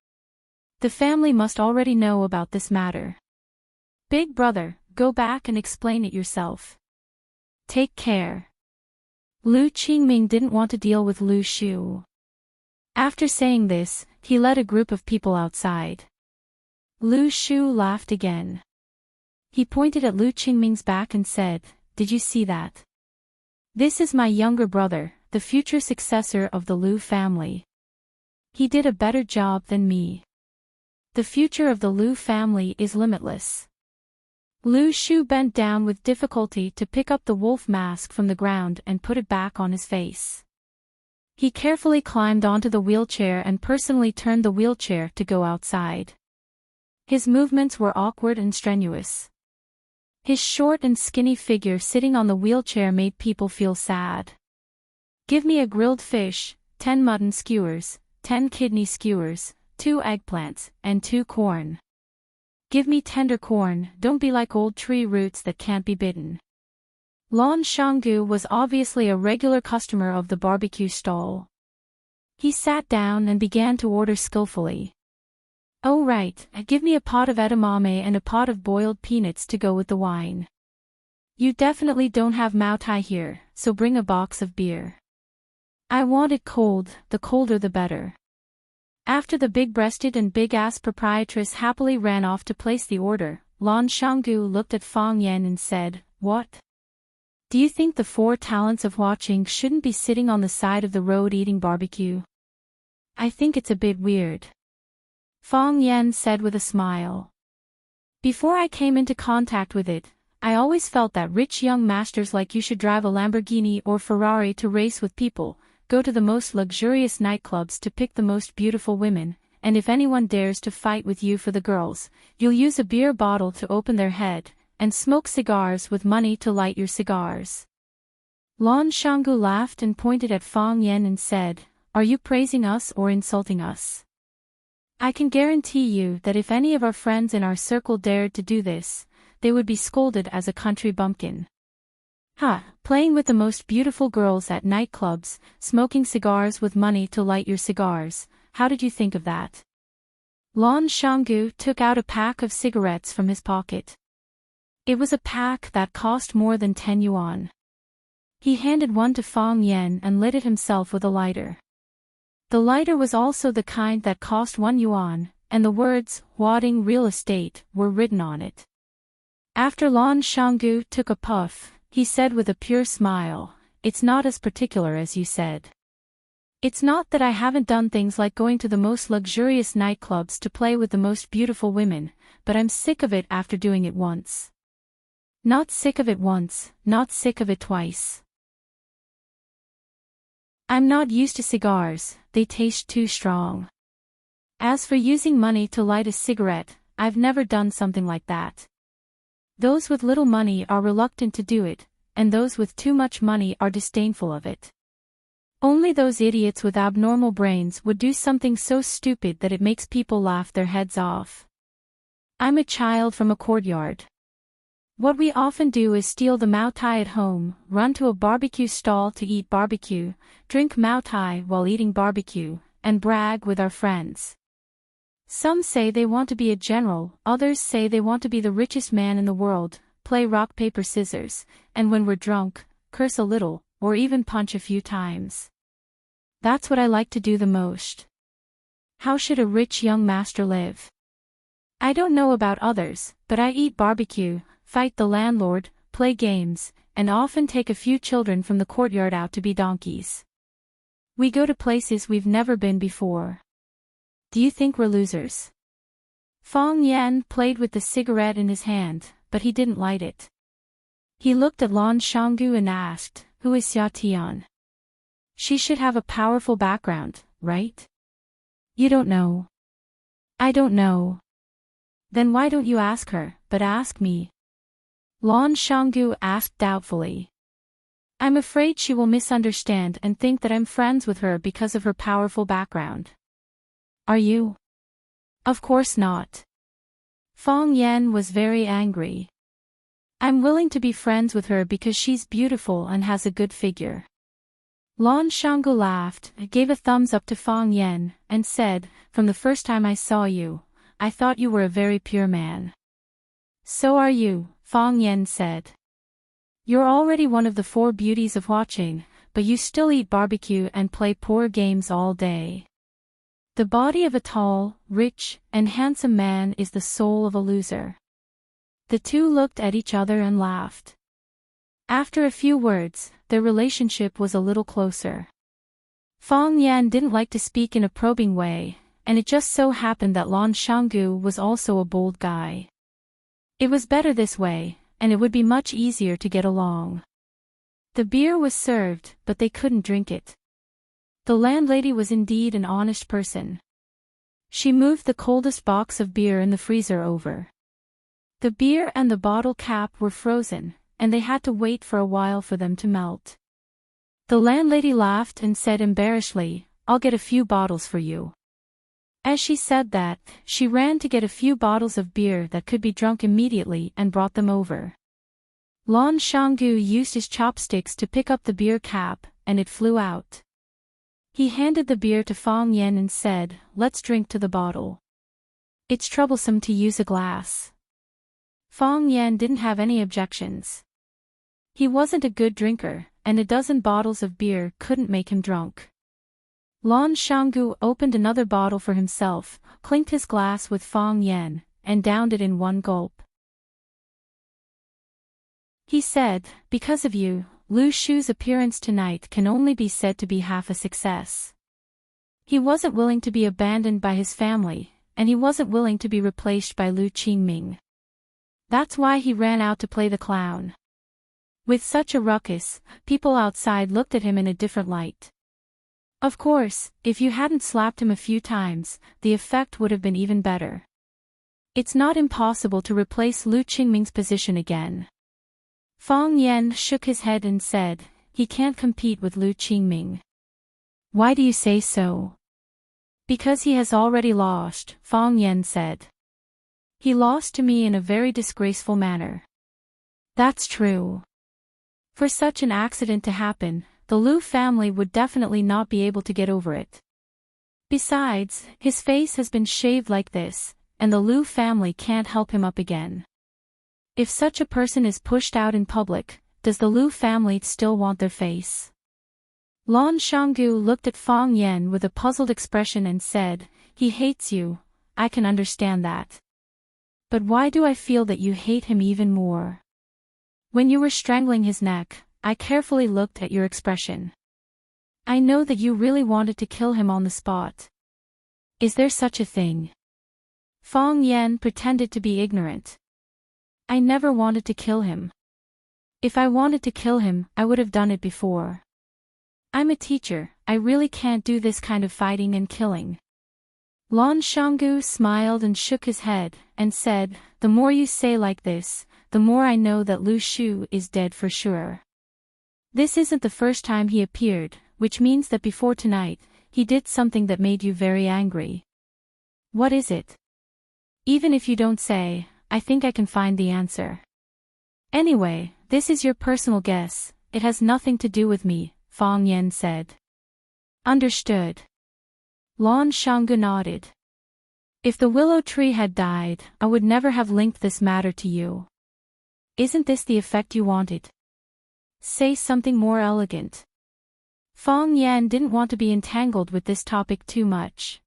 The family must already know about this matter. Big brother, go back and explain it yourself. Take care." Lu Qingming didn't want to deal with Lu Shu. After saying this, he led a group of people outside. Lu Shu laughed again. He pointed at Lu Qingming's back and said, "Did you see that? This is my younger brother, the future successor of the Lu family. He did a better job than me. The future of the Lu family is limitless." Lu Shu bent down with difficulty to pick up the wolf mask from the ground and put it back on his face. He carefully climbed onto the wheelchair and personally turned the wheelchair to go outside. His movements were awkward and strenuous. His short and skinny figure sitting on the wheelchair made people feel sad. "Give me a grilled fish, 10 mutton skewers, 10 kidney skewers, 2 eggplants, and 2 corn. Give me tender corn, don't be like old tree roots that can't be bitten." Lan Shanggu was obviously a regular customer of the barbecue stall. He sat down and began to order skillfully. "Oh right, give me a pot of edamame and a pot of boiled peanuts to go with the wine. You definitely don't have Mao Tai here, so bring a box of beer. I want it cold, the colder the better." After the big-breasted and big-ass proprietress happily ran off to place the order, Lan Shanggu looked at Fang Yan and said, "What? Do you think the 4 talents of watching shouldn't be sitting on the side of the road eating barbecue? I think it's a bit weird." Fang Yan said with a smile. "Before I came into contact with it, I always felt that rich young masters like you should drive a Lamborghini or Ferrari to race with people, go to the most luxurious nightclubs to pick the most beautiful women, and if anyone dares to fight with you for the girls, you'll use a beer bottle to open their head, and smoke cigars with money to light your cigars." Lan Shanggu laughed and pointed at Fang Yan and said, "Are you praising us or insulting us? I can guarantee you that if any of our friends in our circle dared to do this, they would be scolded as a country bumpkin." Playing with the most beautiful girls at nightclubs, smoking cigars with money to light your cigars, how did you think of that? Lan Shanggu took out a pack of cigarettes from his pocket. It was a pack that cost more than 10 yuan. He handed one to Fang Yan and lit it himself with a lighter. The lighter was also the kind that cost 1 yuan, and the words, "Wadding Real Estate," were written on it. After Lan Shanggu took a puff, he said with a pure smile, "It's not as particular as you said. It's not that I haven't done things like going to the most luxurious nightclubs to play with the most beautiful women, but I'm sick of it after doing it once. Not sick of it once, not sick of it twice. I'm not used to cigars, they taste too strong. As for using money to light a cigarette, I've never done something like that. Those with little money are reluctant to do it, and those with too much money are disdainful of it. Only those idiots with abnormal brains would do something so stupid that it makes people laugh their heads off. I'm a child from a courtyard. What we often do is steal the Mao Tai at home, run to a barbecue stall to eat barbecue, drink Mao Tai while eating barbecue, and brag with our friends. Some say they want to be a general, others say they want to be the richest man in the world, play rock paper scissors, and when we're drunk, curse a little, or even punch a few times. That's what I like to do the most. How should a rich young master live? I don't know about others, but I eat barbecue, fight the landlord, play games, and often take a few children from the courtyard out to be donkeys. We go to places we've never been before. Do you think we're losers?" Fang Yan played with the cigarette in his hand, but he didn't light it. He looked at Lan Shanggu and asked, "Who is Xia Tian? She should have a powerful background, right?" "You don't know." "I don't know." "Then why don't you ask her, but ask me?" Lan Shanggu asked doubtfully. "I'm afraid she will misunderstand and think that I'm friends with her because of her powerful background." "Are you?" "Of course not." Fang Yan was very angry. "I'm willing to be friends with her because she's beautiful and has a good figure." Lan Shanggu laughed, gave a thumbs up to Fang Yan, and said, "From the first time I saw you, I thought you were a very pure man." "So are you," Fang Yan said. "You're already one of the 4 beauties of watching, but you still eat barbecue and play poor games all day. The body of a tall, rich, and handsome man is the soul of a loser." The two looked at each other and laughed. After a few words, their relationship was a little closer. Fang Yan didn't like to speak in a probing way, and it just so happened that Lan Shanggu was also a bold guy. It was better this way, and it would be much easier to get along. The beer was served, but they couldn't drink it. The landlady was indeed an honest person. She moved the coldest box of beer in the freezer over. The beer and the bottle cap were frozen, and they had to wait for a while for them to melt. The landlady laughed and said embarrassedly, "I'll get a few bottles for you." As she said that, she ran to get a few bottles of beer that could be drunk immediately and brought them over. Lan Shanggu used his chopsticks to pick up the beer cap, and it flew out. He handed the beer to Fang Yan and said, "Let's drink to the bottle. It's troublesome to use a glass." Fang Yan didn't have any objections. He wasn't a good drinker, and a dozen bottles of beer couldn't make him drunk. Lan Shanggu opened another bottle for himself, clinked his glass with Fang Yan, and downed it in one gulp. He said, "Because of you, Lu Shu's appearance tonight can only be said to be half a success. He wasn't willing to be abandoned by his family, and he wasn't willing to be replaced by Lu Qingming. That's why he ran out to play the clown." With such a ruckus, people outside looked at him in a different light. Of course, if you hadn't slapped him a few times, the effect would have been even better. It's not impossible to replace Lu Qingming's position again. Fang Yan shook his head and said, "He can't compete with Lu Qingming." "Why do you say so?" "Because he has already lost," Fang Yan said. "He lost to me in a very disgraceful manner." "That's true. For such an accident to happen, the Lu family would definitely not be able to get over it. Besides, his face has been shaved like this, and the Lu family can't help him up again. If such a person is pushed out in public, does the Lu family still want their face?" Lan Shanggu looked at Fang Yan with a puzzled expression and said, "He hates you, I can understand that. But why do I feel that you hate him even more? When you were strangling his neck, I carefully looked at your expression. I know that you really wanted to kill him on the spot. Is there such a thing?" Fang Yan pretended to be ignorant. "I never wanted to kill him. If I wanted to kill him, I would have done it before. I'm a teacher, I really can't do this kind of fighting and killing." Lan Shanggu smiled and shook his head, and said, "The more you say like this, the more I know that Lu Shu is dead for sure. This isn't the first time he appeared, which means that before tonight, he did something that made you very angry. What is it? Even if you don't say, I think I can find the answer. Anyway, this is your personal guess, it has nothing to do with me," Fang Yan said. "Understood." Lan Shanggu nodded. "If the willow tree had died, I would never have linked this matter to you. Isn't this the effect you wanted? Say something more elegant." Fang Yan didn't want to be entangled with this topic too much.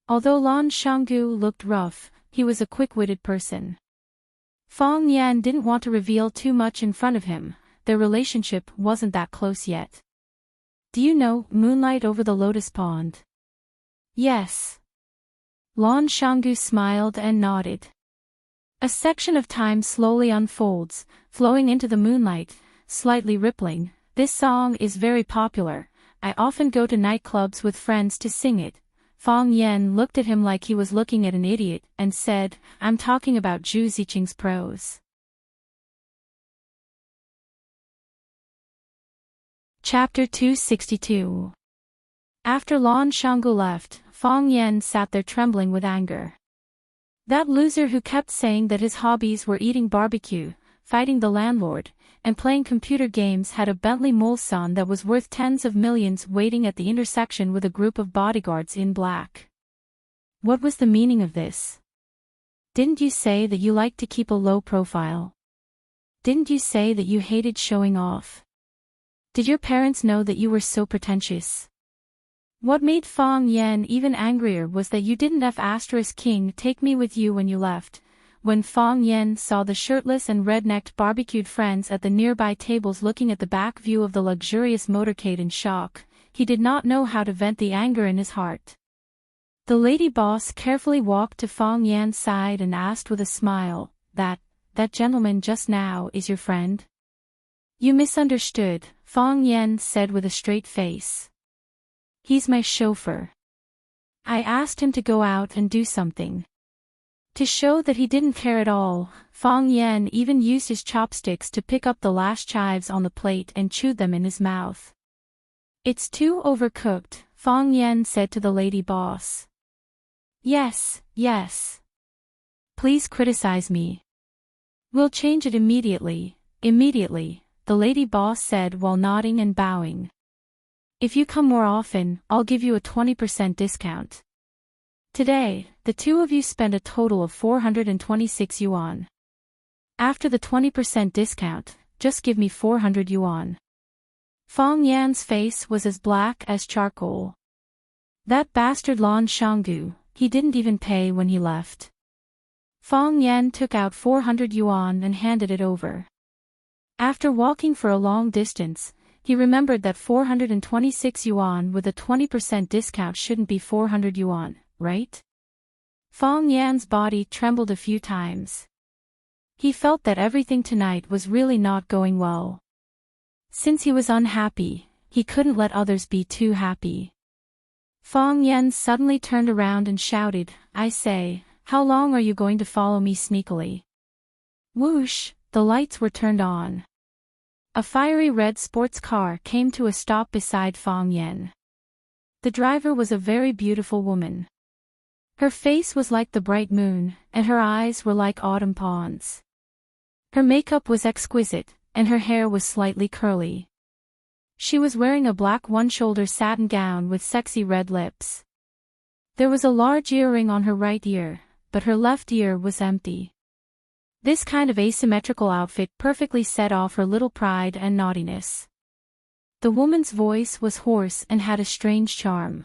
Although Lan Shanggu looked rough, he was a quick-witted person. Fang Yan didn't want to reveal too much in front of him, their relationship wasn't that close yet. "Do you know Moonlight over the Lotus Pond?" "Yes." Lan Shanggu smiled and nodded. A section of time slowly unfolds, flowing into the moonlight, slightly rippling. "This song is very popular, I often go to nightclubs with friends to sing it." Fang Yan looked at him like he was looking at an idiot, and said, "I'm talking about Zhu Ziqing's prose." Chapter 262. After Lan Shanggu left, Fang Yan sat there trembling with anger. That loser who kept saying that his hobbies were eating barbecue, fighting the landlord, and playing computer games had a Bentley Mulsanne that was worth tens of millions waiting at the intersection with a group of bodyguards in black. What was the meaning of this? Didn't you say that you liked to keep a low profile? Didn't you say that you hated showing off? Did your parents know that you were so pretentious? What made Fang Yan even angrier was that you didn't King take me with you when you left. When Fang Yan saw the shirtless and red-necked barbecued friends at the nearby tables looking at the back view of the luxurious motorcade in shock, he did not know how to vent the anger in his heart. The lady boss carefully walked to Fang Yan's side and asked with a smile, that gentleman just now is your friend?" "You misunderstood," Fang Yan said with a straight face. "He's my chauffeur. I asked him to go out and do something." To show that he didn't care at all, Fang Yan even used his chopsticks to pick up the last chives on the plate and chewed them in his mouth. "It's too overcooked," Fang Yan said to the lady boss. Yes. Please criticize me. We'll change it immediately, the lady boss said while nodding and bowing. If you come more often, I'll give you a 20% discount. Today, the two of you spent a total of 426 yuan. After the 20% discount, just give me 400 yuan. Fang Yan's face was as black as charcoal. That bastard Lan Shanggu, he didn't even pay when he left. Fang Yan took out 400 yuan and handed it over. After walking for a long distance, he remembered that 426 yuan with a 20% discount shouldn't be 400 yuan, right? Fang Yan's body trembled a few times. He felt that everything tonight was really not going well. Since he was unhappy, he couldn't let others be too happy. Fang Yan suddenly turned around and shouted, "I say, how long are you going to follow me sneakily?" Whoosh, the lights were turned on. A fiery red sports car came to a stop beside Fang Yan. The driver was a very beautiful woman. Her face was like the bright moon, and her eyes were like autumn ponds. Her makeup was exquisite, and her hair was slightly curly. She was wearing a black one-shoulder satin gown with sexy red lips. There was a large earring on her right ear, but her left ear was empty. This kind of asymmetrical outfit perfectly set off her little pride and naughtiness. The woman's voice was hoarse and had a strange charm.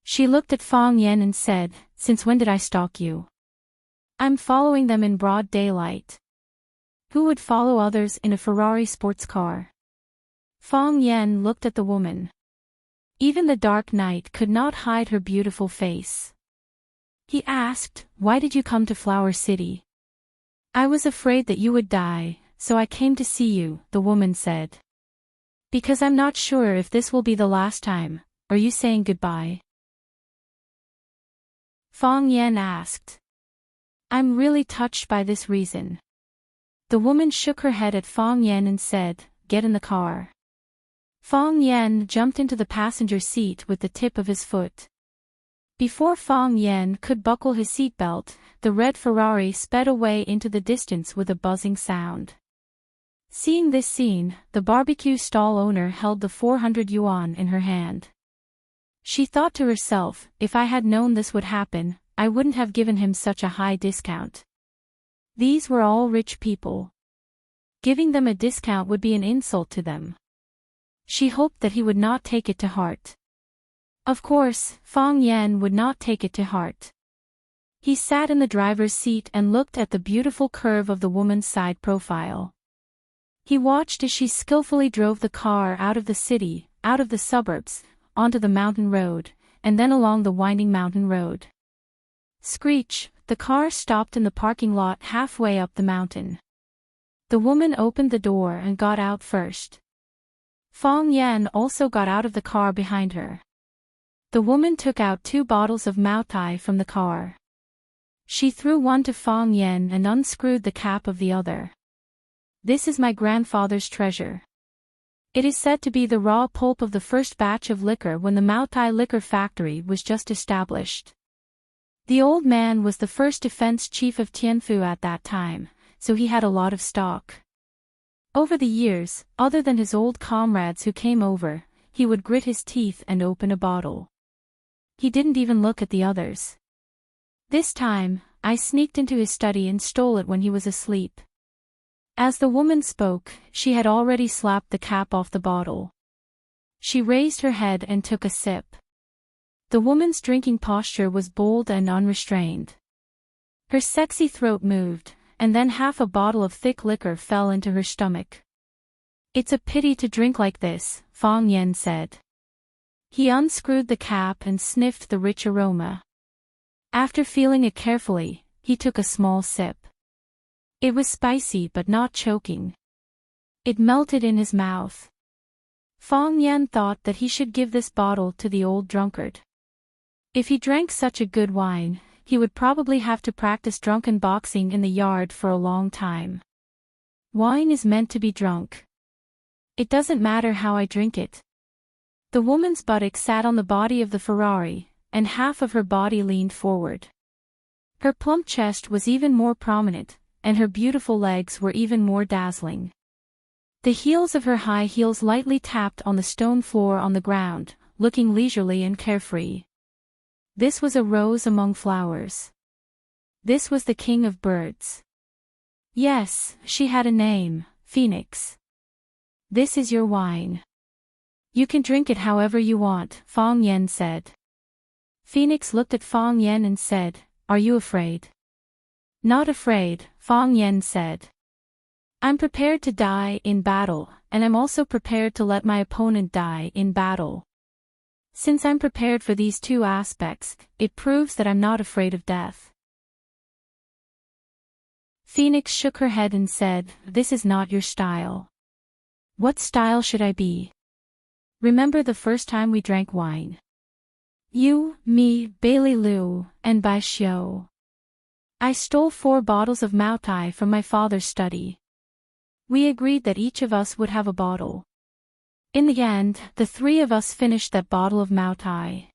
She looked at Fang Yan and said, "Since when did I stalk you? I'm following them in broad daylight. Who would follow others in a Ferrari sports car?" Fang Yan looked at the woman. Even the dark night could not hide her beautiful face. He asked, "Why did you come to Flower City?" "I was afraid that you would die, so I came to see you," the woman said. "Because I'm not sure if this will be the last time. Are you saying goodbye?" Fang Yan asked. "I'm really touched by this reason." The woman shook her head at Fang Yan and said, "Get in the car." Fang Yan jumped into the passenger seat with the tip of his foot. Before Fang Yan could buckle his seatbelt, the red Ferrari sped away into the distance with a buzzing sound. Seeing this scene, the barbecue stall owner held the 400 yuan in her hand. She thought to herself, "If I had known this would happen, I wouldn't have given him such a high discount." These were all rich people. Giving them a discount would be an insult to them. She hoped that he would not take it to heart. Of course, Fang Yan would not take it to heart. He sat in the driver's seat and looked at the beautiful curve of the woman's side profile. He watched as she skillfully drove the car out of the city, out of the suburbs, onto the mountain road, and then along the winding mountain road. Screech, the car stopped in the parking lot halfway up the mountain. The woman opened the door and got out first. Fang Yan also got out of the car behind her. The woman took out 2 bottles of Mao Tai from the car. She threw one to Fang Yan and unscrewed the cap of the other. "This is my grandfather's treasure. It is said to be the raw pulp of the first batch of liquor when the Mao Tai liquor factory was just established. The old man was the first defense chief of Tianfu at that time, so he had a lot of stock. Over the years, other than his old comrades who came over, he would grit his teeth and open a bottle. He didn't even look at the others. This time, I sneaked into his study and stole it when he was asleep." As the woman spoke, she had already slapped the cap off the bottle. She raised her head and took a sip. The woman's drinking posture was bold and unrestrained. Her sexy throat moved, and then half a bottle of thick liquor fell into her stomach. "It's a pity to drink like this," Fang Yan said. He unscrewed the cap and sniffed the rich aroma. After feeling it carefully, he took a small sip. It was spicy but not choking. It melted in his mouth. Fang Yan thought that he should give this bottle to the old drunkard. If he drank such a good wine, he would probably have to practice drunken boxing in the yard for a long time. Wine is meant to be drunk. It doesn't matter how I drink it. The woman's buttock sat on the body of the Ferrari, and half of her body leaned forward. Her plump chest was even more prominent, and her beautiful legs were even more dazzling. The heels of her high heels lightly tapped on the stone floor on the ground, looking leisurely and carefree. This was a rose among flowers. This was the king of birds. Yes, she had a name, Phoenix. "This is your wine. You can drink it however you want," Fang Yan said. Phoenix looked at Fang Yen and said, "Are you afraid?" "Not afraid," Fang Yen said. "I'm prepared to die in battle, and I'm also prepared to let my opponent die in battle. Since I'm prepared for these two aspects, it proves that I'm not afraid of death." Phoenix shook her head and said, "This is not your style." "What style should I be?" "Remember the first time we drank wine? You, me, Bailey Liu, and Bai Xiu. I stole 4 bottles of Mao Tai from my father's study. We agreed that each of us would have a bottle. In the end, the 3 of us finished that bottle of Mao Tai.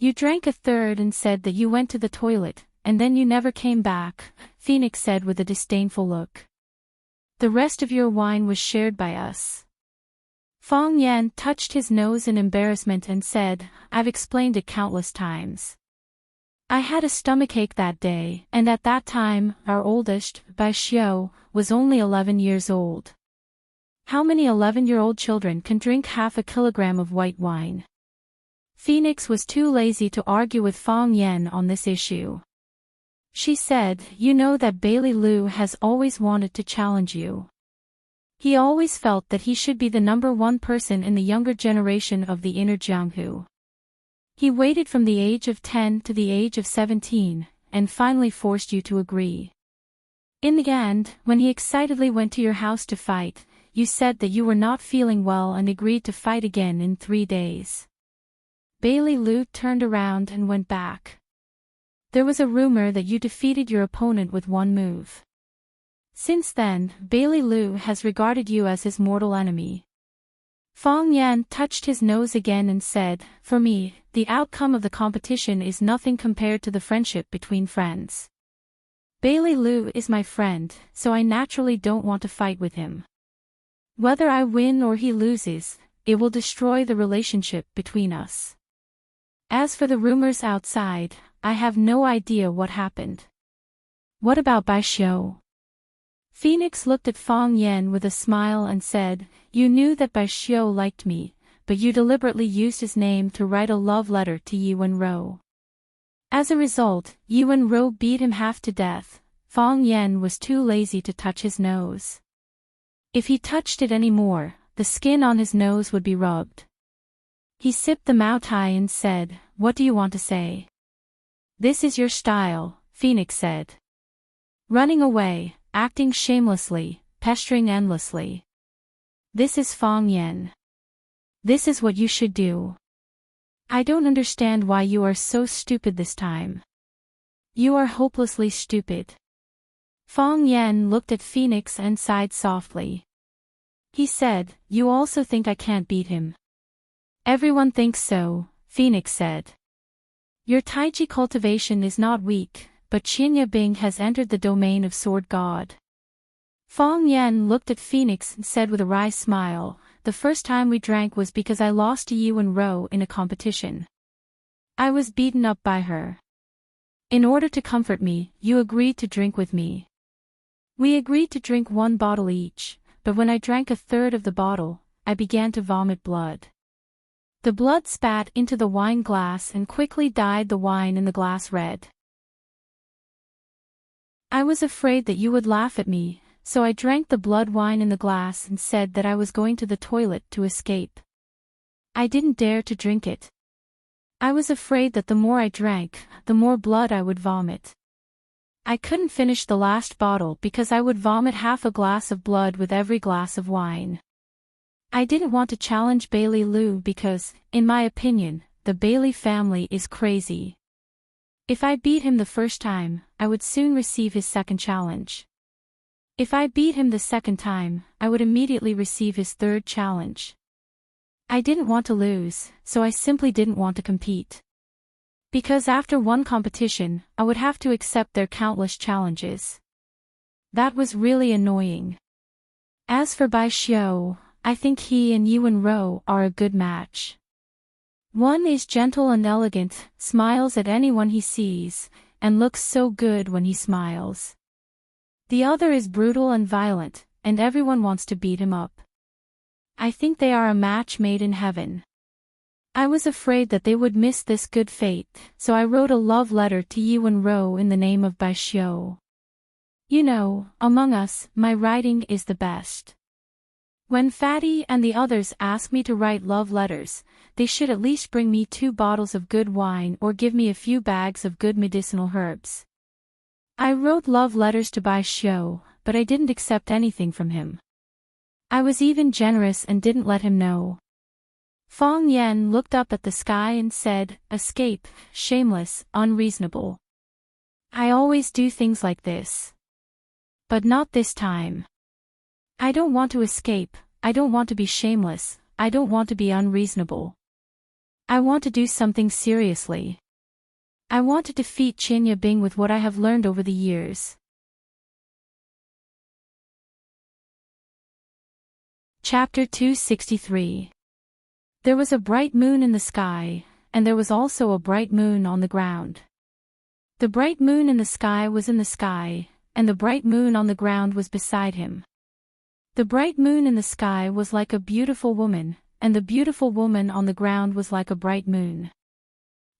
You drank a third and said that you went to the toilet, and then you never came back," Phoenix said with a disdainful look. "The rest of your wine was shared by us." Fang Yen touched his nose in embarrassment and said, "I've explained it countless times. I had a stomachache that day, and at that time, our oldest, Bai Xiu, was only 11 years old. How many 11-year-old children can drink half a kilogram of white wine?" Phoenix was too lazy to argue with Fang Yen on this issue. She said, "You know that Bailey Liu has always wanted to challenge you. He always felt that he should be the #1 person in the younger generation of the inner Jianghu. He waited from the age of 10 to the age of 17, and finally forced you to agree. In the end, when he excitedly went to your house to fight, you said that you were not feeling well and agreed to fight again in 3 days. Bailey Liu turned around and went back. There was a rumor that you defeated your opponent with 1 move. Since then, Bailey Liu has regarded you as his mortal enemy." Fang Yan touched his nose again and said, "For me, the outcome of the competition is nothing compared to the friendship between friends. Bailey Liu is my friend, so I naturally don't want to fight with him. Whether I win or he loses, it will destroy the relationship between us. As for the rumors outside, I have no idea what happened." "What about Bai Xiu?" Phoenix looked at Fang Yen with a smile and said, "You knew that Bai Xiu liked me, but you deliberately used his name to write a love letter to Yi Wenro. As a result, Yi Wenro beat him half to death." Fang Yen was too lazy to touch his nose. If he touched it any more, the skin on his nose would be rubbed. He sipped the Mao Tai and said, "What do you want to say?" "This is your style," Phoenix said. "Running away, acting shamelessly, pestering endlessly. This is Fang Yen. This is what you should do. I don't understand why you are so stupid this time. You are hopelessly stupid." Fang Yen looked at Phoenix and sighed softly. He said, "You also think I can't beat him?" "Everyone thinks so," Phoenix said. "Your Taiji cultivation is not weak, but Qinya Bing has entered the domain of Sword God." Fang Yen looked at Phoenix and said with a wry smile, "The first time we drank was because I lost to Yi Wenro in a competition. I was beaten up by her. In order to comfort me, you agreed to drink with me. We agreed to drink 1 bottle each, but when I drank a third of the bottle, I began to vomit blood. The blood spat into the wine glass and quickly dyed the wine in the glass red. I was afraid that you would laugh at me, so I drank the blood wine in the glass and said that I was going to the toilet to escape. I didn't dare to drink it. I was afraid that the more I drank, the more blood I would vomit. I couldn't finish the last bottle because I would vomit half a glass of blood with every glass of wine. I didn't want to challenge Bailey Liu because, in my opinion, the Bailey family is crazy. If I beat him the first time, I would soon receive his second challenge. If I beat him the second time, I would immediately receive his third challenge. I didn't want to lose, so I simply didn't want to compete. Because after one competition, I would have to accept their countless challenges. That was really annoying. As for Bai Xiu, I think he and Yi Wenro are a good match. One is gentle and elegant, smiles at anyone he sees, and looks so good when he smiles. The other is brutal and violent, and everyone wants to beat him up. I think they are a match made in heaven. I was afraid that they would miss this good fate, so I wrote a love letter to Yiwen Ro in the name of Bai Xiu. You know, among us, my writing is the best. When Fatty and the others ask me to write love letters, they should at least bring me 2 bottles of good wine or give me a few bags of good medicinal herbs. I wrote love letters to Bai Xiu, but I didn't accept anything from him. I was even generous and didn't let him know. Fong Yen looked up at the sky and said, "Escape, shameless, unreasonable. I always do things like this. But not this time. I don't want to escape, I don't want to be shameless, I don't want to be unreasonable. I want to do something seriously. I want to defeat Qin Yabing with what I have learned over the years." Chapter 263. There was a bright moon in the sky, and there was also a bright moon on the ground. The bright moon in the sky was in the sky, and the bright moon on the ground was beside him. The bright moon in the sky was like a beautiful woman, and the beautiful woman on the ground was like a bright moon.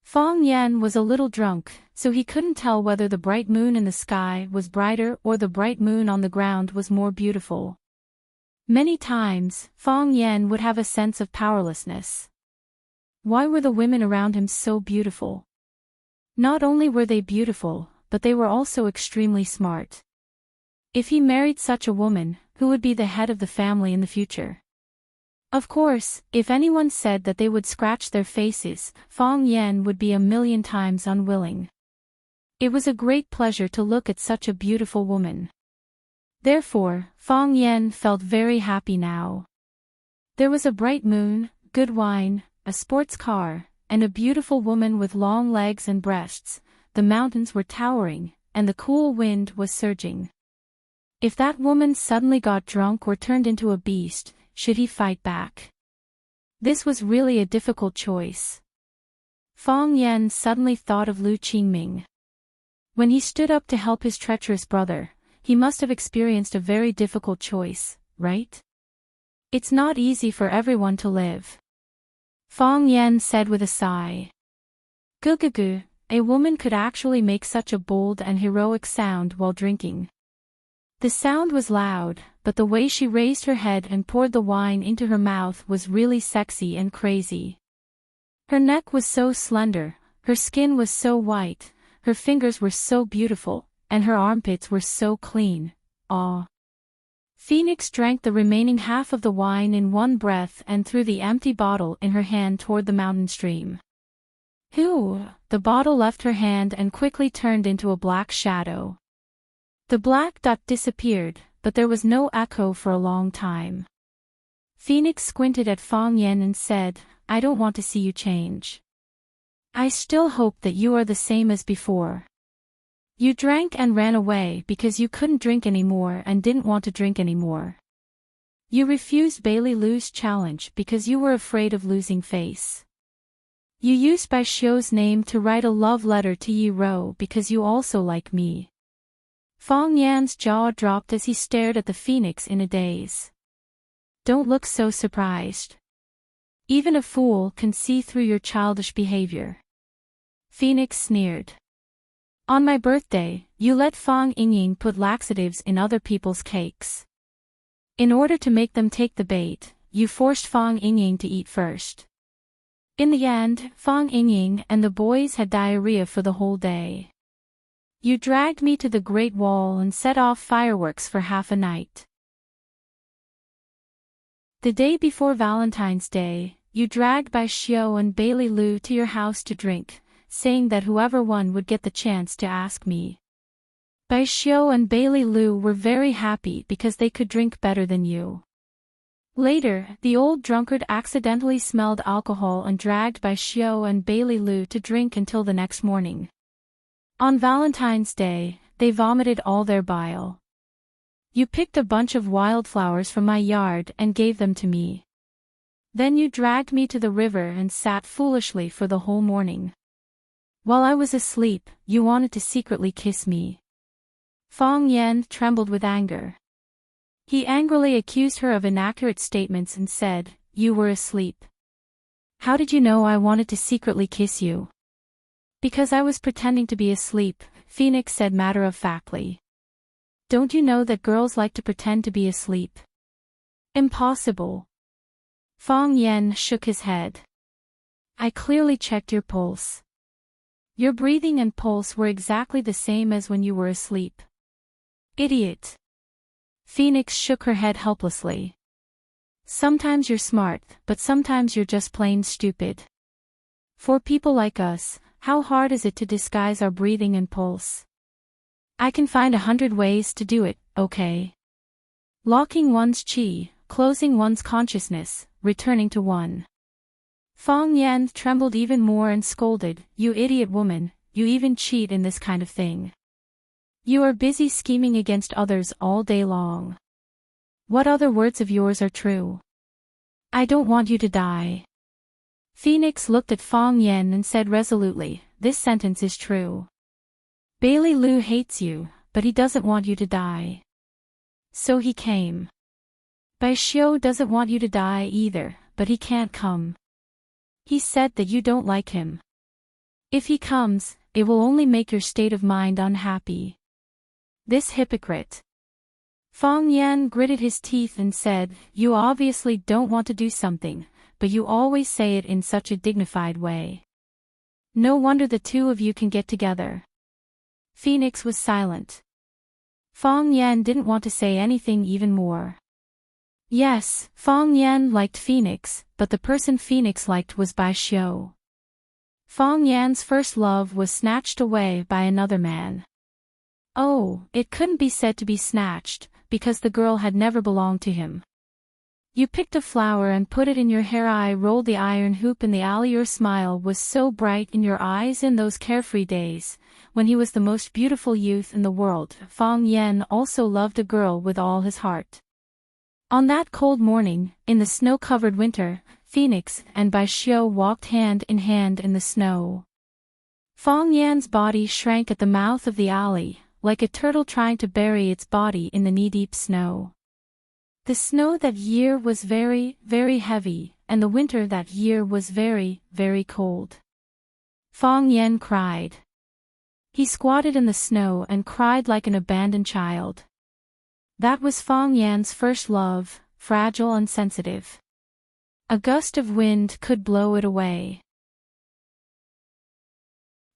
Fong Yan was a little drunk, so he couldn't tell whether the bright moon in the sky was brighter or the bright moon on the ground was more beautiful. Many times, Fong Yan would have a sense of powerlessness. Why were the women around him so beautiful? Not only were they beautiful, but they were also extremely smart. If he married such a woman, who would be the head of the family in the future? Of course, if anyone said that they would scratch their faces, Fong Yan would be 1,000,000 times unwilling. It was a great pleasure to look at such a beautiful woman. Therefore, Fong Yan felt very happy now. There was a bright moon, good wine, a sports car, and a beautiful woman with long legs and breasts. The mountains were towering, and the cool wind was surging. If that woman suddenly got drunk or turned into a beast, should he fight back? This was really a difficult choice. Fong Yan suddenly thought of Lu Qingming. When he stood up to help his treacherous brother, he must have experienced a very difficult choice, right? It's not easy for everyone to live. Fong Yan said with a sigh. Gugugu, a woman could actually make such a bold and heroic sound while drinking. The sound was loud, but the way she raised her head and poured the wine into her mouth was really sexy and crazy. Her neck was so slender, her skin was so white, her fingers were so beautiful, and her armpits were so clean. Aw. Phoenix drank the remaining half of the wine in one breath and threw the empty bottle in her hand toward the mountain stream. Whew! The bottle left her hand and quickly turned into a black shadow. The black dot disappeared, but there was no echo for a long time. Phoenix squinted at Fong Yan and said, "I don't want to see you change. I still hope that you are the same as before. You drank and ran away because you couldn't drink anymore and didn't want to drink anymore. You refused Bailey Lu's challenge because you were afraid of losing face. You used Bai Xiu's name to write a love letter to Yi Ro because you also like me." Fong Yan's jaw dropped as he stared at the phoenix in a daze. "Don't look so surprised. Even a fool can see through your childish behavior." Phoenix sneered. "On my birthday, you let Fong Yingying put laxatives in other people's cakes. In order to make them take the bait, you forced Fong Yingying to eat first. In the end, Fong Yingying and the boys had diarrhea for the whole day. You dragged me to the Great Wall and set off fireworks for half a night. The day before Valentine's Day, you dragged Bai Xiu and Bailey Lu to your house to drink, saying that whoever won would get the chance to ask me. Bai Xiu and Bailey Lu were very happy because they could drink better than you. Later, the old drunkard accidentally smelled alcohol and dragged Bai Xiu and Bailey Lu to drink until the next morning. On Valentine's Day, they vomited all their bile. You picked a bunch of wildflowers from my yard and gave them to me. Then you dragged me to the river and sat foolishly for the whole morning. While I was asleep, you wanted to secretly kiss me." Fong Yan trembled with anger. He angrily accused her of inaccurate statements and said, "You were asleep. How did you know I wanted to secretly kiss you? Because I was pretending to be asleep, Phoenix said matter-of-factly. Don't you know that girls like to pretend to be asleep? Impossible. Fong Yen shook his head. I clearly checked your pulse. Your breathing and pulse were exactly the same as when you were asleep. Idiot. Phoenix shook her head helplessly. Sometimes you're smart, but sometimes you're just plain stupid. For people like us, how hard is it to disguise our breathing and pulse? I can find 100 ways to do it, okay? Locking one's chi, closing one's consciousness, returning to one. Fong Yan trembled even more and scolded, You idiot woman, you even cheat in this kind of thing. You are busy scheming against others all day long. What other words of yours are true? I don't want you to die. Phoenix looked at Fong Yan and said resolutely, This sentence is true. Bailey Liu hates you, but he doesn't want you to die. So he came. Bai Xiu doesn't want you to die either, but he can't come. He said that you don't like him. If he comes, it will only make your state of mind unhappy. This hypocrite. Fong Yan gritted his teeth and said, You obviously don't want to do something, but you always say it in such a dignified way. No wonder the two of you can get together. Phoenix was silent. Fong Yan didn't want to say anything even more. Yes, Fong Yan liked Phoenix, but the person Phoenix liked was Bai Xiu. Fong Yan's first love was snatched away by another man. Oh, it couldn't be said to be snatched, because the girl had never belonged to him. You picked a flower and put it in your hair. I rolled the iron hoop in the alley. Your smile was so bright in your eyes in those carefree days, when he was the most beautiful youth in the world. Fong Yan also loved a girl with all his heart. On that cold morning, in the snow-covered winter, Phoenix and Bai Xiu walked hand in hand in the snow. Fong Yan's body shrank at the mouth of the alley, like a turtle trying to bury its body in the knee-deep snow. The snow that year was very, very heavy, and the winter that year was very, very cold. Fong Yan cried. He squatted in the snow and cried like an abandoned child. That was Fong Yan's first love, fragile and sensitive. A gust of wind could blow it away.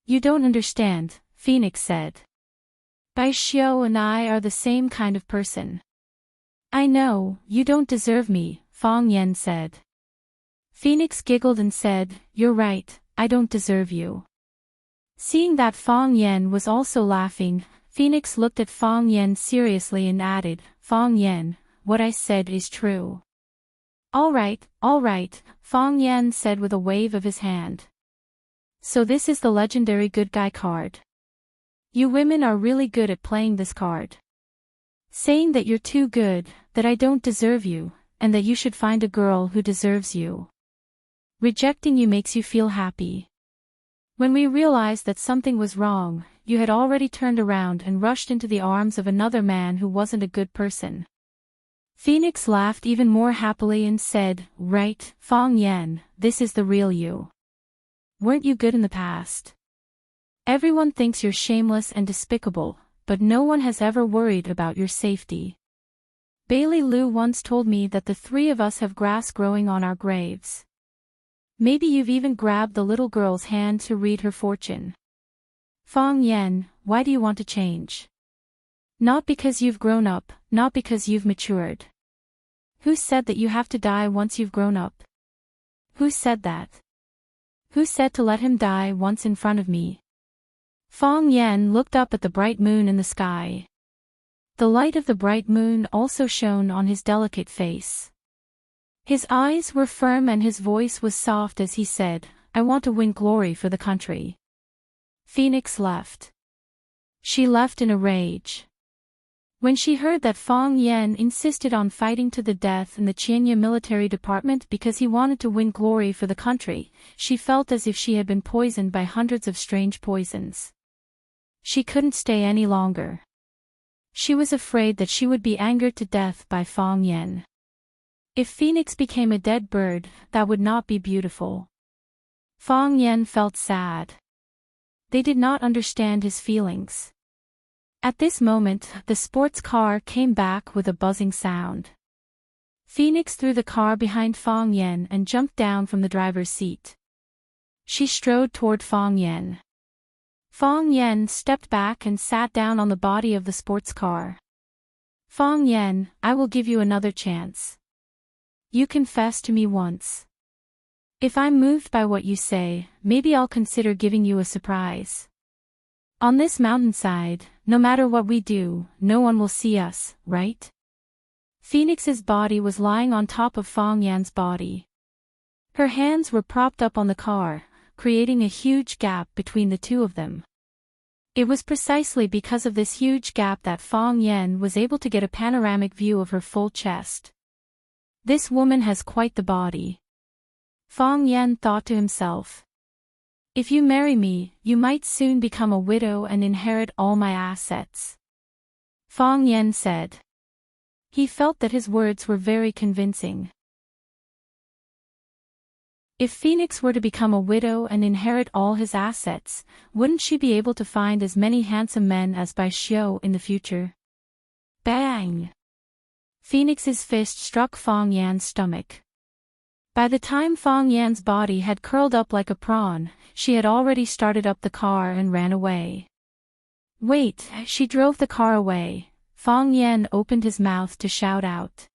You don't understand, Phoenix said. Bai Xiu and I are the same kind of person. I know, you don't deserve me, Fong Yan said. Phoenix giggled and said, You're right, I don't deserve you. Seeing that Fong Yan was also laughing, Phoenix looked at Fong Yan seriously and added, Fong Yan, what I said is true. All right, Fong Yan said with a wave of his hand. So this is the legendary good guy card. You women are really good at playing this card. Saying that you're too good, that I don't deserve you, and that you should find a girl who deserves you. Rejecting you makes you feel happy. When we realized that something was wrong, you had already turned around and rushed into the arms of another man who wasn't a good person. Phoenix laughed even more happily and said, Right, Fong Yan, this is the real you. Weren't you good in the past? Everyone thinks you're shameless and despicable, but no one has ever worried about your safety. Bailey Liu once told me that the three of us have grass growing on our graves. Maybe you've even grabbed the little girl's hand to read her fortune. Fong Yan, why do you want to change? Not because you've grown up, not because you've matured. Who said that you have to die once you've grown up? Who said that? Who said to let him die once in front of me? Fong Yan looked up at the bright moon in the sky. The light of the bright moon also shone on his delicate face. His eyes were firm and his voice was soft as he said, I want to win glory for the country. Phoenix left. She left in a rage. When she heard that Fong Yan insisted on fighting to the death in the Qianya military department because he wanted to win glory for the country, she felt as if she had been poisoned by hundreds of strange poisons. She couldn't stay any longer. She was afraid that she would be angered to death by Fong Yan. If Phoenix became a dead bird, that would not be beautiful. Fang Yen felt sad. They did not understand his feelings. At this moment, the sports car came back with a buzzing sound. Phoenix threw the car behind Fang Yen and jumped down from the driver's seat. She strode toward Fang Yen. Fang Yen stepped back and sat down on the body of the sports car. Fang Yen, I will give you another chance. You confessed to me once. If I'm moved by what you say, maybe I'll consider giving you a surprise. On this mountainside, no matter what we do, no one will see us, right? Phoenix's body was lying on top of Fang Yan's body. Her hands were propped up on the car, creating a huge gap between the two of them. It was precisely because of this huge gap that Fang Yan was able to get a panoramic view of her full chest. This woman has quite the body. Fang Yan thought to himself. If you marry me, you might soon become a widow and inherit all my assets. Fang Yan said. He felt that his words were very convincing. If Phoenix were to become a widow and inherit all his assets, wouldn't she be able to find as many handsome men as Bai Xiu in the future? Bang! Phoenix's fist struck Fang Yan's stomach. By the time Fang Yan's body had curled up like a prawn, she had already started up the car and ran away. Wait, she drove the car away. Fang Yan opened his mouth to shout out.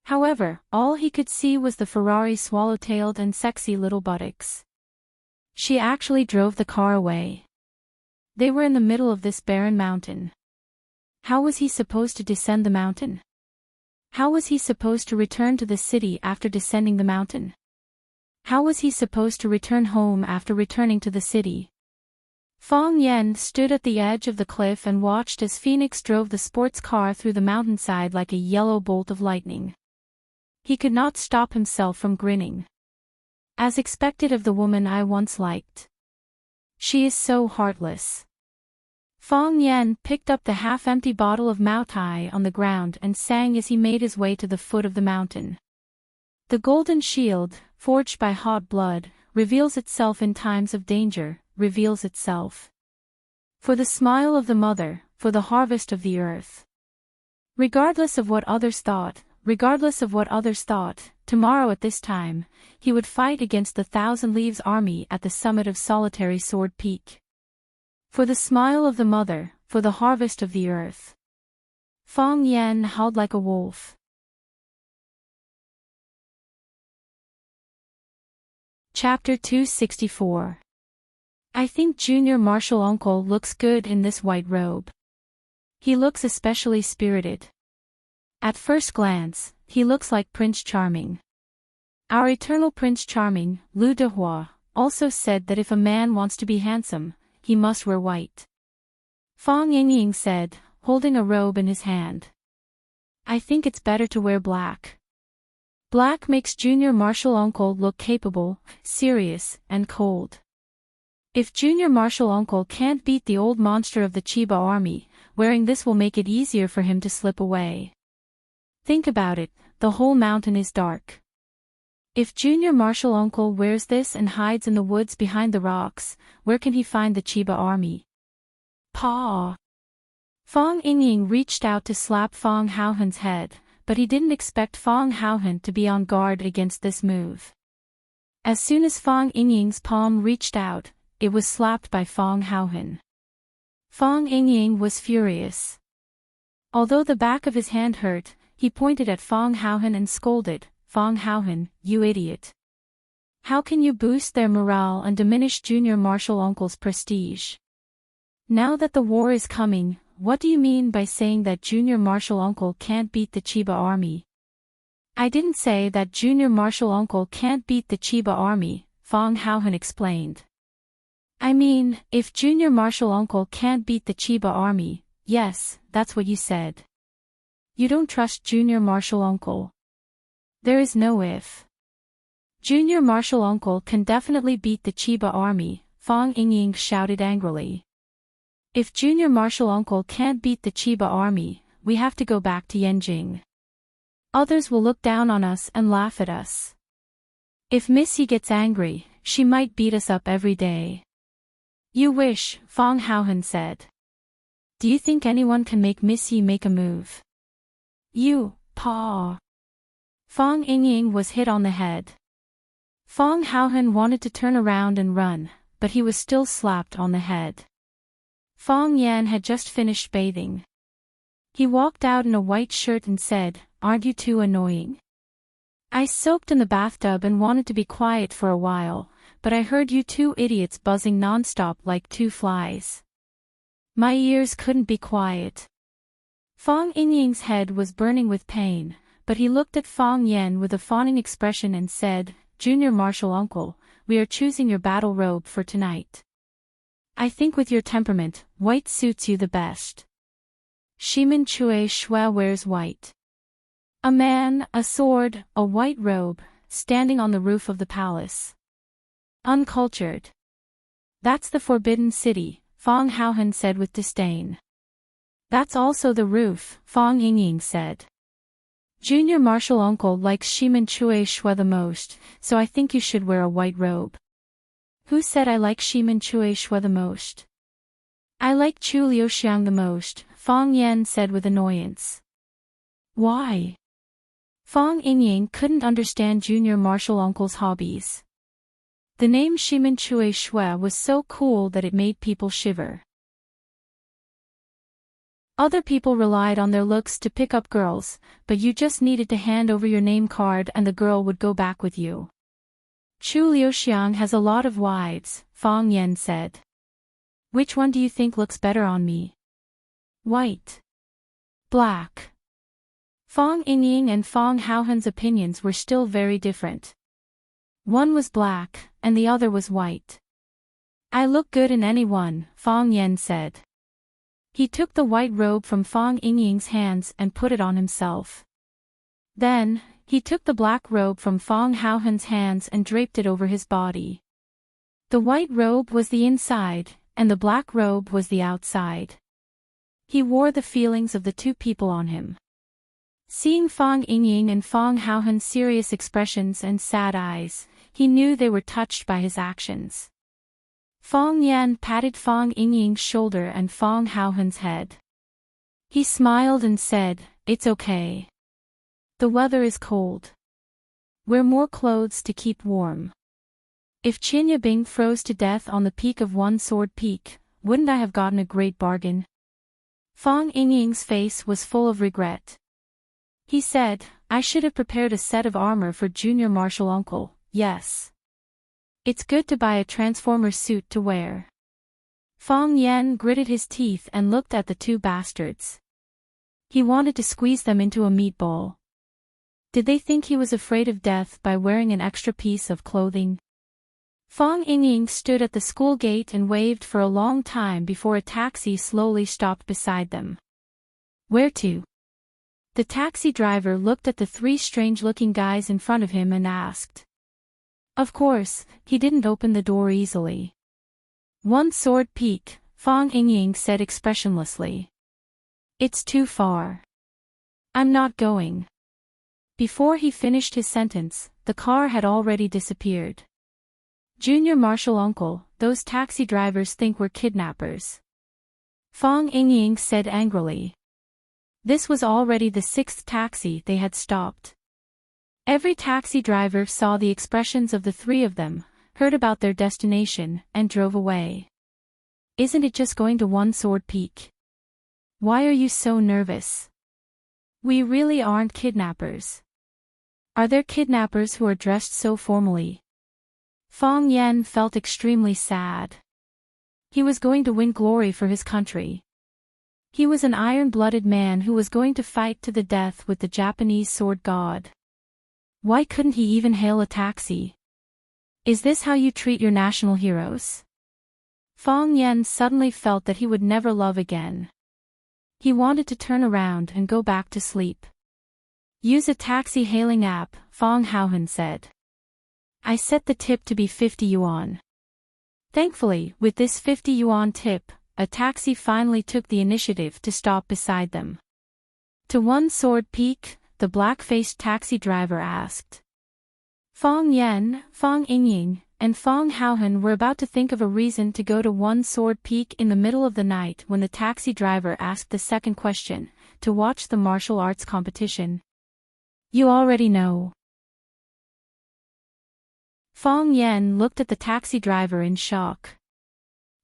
However, all he could see was the Ferrari swallow-tailed and sexy little buttocks. She actually drove the car away. They were in the middle of this barren mountain. How was he supposed to descend the mountain? How was he supposed to return to the city after descending the mountain? How was he supposed to return home after returning to the city? Fang Yan stood at the edge of the cliff and watched as Phoenix drove the sports car through the mountainside like a yellow bolt of lightning. He could not stop himself from grinning. As expected of the woman I once liked. She is so heartless. Fang Yan picked up the half-empty bottle of Mao Tai on the ground and sang as he made his way to the foot of the mountain. The golden shield, forged by hot blood, reveals itself in times of danger, reveals itself. For the smile of the mother, for the harvest of the earth. Regardless of what others thought, tomorrow at this time, he would fight against the Thousand Leaves army at the summit of Solitary Sword Peak. For the smile of the mother, for the harvest of the earth. Fang Yan howled like a wolf. Chapter 264. I think Junior Marshal Uncle looks good in this white robe. He looks especially spirited. At first glance, he looks like Prince Charming. Our eternal Prince Charming, Lu Dehua, also said that if a man wants to be handsome, he must wear white. Fang Yingying said, holding a robe in his hand. I think it's better to wear black. Black makes Junior Marshal Uncle look capable, serious, and cold. If Junior Marshal Uncle can't beat the old monster of the Chiba army, wearing this will make it easier for him to slip away. Think about it, the whole mountain is dark. If Junior Marshal Uncle wears this and hides in the woods behind the rocks, where can he find the Chiba army? Paw! Fang Yingying reached out to slap Fang Haohen's head, but he didn't expect Fang Haohen to be on guard against this move. As soon as Fang Yingying's palm reached out, it was slapped by Fang Haohen. Fang Yingying was furious. Although the back of his hand hurt, he pointed at Fang Haohen and scolded, Fang Haohen, you idiot. How can you boost their morale and diminish Junior Marshal Uncle's prestige? Now that the war is coming, what do you mean by saying that Junior Marshal Uncle can't beat the Chiba army? I didn't say that Junior Marshal Uncle can't beat the Chiba army, Fang Haohen explained. I mean, if Junior Marshal Uncle can't beat the Chiba army, yes, that's what you said. You don't trust Junior Marshal Uncle. There is no if. Junior Marshal Uncle can definitely beat the Chiba army, Fang Yingying shouted angrily. If Junior Marshal Uncle can't beat the Chiba army, we have to go back to Yanjing. Others will look down on us and laugh at us. If Missy gets angry, she might beat us up every day. You wish, Fong Haohan said. Do you think anyone can make Miss Yi make a move? You, Pa. Fong Yingying was hit on the head. Fong Haohan wanted to turn around and run, but he was still slapped on the head. Fong Yan had just finished bathing. He walked out in a white shirt and said, "Aren't you too annoying? I soaked in the bathtub and wanted to be quiet for a while, but I heard you two idiots buzzing nonstop like two flies. My ears couldn't be quiet." Fong Yingying's head was burning with pain, but he looked at Fong Yan with a fawning expression and said, "Junior Martial Uncle, we are choosing your battle robe for tonight. I think with your temperament, white suits you the best." Shimin Chue Shui wears white. A man, a sword, a white robe, standing on the roof of the palace. Uncultured. That's the Forbidden City, Fong Haohan said with disdain. That's also the roof, Fong Yingying said. Junior Martial Uncle likes Shimin Chue Shui the most, so I think you should wear a white robe. Who said I like Shimin Chue Shui the most? I like Chu Liuxiang the most, Fong Yan said with annoyance. Why? Fong Yingying couldn't understand Junior Martial Uncle's hobbies. The name Shimin Chue Shui was so cool that it made people shiver. Other people relied on their looks to pick up girls, but you just needed to hand over your name card and the girl would go back with you. Chu Liuxiang has a lot of wives, Fong Yan said. Which one do you think looks better on me? White. Black. Fong Yingying and Fong Haohan's opinions were still very different. One was black, and the other was white. I look good in any one, Fong Yan said. He took the white robe from Fong Yingying's hands and put it on himself. Then, he took the black robe from Fong Haohan's hands and draped it over his body. The white robe was the inside, and the black robe was the outside. He wore the feelings of the two people on him. Seeing Fong Yingying and Fong Haohan's serious expressions and sad eyes, he knew they were touched by his actions. Fong Yan patted Fong Yingying's shoulder and Fong Haohan's head. He smiled and said, "It's okay. The weather is cold. Wear more clothes to keep warm. If Qin Yibing froze to death on the peak of One Sword Peak, wouldn't I have gotten a great bargain?" Fong Yingying's face was full of regret. He said, "I should have prepared a set of armor for Junior Martial Uncle, yes. It's good to buy a Transformer suit to wear." Fong Yan gritted his teeth and looked at the two bastards. He wanted to squeeze them into a meatball. Did they think he was afraid of death by wearing an extra piece of clothing? Fong Yingying stood at the school gate and waved for a long time before a taxi slowly stopped beside them. "Where to?" The taxi driver looked at the three strange-looking guys in front of him and asked. Of course, he didn't open the door easily. "One Sword Peak," Fong Yingying said expressionlessly. "It's too far. I'm not going." Before he finished his sentence, the car had already disappeared. "Junior Martial Uncle, those taxi drivers think we're kidnappers," Fong Yingying said angrily. This was already the sixth taxi they had stopped. Every taxi driver saw the expressions of the three of them, heard about their destination, and drove away. "Isn't it just going to One Sword Peak? Why are you so nervous? We really aren't kidnappers. Are there kidnappers who are dressed so formally?" Fong Yan felt extremely sad. He was going to win glory for his country. He was an iron-blooded man who was going to fight to the death with the Japanese sword god. Why couldn't he even hail a taxi? Is this how you treat your national heroes? Fong Yan suddenly felt that he would never love again. He wanted to turn around and go back to sleep. "Use a taxi hailing app," Fong Haohan said. "I set the tip to be 50 yuan. Thankfully, with this 50 yuan tip, a taxi finally took the initiative to stop beside them. "To One Sword Peak?" the black-faced taxi driver asked. Fong Yan, Fong Yingying, and Fong Haohan were about to think of a reason to go to One Sword Peak in the middle of the night when the taxi driver asked the second question, to watch the martial arts competition. You already know. Fong Yan looked at the taxi driver in shock.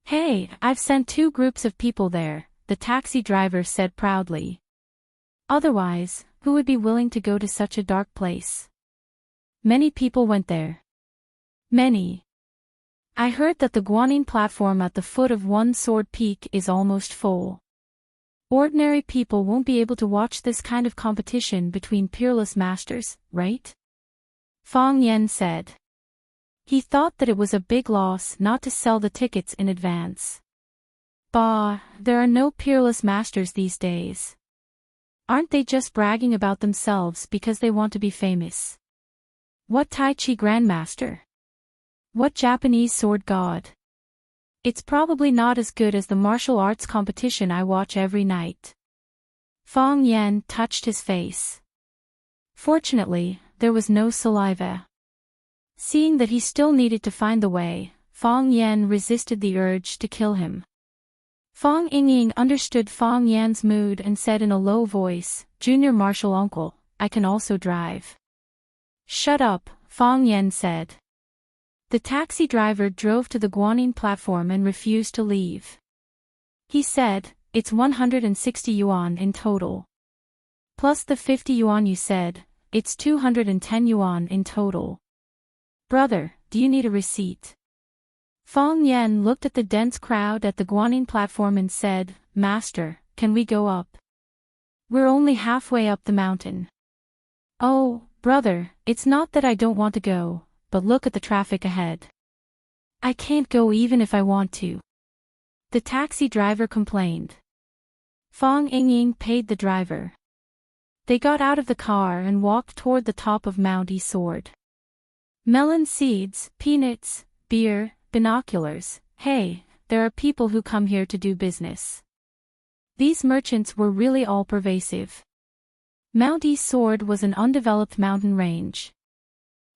Hey, I've sent 2 groups of people there, the taxi driver said proudly. Otherwise, who would be willing to go to such a dark place? Many people went there. Many. I heard that the Guanyin platform at the foot of One Sword Peak is almost full. Ordinary people won't be able to watch this kind of competition between peerless masters, right? Fong Yan said. He thought that it was a big loss not to sell the tickets in advance. Bah, there are no peerless masters these days. Aren't they just bragging about themselves because they want to be famous? What Tai Chi Grandmaster? What Japanese sword god? It's probably not as good as the martial arts competition I watch every night. Fong Yan touched his face. Fortunately, there was no saliva. Seeing that he still needed to find the way, Fong Yan resisted the urge to kill him. Fong Yingying understood Fong Yan's mood and said in a low voice, Junior Martial Uncle, I can also drive. Shut up, Fong Yan said. The taxi driver drove to the Guanyin platform and refused to leave. He said, it's 160 yuan in total. Plus the 50 yuan you said, it's 210 yuan in total. Brother, do you need a receipt? Fong Yan looked at the dense crowd at the Guanyin platform and said, Master, can we go up? We're only halfway up the mountain. Oh, brother, it's not that I don't want to go, but look at the traffic ahead. I can't go even if I want to. The taxi driver complained. Fong Yingying paid the driver. They got out of the car and walked toward the top of Mount E Sword. Melon seeds, peanuts, beer, binoculars, hey, there are people who come here to do business. These merchants were really all pervasive. Mount E Sword was an undeveloped mountain range.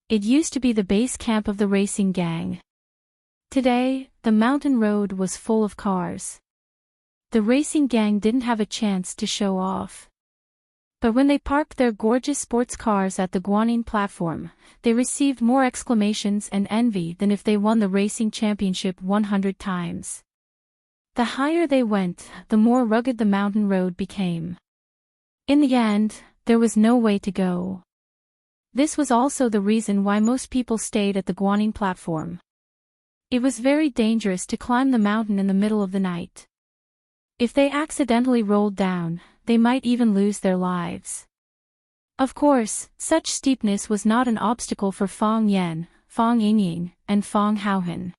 It used to be the base camp of the racing gang. Today, the mountain road was full of cars. The racing gang didn't have a chance to show off. But when they parked their gorgeous sports cars at the Guanyin platform, they received more exclamations and envy than if they won the racing championship 100 times. The higher they went, the more rugged the mountain road became. In the end, there was no way to go. This was also the reason why most people stayed at the Guanyin platform. It was very dangerous to climb the mountain in the middle of the night. If they accidentally rolled down, they might even lose their lives. Of course, such steepness was not an obstacle for Fong Yan, Fong Yingying, and Fong Haohan.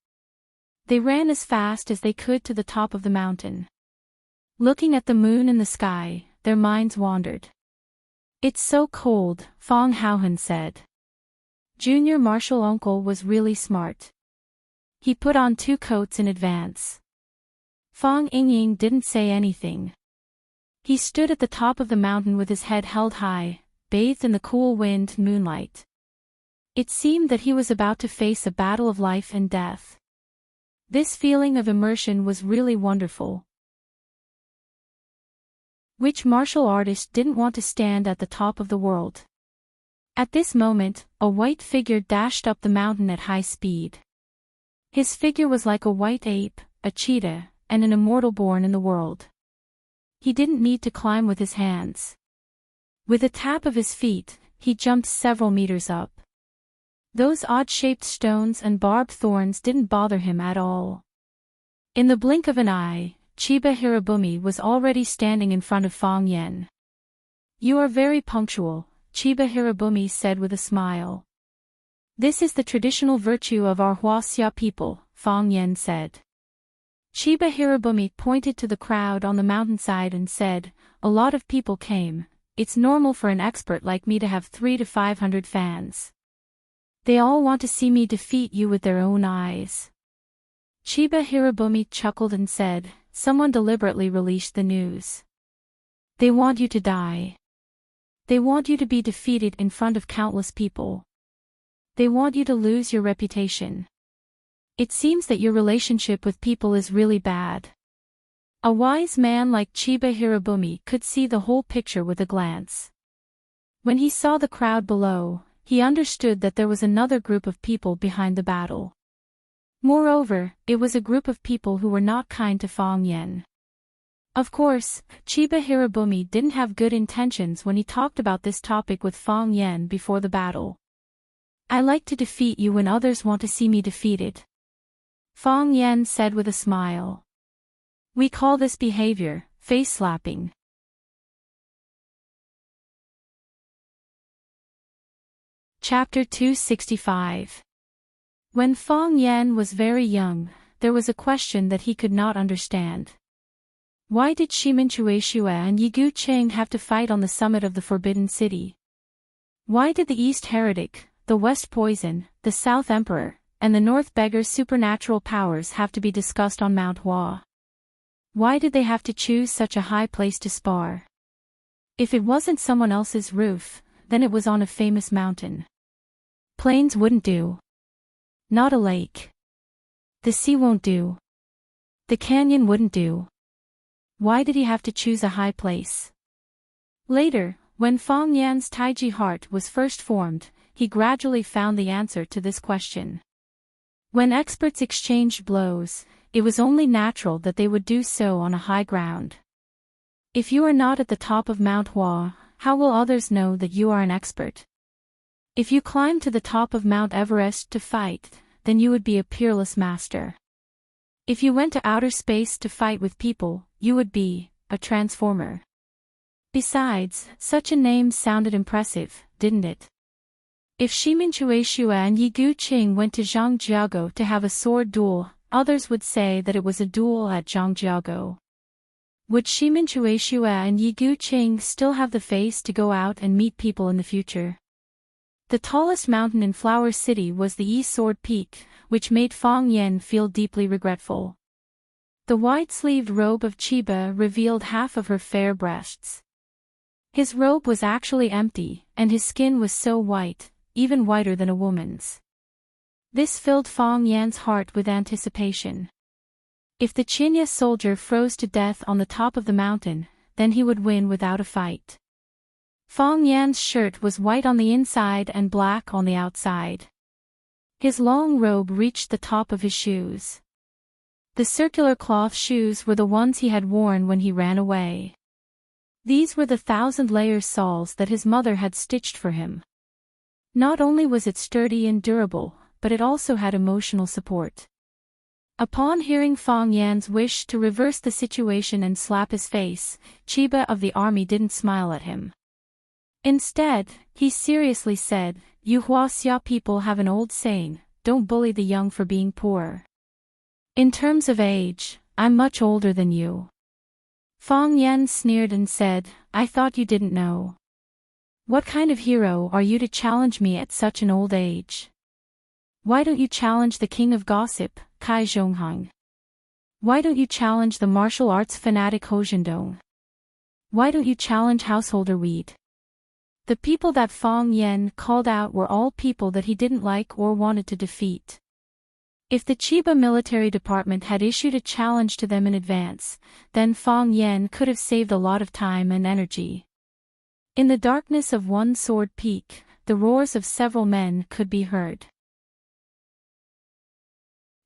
They ran as fast as they could to the top of the mountain. Looking at the moon in the sky, their minds wandered. It's so cold, Fong Haohan said. Junior Martial Uncle was really smart. He put on 2 coats in advance. Fong Yingying didn't say anything. He stood at the top of the mountain with his head held high, bathed in the cool wind and moonlight. It seemed that he was about to face a battle of life and death. This feeling of immersion was really wonderful. Which martial artist didn't want to stand at the top of the world? At this moment, a white figure dashed up the mountain at high speed. His figure was like a white ape, a cheetah, and an immortal born in the world. He didn't need to climb with his hands. With a tap of his feet, he jumped several meters up. Those odd-shaped stones and barbed thorns didn't bother him at all. In the blink of an eye, Chiba Hirobumi was already standing in front of Fong Yan. You are very punctual, Chiba Hirobumi said with a smile. This is the traditional virtue of our Huaxia people, Fong Yan said. Chiba Hirobumi pointed to the crowd on the mountainside and said, a lot of people came. It's normal for an expert like me to have 300 to 500 fans. They all want to see me defeat you with their own eyes. Chiba Hirobumi chuckled and said, someone deliberately released the news. They want you to die. They want you to be defeated in front of countless people. They want you to lose your reputation. It seems that your relationship with people is really bad. A wise man like Chiba Hirobumi could see the whole picture with a glance. When he saw the crowd below, he understood that there was another group of people behind the battle. Moreover, it was a group of people who were not kind to Fong Yen. Of course, Chiba Hirobumi didn't have good intentions when he talked about this topic with Fong Yen before the battle. I like to defeat you when others want to see me defeated, Fong Yen said with a smile. We call this behavior face slapping. Chapter 265. When Fong Yen was very young, there was a question that he could not understand. Why did Shiminchueshua and Yigu Ching have to fight on the summit of the Forbidden City? Why did the East Heretic, the West Poison, the South Emperor, and the North Beggar's supernatural powers have to be discussed on Mount Hua? Why did they have to choose such a high place to spar? If it wasn't someone else's roof, then it was on a famous mountain. Plains wouldn't do. Not a lake. The sea won't do. The canyon wouldn't do. Why did he have to choose a high place? Later, when Fong Yan's Taiji heart was first formed, he gradually found the answer to this question. When experts exchanged blows, it was only natural that they would do so on a high ground. If you are not at the top of Mount Hua, how will others know that you are an expert? If you climb to the top of Mount Everest to fight, then you would be a peerless master. If you went to outer space to fight with people, you would be a transformer. Besides, such a name sounded impressive, didn't it? If Shiminchueshua and Yigu Qing went to Zhangjiago to have a sword duel, others would say that it was a duel at Zhangjiago. Would Shiminchueshua and Yigu Qing still have the face to go out and meet people in the future? The tallest mountain in Flower City was the Yi Sword Peak, which made Fong Yen feel deeply regretful. The wide-sleeved robe of Chiba revealed half of her fair breasts. His robe was actually empty, and his skin was so white, even whiter than a woman's. This filled Fong Yan's heart with anticipation. If the Chinya soldier froze to death on the top of the mountain, then he would win without a fight. Fong Yan's shirt was white on the inside and black on the outside. His long robe reached the top of his shoes. The circular cloth shoes were the ones he had worn when he ran away. These were the 1,000-layer soles that his mother had stitched for him. Not only was it sturdy and durable, but it also had emotional support. Upon hearing Fong Yan's wish to reverse the situation and slap his face, Chiba of the army didn't smile at him. Instead, he seriously said, "You Huaxia people have an old saying, don't bully the young for being poor. In terms of age, I'm much older than you." Fong Yan sneered and said, "I thought you didn't know. What kind of hero are you to challenge me at such an old age? Why don't you challenge the king of gossip, Kai Zhonghang? Why don't you challenge the martial arts fanatic Ho Zhendong? Why don't you challenge householder Weed?" The people that Fong Yen called out were all people that he didn't like or wanted to defeat. If the Chiba military department had issued a challenge to them in advance, then Fong Yen could have saved a lot of time and energy. In the darkness of One Sword Peak, the roars of several men could be heard.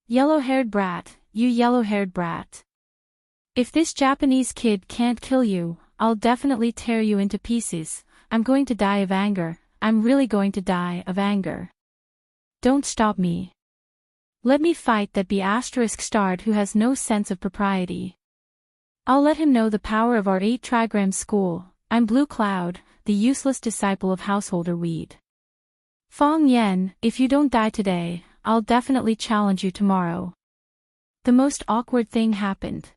"Yellow-haired brat, you yellow-haired brat. If this Japanese kid can't kill you, I'll definitely tear you into pieces. I'm going to die of anger, I'm really going to die of anger. Don't stop me. Let me fight that B***starred who has no sense of propriety. I'll let him know the power of our 8 trigram school. I'm Blue Cloud, the useless disciple of householder Weed. Fong Yen, if you don't die today, I'll definitely challenge you tomorrow." The most awkward thing happened.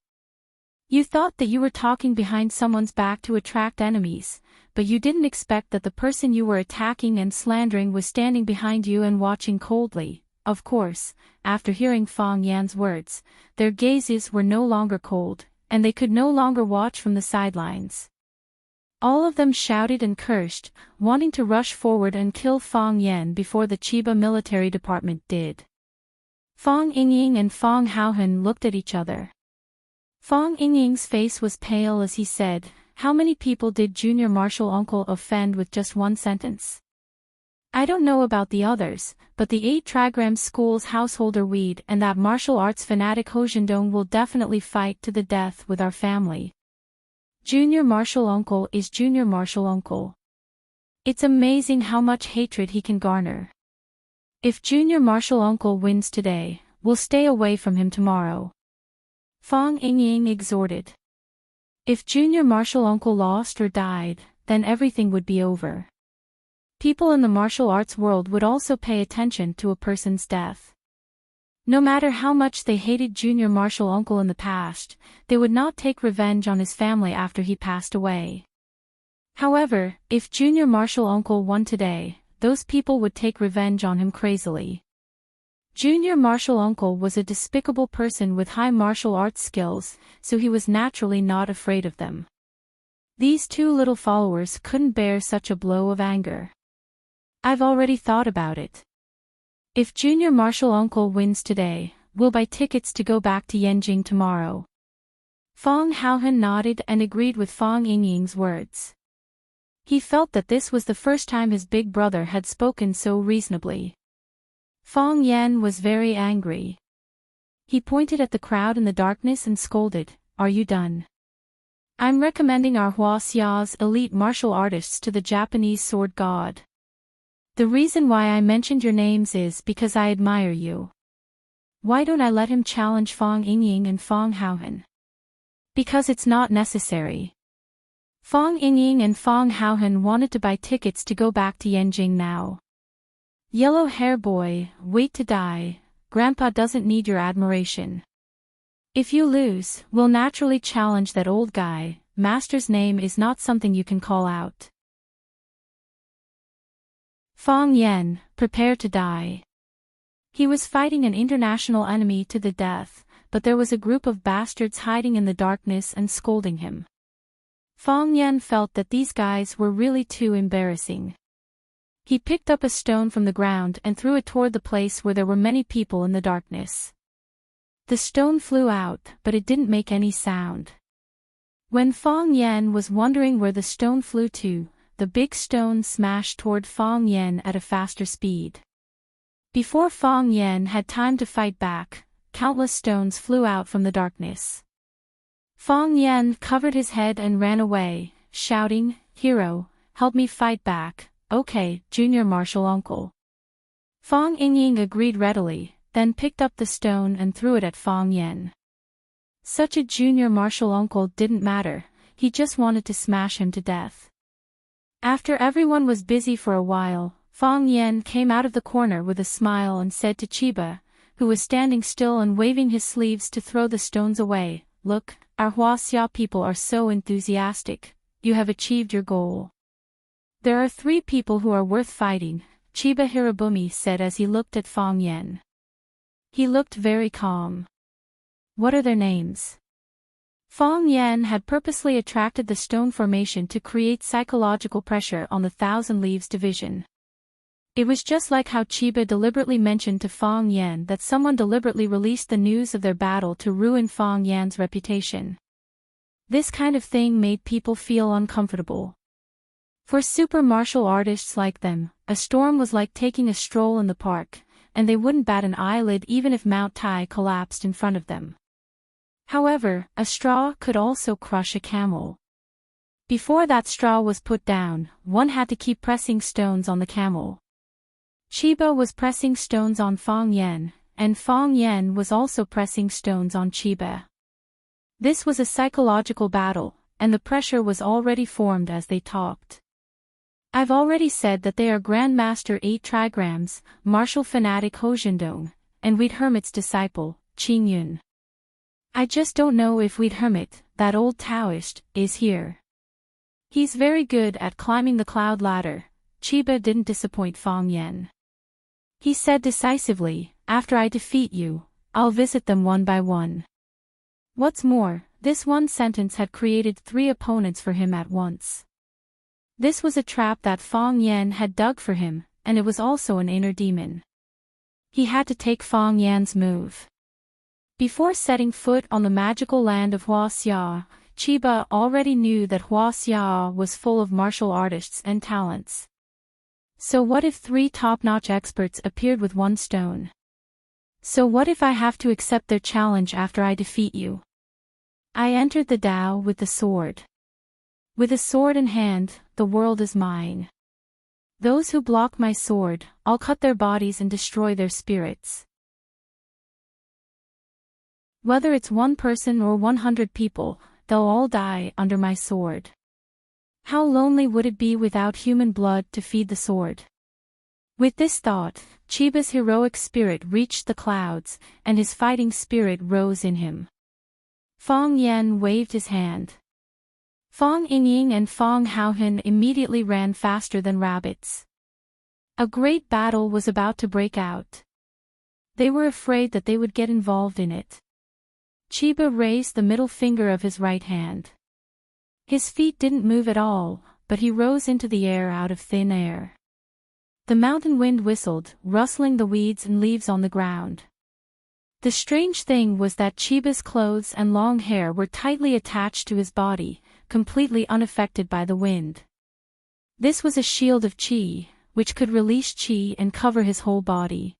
You thought that you were talking behind someone's back to attract enemies, but you didn't expect that the person you were attacking and slandering was standing behind you and watching coldly. Of course, after hearing Fong Yan's words, their gazes were no longer cold, and they could no longer watch from the sidelines. All of them shouted and cursed, wanting to rush forward and kill Fong Yen before the Chiba military department did. Fong Yingying and Fong Haohan looked at each other. Fong Yingying's face was pale as he said, "How many people did Junior Martial Uncle offend with just one sentence? I don't know about the others, but the 8 Trigram School's householder Weed and that martial arts fanatic Hojindong will definitely fight to the death with our family. Junior Martial Uncle is Junior Martial Uncle. It's amazing how much hatred he can garner. If Junior Martial Uncle wins today, we'll stay away from him tomorrow." Fong Yingying exhorted. If Junior Martial Uncle lost or died, then everything would be over. People in the martial arts world would also pay attention to a person's death. No matter how much they hated Junior Martial Uncle in the past, they would not take revenge on his family after he passed away. However, if Junior Martial Uncle won today, those people would take revenge on him crazily. Junior Martial Uncle was a despicable person with high martial arts skills, so he was naturally not afraid of them. These 2 little followers couldn't bear such a blow of anger. "I've already thought about it. If Junior Martial Uncle wins today, we'll buy tickets to go back to Yanjing tomorrow." Fong Haohan nodded and agreed with Fong Yingying's words. He felt that this was the first time his big brother had spoken so reasonably. Fong Yan was very angry. He pointed at the crowd in the darkness and scolded, "Are you done? I'm recommending our Huaxia's elite martial artists to the Japanese sword god. The reason why I mentioned your names is because I admire you. Why don't I let him challenge Fong Yingying and Fong Haohan? Because it's not necessary." Fong Yingying and Fong Haohan wanted to buy tickets to go back to Yanjing now. "Yellow hair boy, wait to die, Grandpa doesn't need your admiration. If you lose, we'll naturally challenge that old guy. Master's name is not something you can call out." Fong Yan, prepare to die. He was fighting an international enemy to the death, but there was a group of bastards hiding in the darkness and scolding him. Fong Yan felt that these guys were really too embarrassing. He picked up a stone from the ground and threw it toward the place where there were many people in the darkness. The stone flew out, but it didn't make any sound. When Fong Yan was wondering where the stone flew to, the big stone smashed toward Fong Yan at a faster speed. Before Fong Yan had time to fight back, countless stones flew out from the darkness. Fong Yan covered his head and ran away, shouting, "Hero, help me fight back." "Okay, Junior Martial Uncle." Fong Yingying agreed readily, then picked up the stone and threw it at Fong Yan. Such a Junior Martial Uncle didn't matter, he just wanted to smash him to death. After everyone was busy for a while, Fong Yan came out of the corner with a smile and said to Chiba, who was standing still and waving his sleeves to throw the stones away, "Look, our Huaxia people are so enthusiastic. You have achieved your goal. There are 3 people who are worth fighting," Chiba Hirobumi said as he looked at Fong Yan. He looked very calm. "What are their names?" Fong Yan had purposely attracted the stone formation to create psychological pressure on the Thousand Leaves division. It was just like how Chiba deliberately mentioned to Fong Yan that someone deliberately released the news of their battle to ruin Fong Yan's reputation. This kind of thing made people feel uncomfortable. For super martial artists like them, a storm was like taking a stroll in the park, and they wouldn't bat an eyelid even if Mount Tai collapsed in front of them. However, a straw could also crush a camel. Before that straw was put down, one had to keep pressing stones on the camel. Chiba was pressing stones on Fong Yan, and Fong Yan was also pressing stones on Chiba. This was a psychological battle, and the pressure was already formed as they talked. "I've already said that they are Grandmaster 8 Trigrams, martial fanatic Hojindong, and Weed Hermit's disciple, Qing Yun. I just don't know if Weed Hermit, that old Taoist, is here. He's very good at climbing the cloud ladder." Chiba didn't disappoint Fong Yan. He said decisively, "After I defeat you, I'll visit them one by one." What's more, this one sentence had created 3 opponents for him at once. This was a trap that Fong Yan had dug for him, and it was also an inner demon. He had to take Fong Yan's move. Before setting foot on the magical land of Huaxia, Chiba already knew that Huaxia was full of martial artists and talents. So what if 3 top-notch experts appeared with one stone? So what if I have to accept their challenge after I defeat you? I entered the Dao with the sword. With a sword in hand, the world is mine. Those who block my sword, I'll cut their bodies and destroy their spirits. Whether it's 1 person or 100 people, they'll all die under my sword. How lonely would it be without human blood to feed the sword? With this thought, Chiba's heroic spirit reached the clouds, and his fighting spirit rose in him. Fong Yan waved his hand. Fong Yingying and Fong Haohan immediately ran faster than rabbits. A great battle was about to break out. They were afraid that they would get involved in it. Chiba raised the middle finger of his right hand. His feet didn't move at all, but he rose into the air out of thin air. The mountain wind whistled, rustling the weeds and leaves on the ground. The strange thing was that Chiba's clothes and long hair were tightly attached to his body, completely unaffected by the wind. This was a shield of qi, which could release qi and cover his whole body.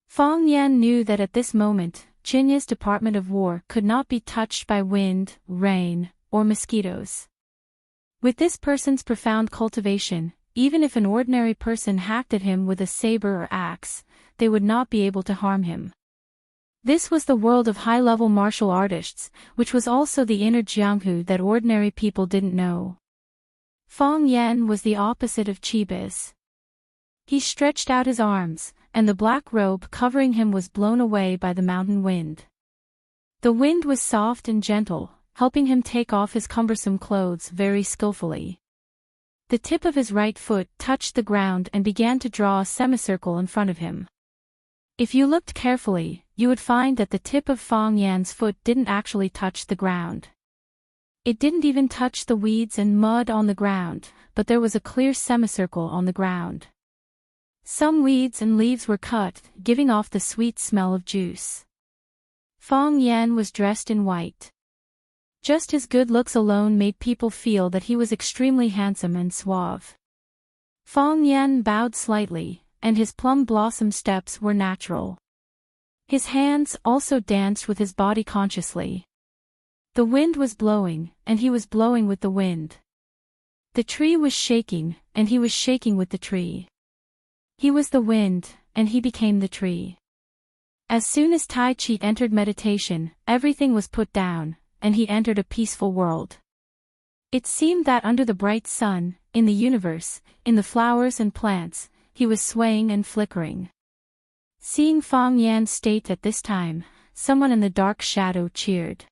Fong Yan knew that at this moment, Jinya's Department of War could not be touched by wind, rain, or mosquitoes. With this person's profound cultivation, even if an ordinary person hacked at him with a saber or axe, they would not be able to harm him. This was the world of high-level martial artists, which was also the inner Jianghu that ordinary people didn't know. Fong Yan was the opposite of Chiba's. He stretched out his arms, and the black robe covering him was blown away by the mountain wind. The wind was soft and gentle, helping him take off his cumbersome clothes very skillfully. The tip of his right foot touched the ground and began to draw a semicircle in front of him. If you looked carefully, you would find that the tip of Fong Yan's foot didn't actually touch the ground. It didn't even touch the weeds and mud on the ground, but there was a clear semicircle on the ground. Some weeds and leaves were cut, giving off the sweet smell of juice. Fong Yan was dressed in white. Just his good looks alone made people feel that he was extremely handsome and suave. Fong Yan bowed slightly, and his plum blossom steps were natural. His hands also danced with his body consciously. The wind was blowing, and he was blowing with the wind. The tree was shaking, and he was shaking with the tree. He was the wind, and he became the tree. As soon as Tai Chi entered meditation, everything was put down, and he entered a peaceful world. It seemed that under the bright sun, in the universe, in the flowers and plants, he was swaying and flickering. Seeing Fong Yan's state at this time, someone in the dark shadow cheered.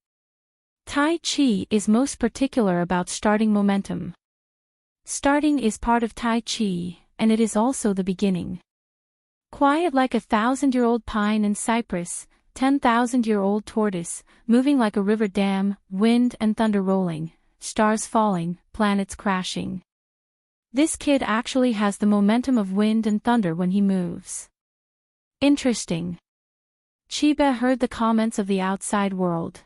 Tai Chi is most particular about starting momentum. Starting is part of Tai Chi, and it is also the beginning. Quiet like a 1,000-year-old pine and cypress, 10,000-year-old tortoise, moving like a river dam, wind and thunder rolling, stars falling, planets crashing. This kid actually has the momentum of wind and thunder when he moves. Interesting. Chiba heard the comments of the outside world.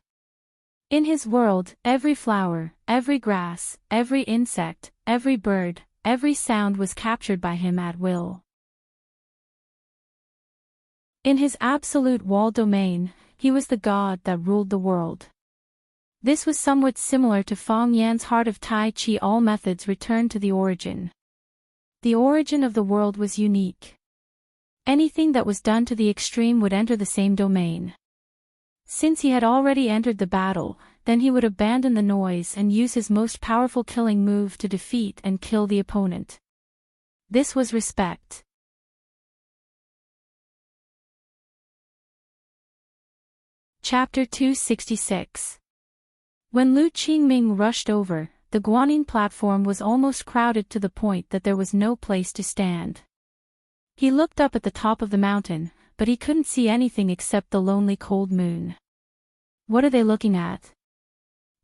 In his world, every flower, every grass, every insect, every bird, every sound was captured by him at will. In his absolute wall domain, he was the god that ruled the world. This was somewhat similar to Fong Yan's heart of Tai Chi. All methods returned to the origin. The origin of the world was unique. Anything that was done to the extreme would enter the same domain. Since he had already entered the battle, then he would abandon the noise and use his most powerful killing move to defeat and kill the opponent. This was respect. Chapter 266. When Lu Qingming rushed over, the Guanyin platform was almost crowded to the point that there was no place to stand. He looked up at the top of the mountain, but he couldn't see anything except the lonely cold moon. What are they looking at?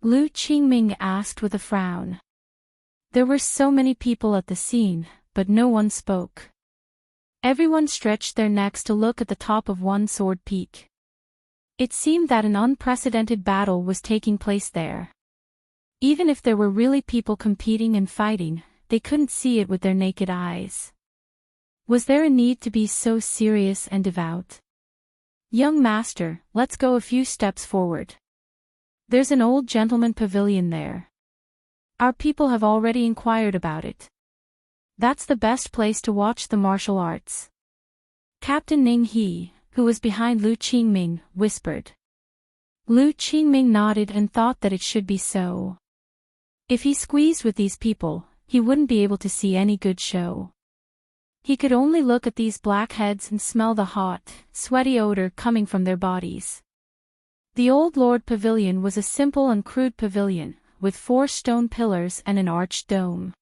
Lu Qingming asked with a frown. There were so many people at the scene, but no one spoke. Everyone stretched their necks to look at the top of one sword peak. It seemed that an unprecedented battle was taking place there. Even if there were really people competing and fighting, they couldn't see it with their naked eyes. Was there a need to be so serious and devout? Young master, let's go a few steps forward. There's an old gentleman pavilion there. Our people have already inquired about it. That's the best place to watch the martial arts. Captain Ning He, who was behind Lu Qingming, whispered. Lu Qingming nodded and thought that it should be so. If he squeezed with these people, he wouldn't be able to see any good show. He could only look at these black heads and smell the hot, sweaty odor coming from their bodies. The Old Lord Pavilion was a simple and crude pavilion, with 4 stone pillars and an arched dome.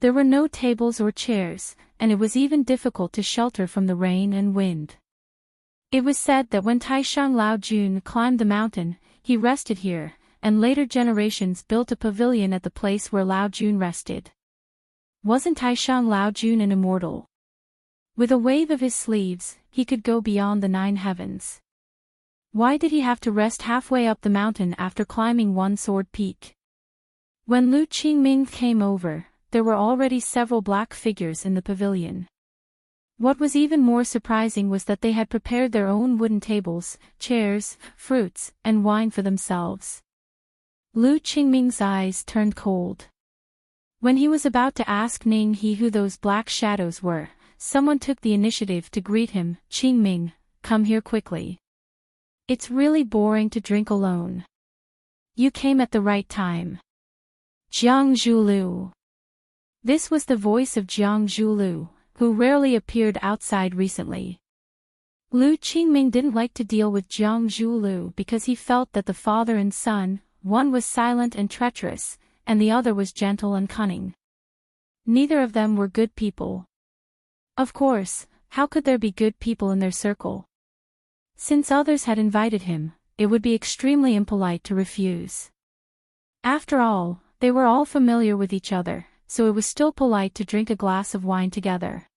There were no tables or chairs, and it was even difficult to shelter from the rain and wind. It was said that when Taishang Lao Jun climbed the mountain, he rested here, and later generations built a pavilion at the place where Lao Jun rested. Wasn't Taishang Lao Jun an immortal? With a wave of his sleeves, he could go beyond the 9 heavens. Why did he have to rest halfway up the mountain after climbing one sword peak? When Lu Qingming came over, there were already several black figures in the pavilion. What was even more surprising was that they had prepared their own wooden tables, chairs, fruits, and wine for themselves. Lu Qingming's eyes turned cold. When he was about to ask Ning He who those black shadows were, someone took the initiative to greet him. Qingming, come here quickly. It's really boring to drink alone. You came at the right time. Jiang Zhulu. This was the voice of Jiang Zhulu, who rarely appeared outside recently. Lu Qingming didn't like to deal with Jiang Zhulu because he felt that the father and son, one was silent and treacherous, and the other was gentle and cunning. Neither of them were good people. Of course, how could there be good people in their circle? Since others had invited him, it would be extremely impolite to refuse. After all, they were all familiar with each other, so it was still polite to drink a glass of wine together.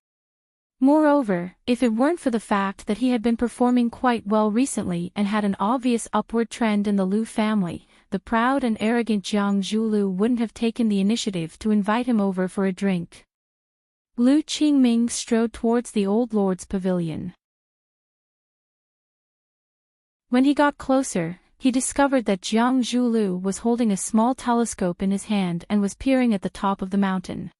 Moreover, if it weren't for the fact that he had been performing quite well recently and had an obvious upward trend in the Lu family, the proud and arrogant Jiang Zhulu wouldn't have taken the initiative to invite him over for a drink. Lu Qingming strode towards the old lord's pavilion. When he got closer, he discovered that Jiang Zhulu was holding a small telescope in his hand and was peering at the top of the mountain.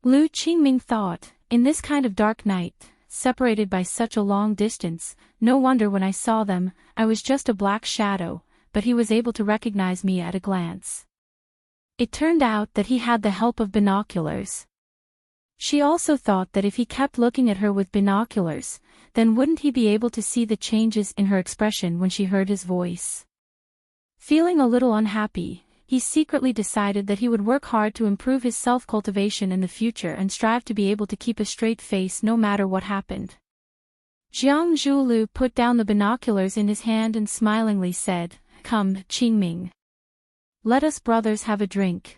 Lu Qingming thought, in this kind of dark night, separated by such a long distance, no wonder when I saw them, I was just a black shadow, but he was able to recognize me at a glance. It turned out that he had the help of binoculars. She also thought that if he kept looking at her with binoculars, then wouldn't he be able to see the changes in her expression when she heard his voice? Feeling a little unhappy, he secretly decided that he would work hard to improve his self-cultivation in the future and strive to be able to keep a straight face no matter what happened. Jiang Zhulu put down the binoculars in his hand and smilingly said, "Come, Qingming. Let us brothers have a drink.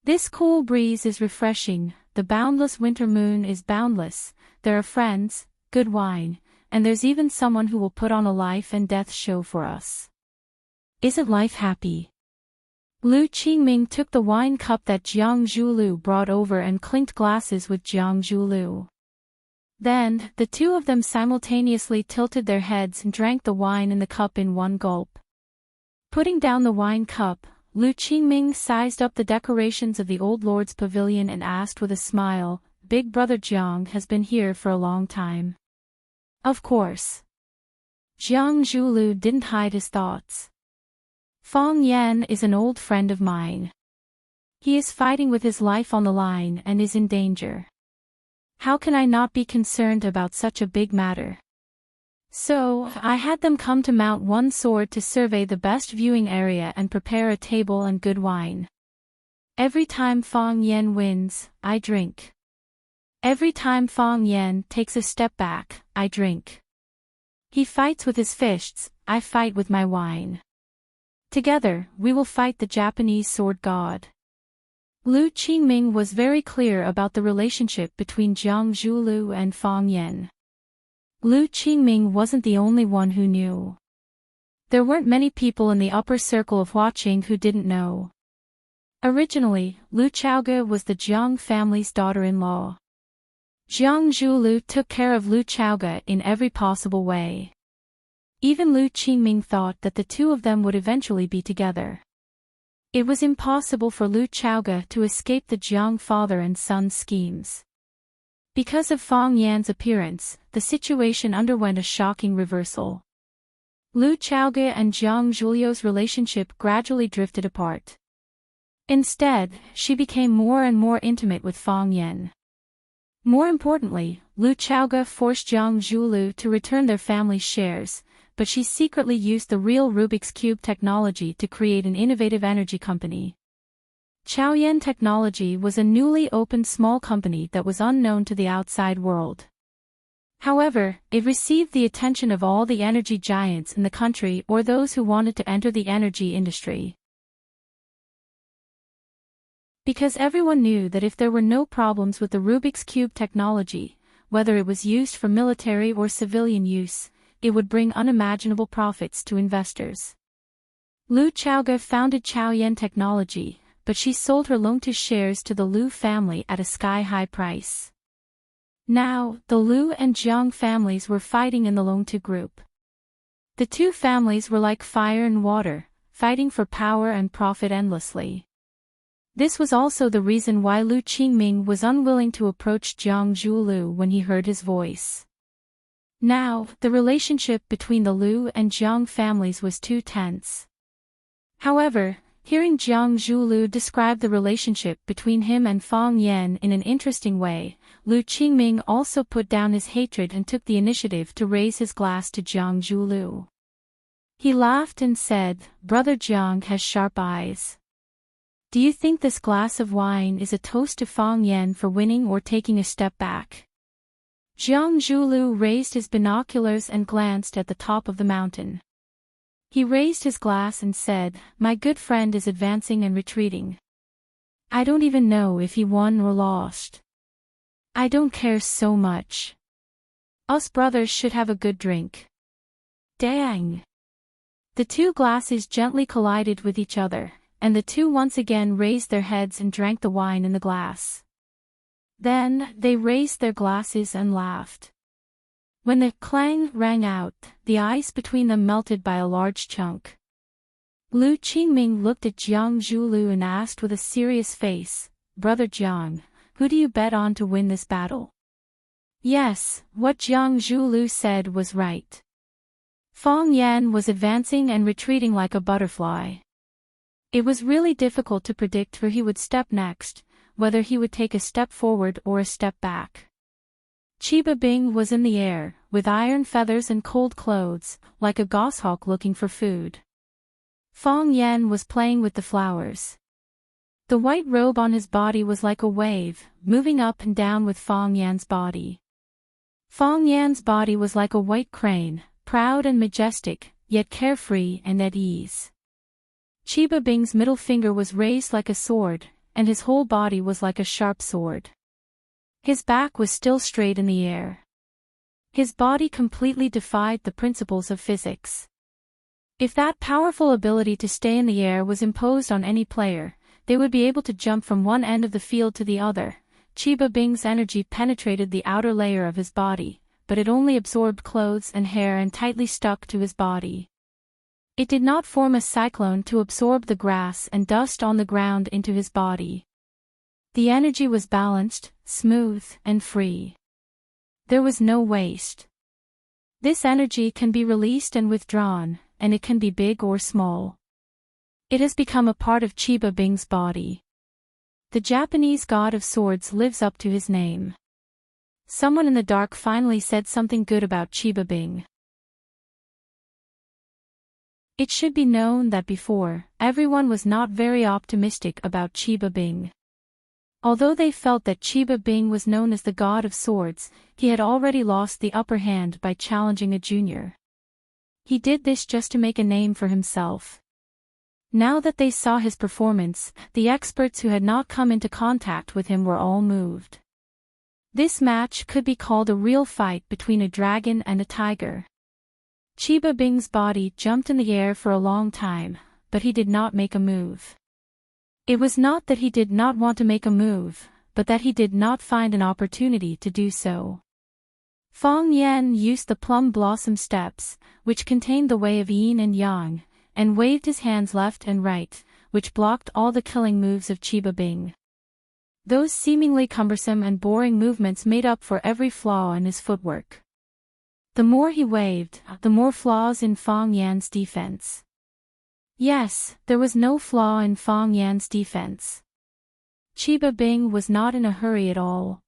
This cool breeze is refreshing, the boundless winter moon is boundless, there are friends, good wine, and there's even someone who will put on a life and death show for us. Isn't life happy?" Lu Qingming took the wine cup that Jiang Zhulu brought over and clinked glasses with Jiang Zhulu. Then, the two of them simultaneously tilted their heads and drank the wine in the cup in one gulp. Putting down the wine cup, Lu Qingming sized up the decorations of the old lord's pavilion and asked with a smile, "Big brother Jiang has been here for a long time?" "Of course." Jiang Zhulu didn't hide his thoughts. "Fang Yan is an old friend of mine. He is fighting with his life on the line and is in danger. How can I not be concerned about such a big matter? So, I had them come to Mount One Sword to survey the best viewing area and prepare a table and good wine. Every time Fang Yan wins, I drink. Every time Fang Yan takes a step back, I drink. He fights with his fists, I fight with my wine. Together, we will fight the Japanese sword god." Lu Qingming was very clear about the relationship between Jiang Zhulu and Fang Yan. Lu Qingming wasn't the only one who knew. There weren't many people in the upper circle of Huaqing who didn't know. Originally, Lu Chaoge was the Jiang family's daughter-in-law. Jiang Zhulu took care of Lu Chaoge in every possible way. Even Lu Qingming thought that the two of them would eventually be together. It was impossible for Lu Chaoge to escape the Jiang father and son schemes. Because of Fang Yan's appearance, the situation underwent a shocking reversal. Lu Chaoge and Jiang Zhulio's relationship gradually drifted apart. Instead, she became more and more intimate with Fang Yan. More importantly, Lu Chaoge forced Jiang Zhulu to return their family's shares, but she secretly used the real Rubik's Cube technology to create an innovative energy company. Chaoyan Technology was a newly opened small company that was unknown to the outside world. However, it received the attention of all the energy giants in the country or those who wanted to enter the energy industry. Because everyone knew that if there were no problems with the Rubik's Cube technology, whether it was used for military or civilian use, it would bring unimaginable profits to investors. Lu Chaoge founded Chaoyan Technology, but she sold her Longtu shares to the Lu family at a sky-high price. Now, the Lu and Jiang families were fighting in the Longtu group. The two families were like fire and water, fighting for power and profit endlessly. This was also the reason why Lu Qingming was unwilling to approach Jiang Zhulu when he heard his voice. Now, the relationship between the Lu and Jiang families was too tense. However, hearing Jiang Zhulu describe the relationship between him and Fang Yan in an interesting way, Lu Qingming also put down his hatred and took the initiative to raise his glass to Jiang Zhulu. He laughed and said, "Brother Jiang has sharp eyes. Do you think this glass of wine is a toast to Fang Yan for winning or taking a step back?" Jiang Zhulu raised his binoculars and glanced at the top of the mountain. He raised his glass and said, "My good friend is advancing and retreating. I don't even know if he won or lost. I don't care so much. Us brothers should have a good drink." Dang! The two glasses gently collided with each other, and the two once again raised their heads and drank the wine in the glass. Then, they raised their glasses and laughed. When the clang rang out, the ice between them melted by a large chunk. Lu Qingming looked at Jiang Zhulu and asked with a serious face, "Brother Jiang, who do you bet on to win this battle?" Yes, what Jiang Zhulu said was right. Fang Yan was advancing and retreating like a butterfly. It was really difficult to predict where he would step next, whether he would take a step forward or a step back. Chiba Bing was in the air, with iron feathers and cold clothes, like a goshawk looking for food. Fang Yan was playing with the flowers. The white robe on his body was like a wave, moving up and down with Fang Yan's body. Fang Yan's body was like a white crane, proud and majestic, yet carefree and at ease. Chiba Bing's middle finger was raised like a sword, and his whole body was like a sharp sword. His back was still straight in the air. His body completely defied the principles of physics. If that powerful ability to stay in the air was imposed on any player, they would be able to jump from one end of the field to the other. Chiba Bing's energy penetrated the outer layer of his body, but it only absorbed clothes and hair and tightly stuck to his body. It did not form a cyclone to absorb the grass and dust on the ground into his body. The energy was balanced, smooth, and free. There was no waste. This energy can be released and withdrawn, and it can be big or small. It has become a part of Chiba Bing's body. The Japanese god of swords lives up to his name. Someone in the dark finally said something good about Chiba Bing. It should be known that before, everyone was not very optimistic about Chiba Bing. Although they felt that Chiba Bing was known as the god of swords, he had already lost the upper hand by challenging a junior. He did this just to make a name for himself. Now that they saw his performance, the experts who had not come into contact with him were all moved. This match could be called a real fight between a dragon and a tiger. Chiba Bing's body jumped in the air for a long time, but he did not make a move. It was not that he did not want to make a move, but that he did not find an opportunity to do so. Fong Yan used the plum blossom steps, which contained the way of yin and yang, and waved his hands left and right, which blocked all the killing moves of Chiba Bing. Those seemingly cumbersome and boring movements made up for every flaw in his footwork. The more he waved, the more flaws in Fong Yan's defense. Yes, there was no flaw in Fong Yan's defense. Chiba Bing was not in a hurry at all.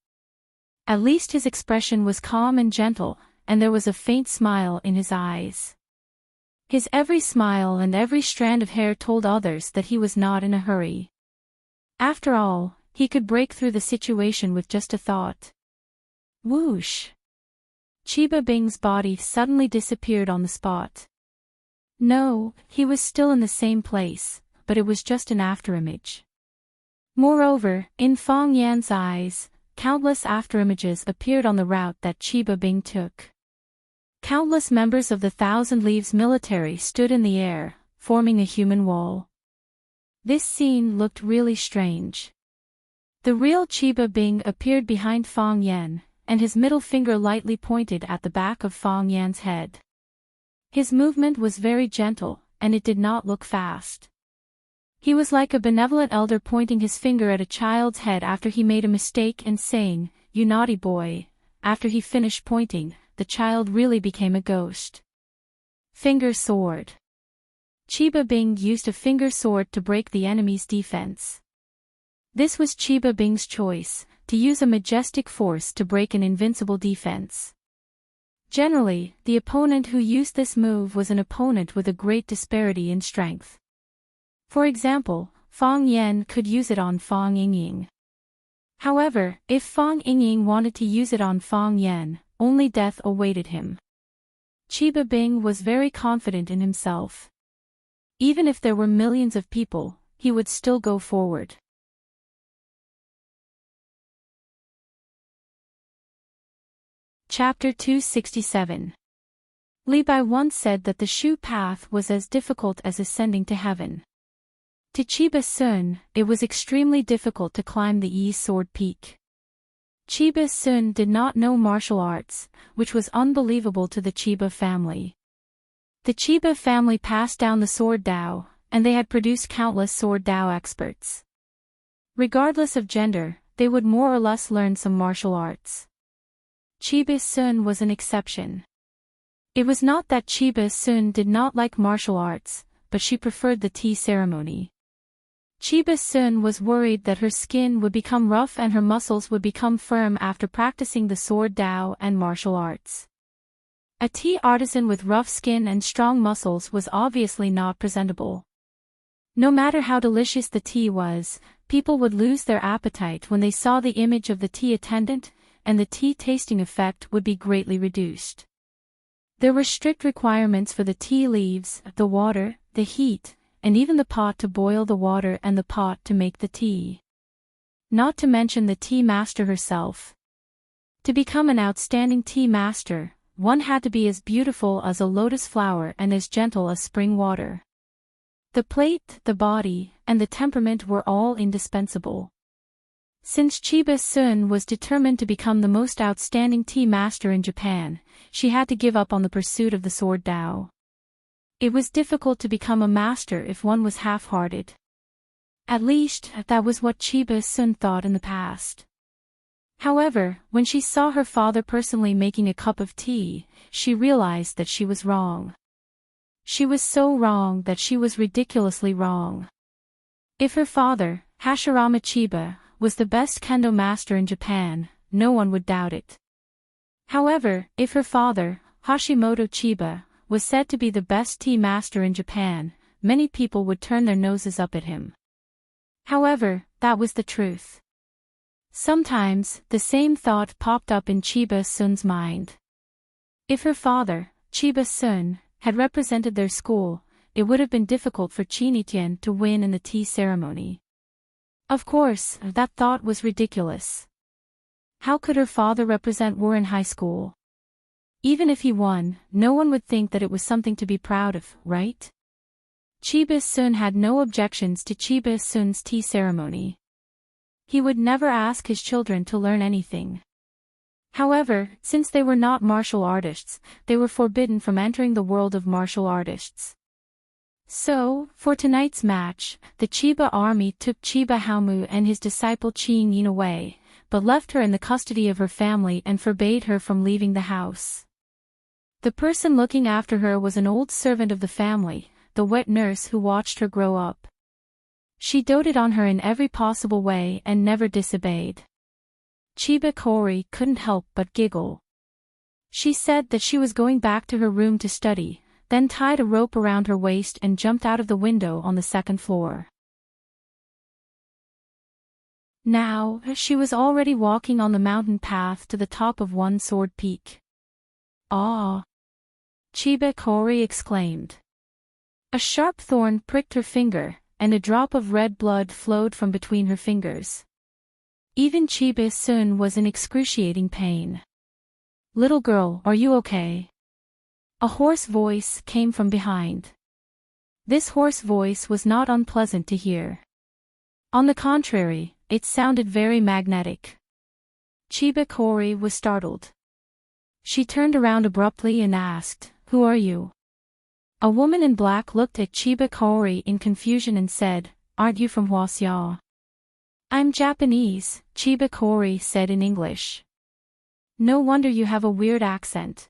At least his expression was calm and gentle, and there was a faint smile in his eyes. His every smile and every strand of hair told others that he was not in a hurry. After all, he could break through the situation with just a thought. Whoosh! Chiba Bing's body suddenly disappeared on the spot. No, he was still in the same place, but it was just an afterimage. Moreover, in Fong Yan's eyes, countless afterimages appeared on the route that Chiba Bing took. Countless members of the Thousand Leaves military stood in the air, forming a human wall. This scene looked really strange. The real Chiba Bing appeared behind Fong Yan, and his middle finger lightly pointed at the back of Fong Yan's head. His movement was very gentle, and it did not look fast. He was like a benevolent elder pointing his finger at a child's head after he made a mistake and saying, "You naughty boy." After he finished pointing, the child really became a ghost. Finger sword. Chiba Bing used a finger sword to break the enemy's defense. This was Chiba Bing's choice, to use a majestic force to break an invincible defense. Generally, the opponent who used this move was an opponent with a great disparity in strength. For example, Fong Yan could use it on Fong Yingying. However, if Fong Yingying wanted to use it on Fong Yan, only death awaited him. Chiba Bing was very confident in himself. Even if there were millions of people, he would still go forward. Chapter 267. Li Bai once said that the Shu path was as difficult as ascending to heaven. To Chiba Sun, it was extremely difficult to climb the Yi Sword Peak. Chiba Sun did not know martial arts, which was unbelievable to the Chiba family. The Chiba family passed down the Sword Dao, and they had produced countless Sword Dao experts. Regardless of gender, they would more or less learn some martial arts. Chiba Sun was an exception. It was not that Chiba Sun did not like martial arts, but she preferred the tea ceremony. Chiba Sun was worried that her skin would become rough and her muscles would become firm after practicing the Sword Dao and martial arts. A tea artisan with rough skin and strong muscles was obviously not presentable. No matter how delicious the tea was, people would lose their appetite when they saw the image of the tea attendant, and the tea tasting effect would be greatly reduced. There were strict requirements for the tea leaves, the water, the heat, and even the pot to boil the water and the pot to make the tea. Not to mention the tea master herself. To become an outstanding tea master, one had to be as beautiful as a lotus flower and as gentle as spring water. The plate, the body, and the temperament were all indispensable. Since Chiba Sun was determined to become the most outstanding tea master in Japan, she had to give up on the pursuit of the Sword Dao. It was difficult to become a master if one was half-hearted. At least, that was what Chiba Sun thought in the past. However, when she saw her father personally making a cup of tea, she realized that she was wrong. She was so wrong that she was ridiculously wrong. If her father, Hashirama Chiba, was the best kendo master in Japan, no one would doubt it. However, if her father, Hashimoto Chiba, was said to be the best tea master in Japan, many people would turn their noses up at him. However, that was the truth. Sometimes, the same thought popped up in Chiba Sun's mind. If her father, Chiba Sun, had represented their school, it would have been difficult for Chinitian to win in the tea ceremony. Of course, that thought was ridiculous. How could her father represent war in high school? Even if he won, no one would think that it was something to be proud of, right? Chiba-sun had no objections to Chiba-sun's tea ceremony. He would never ask his children to learn anything. However, since they were not martial artists, they were forbidden from entering the world of martial artists. So, for tonight's match, the Chiba army took Chiba Haomu and his disciple Chi-yin away, but left her in the custody of her family and forbade her from leaving the house. The person looking after her was an old servant of the family, the wet nurse who watched her grow up. She doted on her in every possible way and never disobeyed. Chiba Kori couldn't help but giggle. She said that she was going back to her room to study, then tied a rope around her waist and jumped out of the window on the second floor. Now, she was already walking on the mountain path to the top of One Sword Peak. "Ah!" Chiba Kori exclaimed. A sharp thorn pricked her finger, and a drop of red blood flowed from between her fingers. Even Chiba-sun was in excruciating pain. "Little girl, are you okay?" A hoarse voice came from behind. This hoarse voice was not unpleasant to hear. On the contrary, it sounded very magnetic. Chiba Kori was startled. She turned around abruptly and asked, "Who are you?" A woman in black looked at Chiba Kori in confusion and said, "Aren't you from Hwaseong?" "I'm Japanese," Chiba Kori said in English. "No wonder you have a weird accent."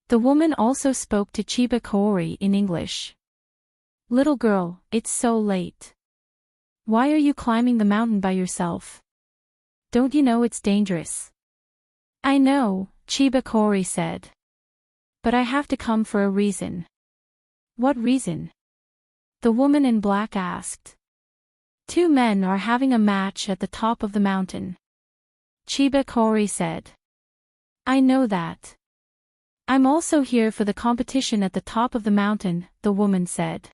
The woman also spoke to Chiba Kori in English. "Little girl, it's so late. Why are you climbing the mountain by yourself? Don't you know it's dangerous?" "I know," Chiba Kori said. "But I have to come for a reason." "What reason?" the woman in black asked. "Two men are having a match at the top of the mountain," Chiba Kori said. "I know that. I'm also here for the competition at the top of the mountain," the woman said.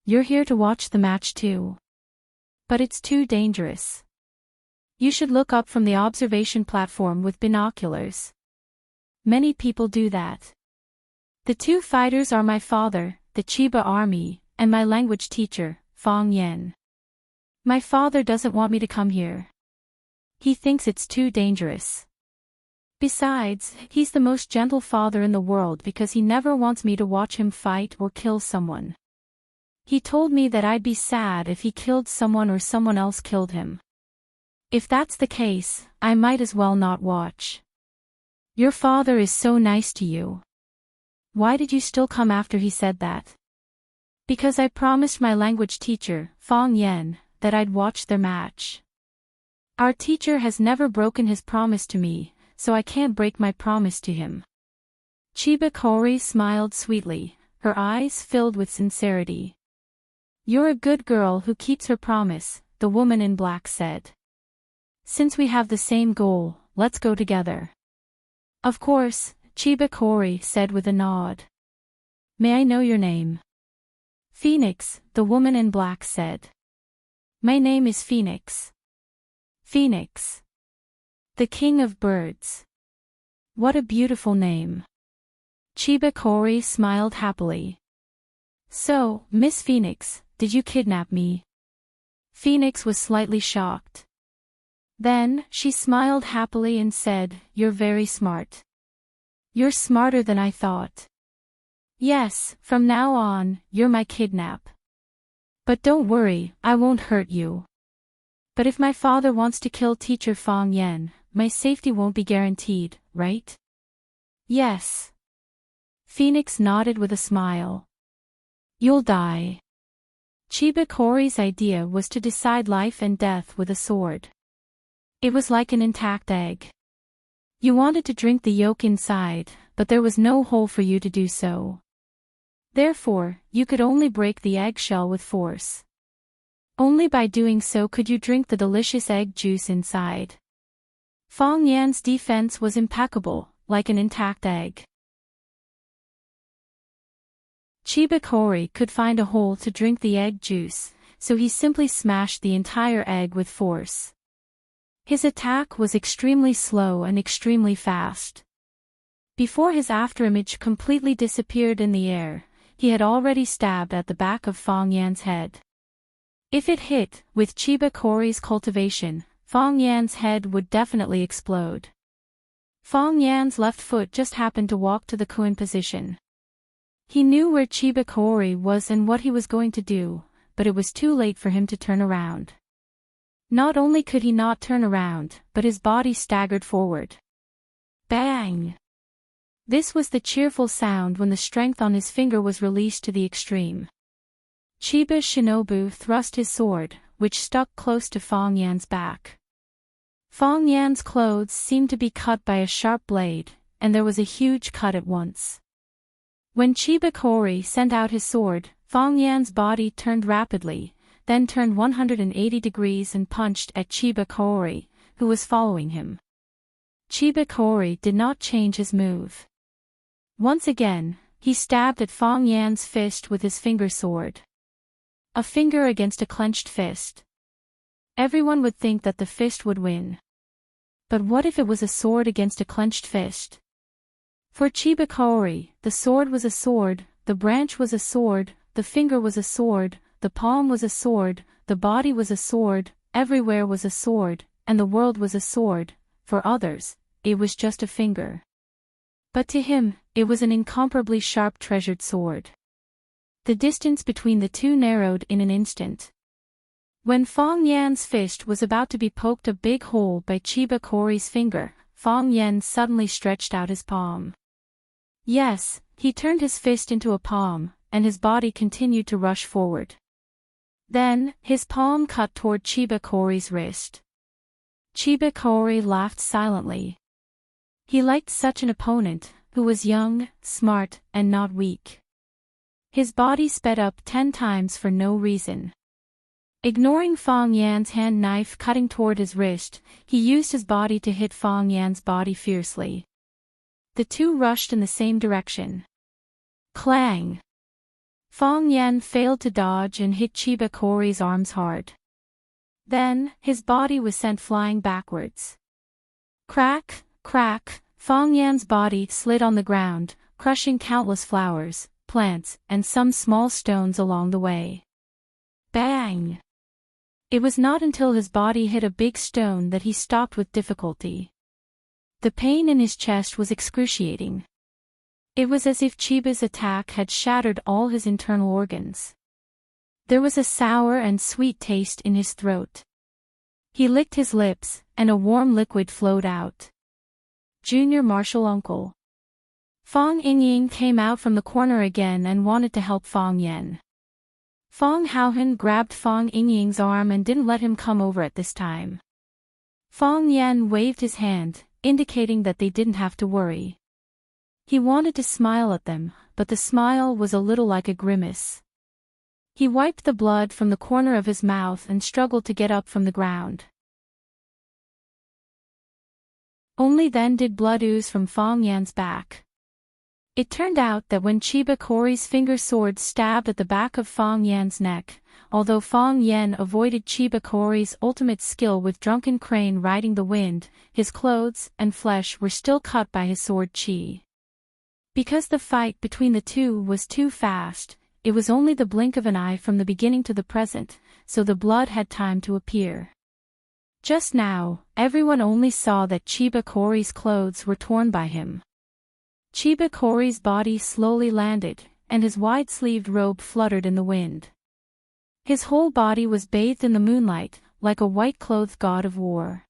"You're here to watch the match too? But it's too dangerous. You should look up from the observation platform with binoculars. Many people do that. The two fighters are my father, the Chiba army, and my language teacher, Fong Yen. My father doesn't want me to come here. He thinks it's too dangerous. Besides, he's the most gentle father in the world because he never wants me to watch him fight or kill someone. He told me that I'd be sad if he killed someone or someone else killed him. If that's the case, I might as well not watch. Your father is so nice to you. Why did you still come after he said that?" "Because I promised my language teacher, Fong Yen, that I'd watch their match. Our teacher has never broken his promise to me, so I can't break my promise to him." Chiba Kori smiled sweetly, her eyes filled with sincerity. "You're a good girl who keeps her promise," the woman in black said. "Since we have the same goal, let's go together." "Of course," Chiba Kori said with a nod. "May I know your name?" "Phoenix," the woman in black said. "My name is Phoenix." "Phoenix. The king of birds. What a beautiful name." Chiba Kori smiled happily. "So, Miss Phoenix, did you kidnap me?" Phoenix was slightly shocked. Then, she smiled happily and said, "You're very smart. You're smarter than I thought. Yes, from now on, you're my kidnap. But don't worry, I won't hurt you. But if my father wants to kill teacher Fong Yen, my safety won't be guaranteed, right?" "Yes." Phoenix nodded with a smile. "You'll die." Chiba Kori's idea was to decide life and death with a sword. It was like an intact egg. You wanted to drink the yolk inside, but there was no hole for you to do so. Therefore, you could only break the eggshell with force. Only by doing so could you drink the delicious egg juice inside. Fong Yan's defense was impeccable, like an intact egg. Chibakori could find a hole to drink the egg juice, so he simply smashed the entire egg with force. His attack was extremely slow and extremely fast. Before his afterimage completely disappeared in the air, he had already stabbed at the back of Fong Yan's head. If it hit, with Chibakori's cultivation, Fong Yan's head would definitely explode. Fong Yan's left foot just happened to walk to the koan position. He knew where Chibakori was and what he was going to do, but it was too late for him to turn around. Not only could he not turn around, but his body staggered forward. Bang! This was the cheerful sound when the strength on his finger was released to the extreme. Chiba Shinobu thrust his sword, which stuck close to Fong Yan's back. Fong Yan's clothes seemed to be cut by a sharp blade, and there was a huge cut at once. When Chibakori sent out his sword, Fong Yan's body turned rapidly, then turned 180 degrees and punched at Chibakori, who was following him. Chibakori did not change his move. Once again, he stabbed at Fong Yan's fist with his finger sword. A finger against a clenched fist. Everyone would think that the fist would win. But what if it was a sword against a clenched fist? For Chibakori, the sword was a sword, the branch was a sword, the finger was a sword, the palm was a sword, the body was a sword, everywhere was a sword, and the world was a sword. For others, it was just a finger. But to him, it was an incomparably sharp treasured sword. The distance between the two narrowed in an instant. When Fong Yan's fist was about to be poked a big hole by Chibakori's finger, Fong Yan suddenly stretched out his palm. Yes, he turned his fist into a palm, and his body continued to rush forward. Then, his palm cut toward Chibakori's wrist. Chibakori laughed silently. He liked such an opponent, who was young, smart, and not weak. His body sped up 10 times for no reason. Ignoring Fong Yan's hand knife cutting toward his wrist, he used his body to hit Fong Yan's body fiercely. The two rushed in the same direction. Clang! Fong Yan failed to dodge and hit Chibakori's arms hard. Then, his body was sent flying backwards. Crack, crack, Fong Yan's body slid on the ground, crushing countless flowers, plants, and some small stones along the way. Bang! It was not until his body hit a big stone that he stopped with difficulty. The pain in his chest was excruciating. It was as if Chiba's attack had shattered all his internal organs. There was a sour and sweet taste in his throat. He licked his lips, and a warm liquid flowed out. Junior Marshal Uncle. Fong Yingying came out from the corner again and wanted to help Fong Yan. Fong Haohan grabbed Fong Yingying's arm and didn't let him come over at this time. Fong Yan waved his hand, indicating that they didn't have to worry. He wanted to smile at them, but the smile was a little like a grimace. He wiped the blood from the corner of his mouth and struggled to get up from the ground. Only then did blood ooze from Fong Yan's back. It turned out that when Chibakori's finger sword stabbed at the back of Fong Yan's neck, although Fong Yan avoided Chibakori's ultimate skill with Drunken Crane riding the wind, his clothes and flesh were still cut by his sword chi. Because the fight between the two was too fast, it was only the blink of an eye from the beginning to the present, so the blood had time to appear. Just now, everyone only saw that Chibakori's clothes were torn by him. Chibakori's body slowly landed, and his wide-sleeved robe fluttered in the wind. His whole body was bathed in the moonlight, like a white-clothed god of war.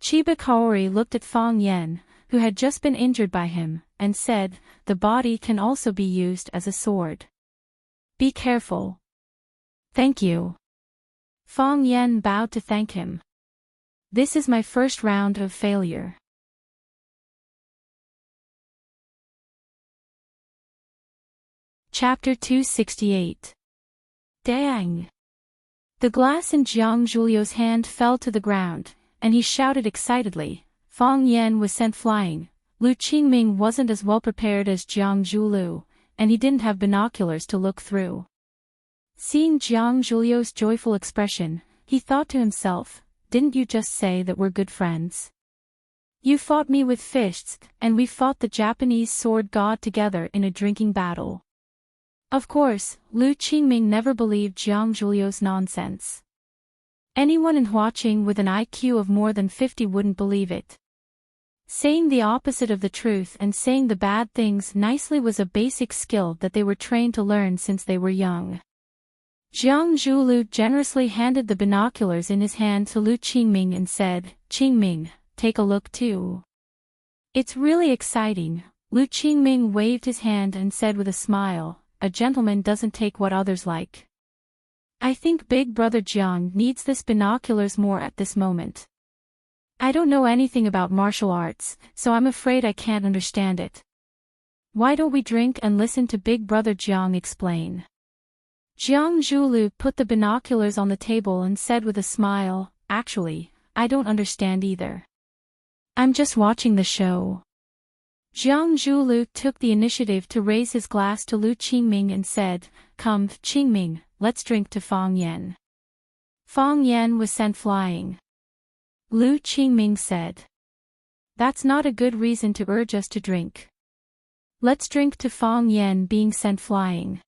Chibakori looked at Fong Yan, who had just been injured by him, and said, "The body can also be used as a sword. Be careful." "Thank you." Fong Yan bowed to thank him. "This is my first round of failure." Chapter 268. Dang! The glass in Jiang Julio's hand fell to the ground, and he shouted excitedly. Fong Yan was sent flying. Lu Qingming wasn't as well prepared as Jiang Zhulu, and he didn't have binoculars to look through. Seeing Jiang Zhulio's joyful expression, he thought to himself, didn't you just say that we're good friends? You fought me with fists, and we fought the Japanese sword god together in a drinking battle. Of course, Lu Qingming never believed Jiang Zhulio's nonsense. Anyone in Huaqing with an IQ of more than 50 wouldn't believe it. Saying the opposite of the truth and saying the bad things nicely was a basic skill that they were trained to learn since they were young. Jiang Zhulu generously handed the binoculars in his hand to Lu Qingming and said, Qingming, take a look too. It's really exciting. Lu Qingming waved his hand and said with a smile, a gentleman doesn't take what others like. I think Big Brother Jiang needs this binoculars more at this moment. I don't know anything about martial arts, so I'm afraid I can't understand it. Why don't we drink and listen to Big Brother Jiang explain? Jiang Zhulu put the binoculars on the table and said with a smile, actually, I don't understand either. I'm just watching the show. Jiang Zhulu took the initiative to raise his glass to Lu Qingming and said, come, Qingming, let's drink to Fang Yan. Fang Yan was sent flying. Lu Qingming said. That's not a good reason to urge us to drink. Let's drink to Fang Yan being sent flying.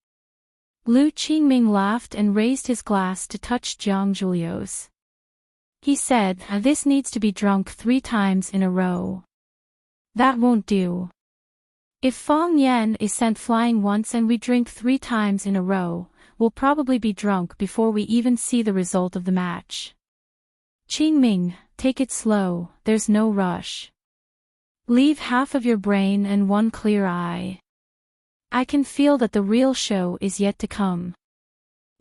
Lu Qingming laughed and raised his glass to touch Jiang Zhulio's. He said, this needs to be drunk 3 times in a row. That won't do. If Fang Yan is sent flying once and we drink 3 times in a row, we'll probably be drunk before we even see the result of the match. Qingming, take it slow, there's no rush. Leave half of your brain and 1 clear eye. I can feel that the real show is yet to come.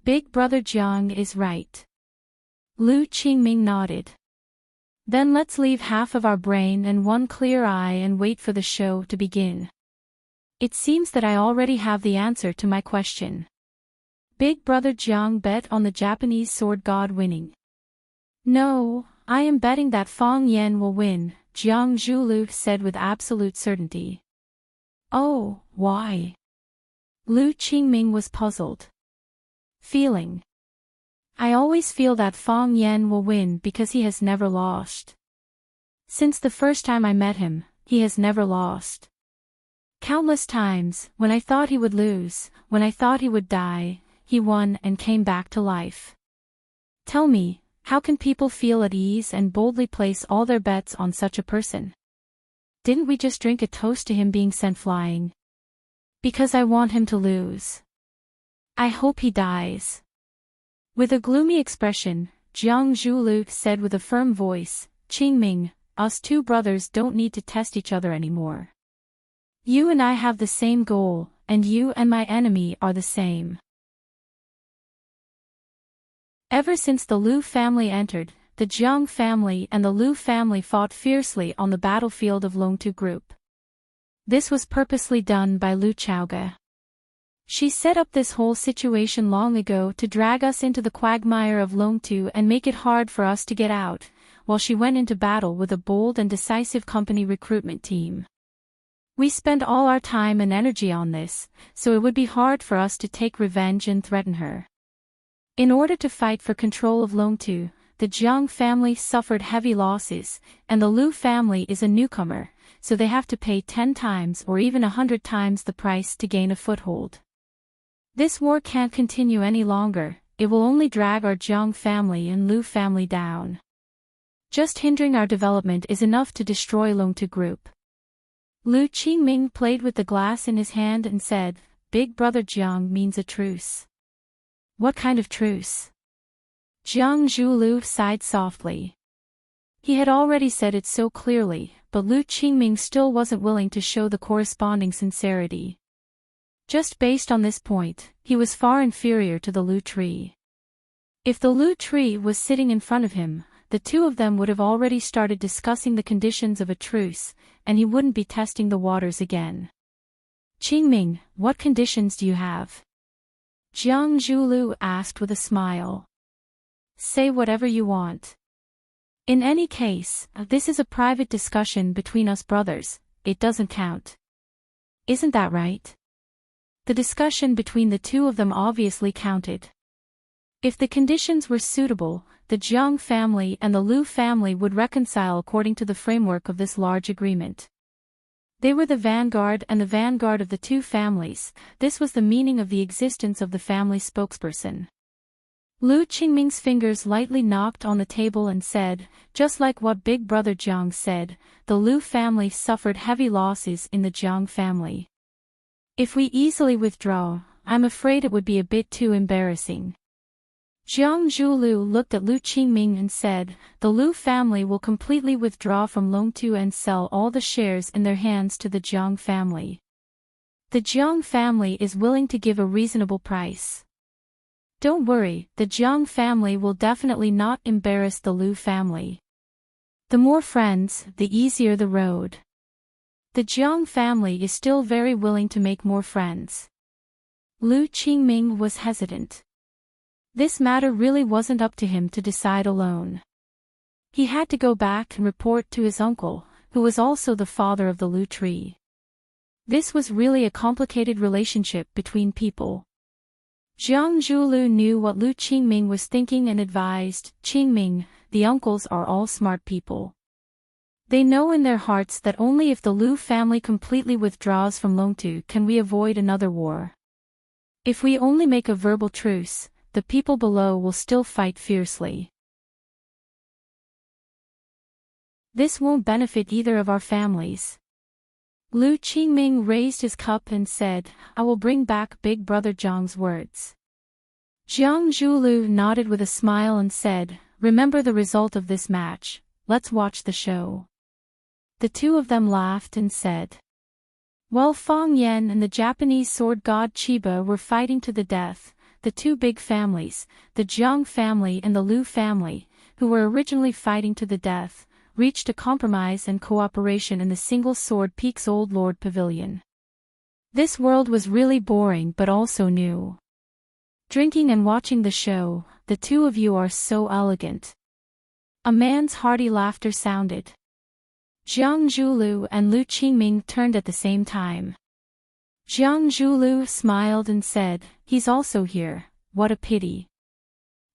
Big Brother Jiang is right. Lu Qingming nodded. Then let's leave half of our brain and 1 clear eye and wait for the show to begin. It seems that I already have the answer to my question. Big Brother Jiang bet on the Japanese sword god winning. No, I am betting that Fang Yan will win, Jiang Zhulu said with absolute certainty. Oh, why? Lu Qingming was puzzled. Feeling. I always feel that Fang Yan will win because he has never lost. Since the first time I met him, he has never lost. Countless times, when I thought he would lose, when I thought he would die, he won and came back to life. Tell me, how can people feel at ease and boldly place all their bets on such a person? Didn't we just drink a toast to him being sent flying? Because I want him to lose. I hope he dies. With a gloomy expression, Jiang Zhulu said with a firm voice, Qingming, us 2 brothers don't need to test each other anymore. You and I have the same goal, and you and my enemy are the same. Ever since the Lu family entered, the Jiang family and the Lu family fought fiercely on the battlefield of Longtu Group. This was purposely done by Lu Chaoge. She set up this whole situation long ago to drag us into the quagmire of Longtu and make it hard for us to get out, while she went into battle with a bold and decisive company recruitment team. We spent all our time and energy on this, so it would be hard for us to take revenge and threaten her. In order to fight for control of Longtu, the Jiang family suffered heavy losses, and the Lu family is a newcomer, so they have to pay 10 times or even 100 times the price to gain a foothold. This war can't continue any longer, it will only drag our Jiang family and Lu family down. Just hindering our development is enough to destroy Longtu Group. Lu Qingming played with the glass in his hand and said, Big Brother Jiang means a truce. What kind of truce? Jiang Zhulu sighed softly. He had already said it so clearly, but Lu Qingming still wasn't willing to show the corresponding sincerity. Just based on this point, he was far inferior to the Lu tree. If the Lu tree was sitting in front of him, the 2 of them would have already started discussing the conditions of a truce, and he wouldn't be testing the waters again. Qingming, what conditions do you have? Jiang Zhulu asked with a smile. Say whatever you want. In any case, this is a private discussion between us brothers, it doesn't count. Isn't that right? The discussion between the two of them obviously counted. If the conditions were suitable, the Jiang family and the Lu family would reconcile according to the framework of this large agreement. They were the vanguard and the vanguard of the two families. This was the meaning of the existence of the family spokesperson. Lu Qingming's fingers lightly knocked on the table and said, just like what Big Brother Jiang said, the Lu family suffered heavy losses in the Jiang family. If we easily withdraw, I'm afraid it would be a bit too embarrassing. Jiang Zhulu looked at Lu Qingming and said, the Lu family will completely withdraw from Longtu and sell all the shares in their hands to the Jiang family. The Jiang family is willing to give a reasonable price. Don't worry, the Jiang family will definitely not embarrass the Lu family. The more friends, the easier the road. The Jiang family is still very willing to make more friends. Lu Qingming was hesitant. This matter really wasn't up to him to decide alone. He had to go back and report to his uncle, who was also the father of the Lu tree. This was really a complicated relationship between people. Jiang Zhulu knew what Lu Qingming was thinking and advised, Qingming, the uncles are all smart people. They know in their hearts that only if the Lu family completely withdraws from Longtu can we avoid another war. If we only make a verbal truce, the people below will still fight fiercely. This won't benefit either of our families. Lu Qingming raised his cup and said, I will bring back Big Brother Jiang's words. Jiang Zhulu nodded with a smile and said, remember the result of this match, let's watch the show. The two of them laughed and said. While Fang Yan and the Japanese sword god Chiba were fighting to the death, the two big families, the Jiang family and the Lu family, who were originally fighting to the death, reached a compromise and cooperation in the Single Sword Peak's Old Lord Pavilion. This world was really boring but also new. Drinking and watching the show, the two of you are so elegant. A man's hearty laughter sounded. Jiang Zhulu and Lu Qingming turned at the same time. Jiang Zhulu smiled and said, he's also here, what a pity.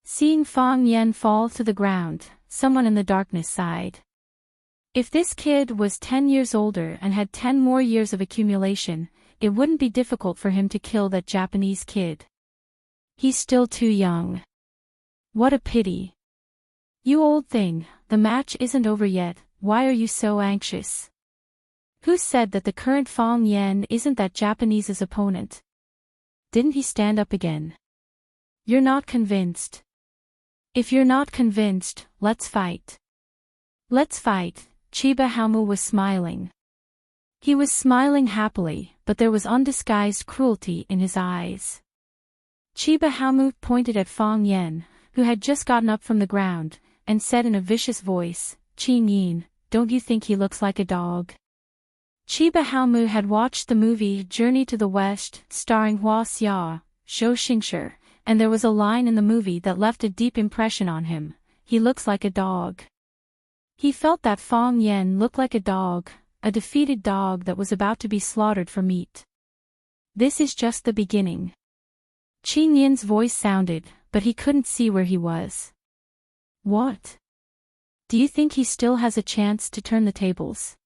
Seeing Fang Yan fall to the ground, someone in the darkness sighed. If this kid was 10 years older and had 10 more years of accumulation, it wouldn't be difficult for him to kill that Japanese kid. He's still too young. What a pity. You old thing, the match isn't over yet, why are you so anxious? Who said that the current Fang Yan isn't that Japanese's opponent? Didn't he stand up again? You're not convinced. If you're not convinced, let's fight. Let's fight. Chiba Haomu was smiling. He was smiling happily, but there was undisguised cruelty in his eyes. Chiba Haomu pointed at Fang Yan, who had just gotten up from the ground, and said in a vicious voice, Qing Yin, don't you think he looks like a dog? Chiba Haomu had watched the movie Journey to the West, starring Hua Xia, Zhou Xingshi, and there was a line in the movie that left a deep impression on him, he looks like a dog. He felt that Fang Yan looked like a dog, a defeated dog that was about to be slaughtered for meat. This is just the beginning. Qing Yin's voice sounded, but he couldn't see where he was. What? Do you think he still has a chance to turn the tables?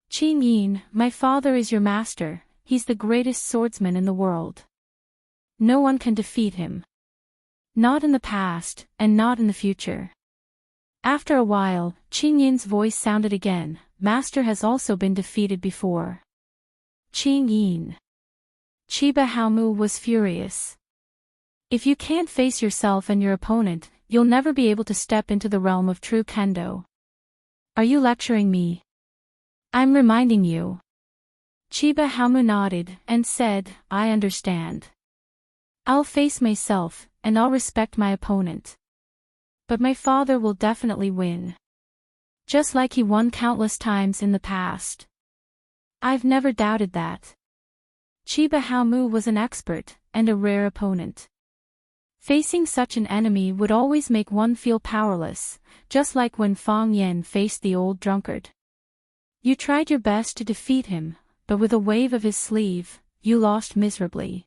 Qing Yin, my father is your master, he's the greatest swordsman in the world. No one can defeat him. Not in the past, and not in the future. After a while, Qing Yin's voice sounded again, master has also been defeated before. Qing Yin. Chiba Haomu was furious. If you can't face yourself and your opponent, you'll never be able to step into the realm of true kendo. Are you lecturing me? I'm reminding you. Chiba Haomu nodded and said, I understand. I'll face myself, and I'll respect my opponent. But my father will definitely win. Just like he won countless times in the past. I've never doubted that. Chiba Haomu was an expert, and a rare opponent. Facing such an enemy would always make one feel powerless, just like when Fang Yan faced the old drunkard. You tried your best to defeat him, but with a wave of his sleeve, you lost miserably.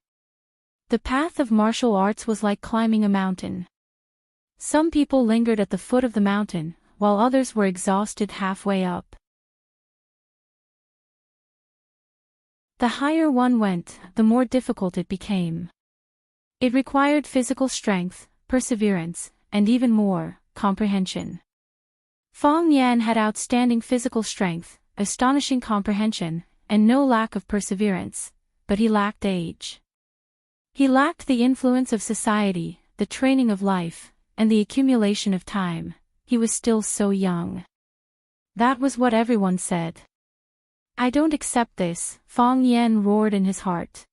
The path of martial arts was like climbing a mountain. Some people lingered at the foot of the mountain, while others were exhausted halfway up. The higher one went, the more difficult it became. It required physical strength, perseverance, and even more, comprehension. Fong Yan had outstanding physical strength, astonishing comprehension, and no lack of perseverance, but he lacked age. He lacked the influence of society, the training of life, and the accumulation of time. He was still so young. That was what everyone said. I don't accept this, Fong Yan roared in his heart.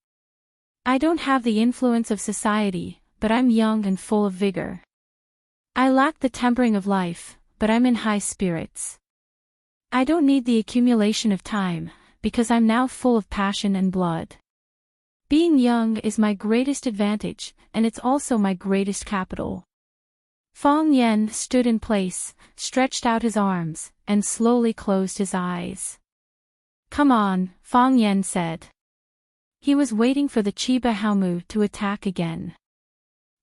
I don't have the influence of society, but I'm young and full of vigor. I lack the tempering of life, but I'm in high spirits. I don't need the accumulation of time, because I'm now full of passion and blood. Being young is my greatest advantage, and it's also my greatest capital. Fong Yan stood in place, stretched out his arms, and slowly closed his eyes. Come on, Fong Yan said. He was waiting for the Chiba Haomu to attack again.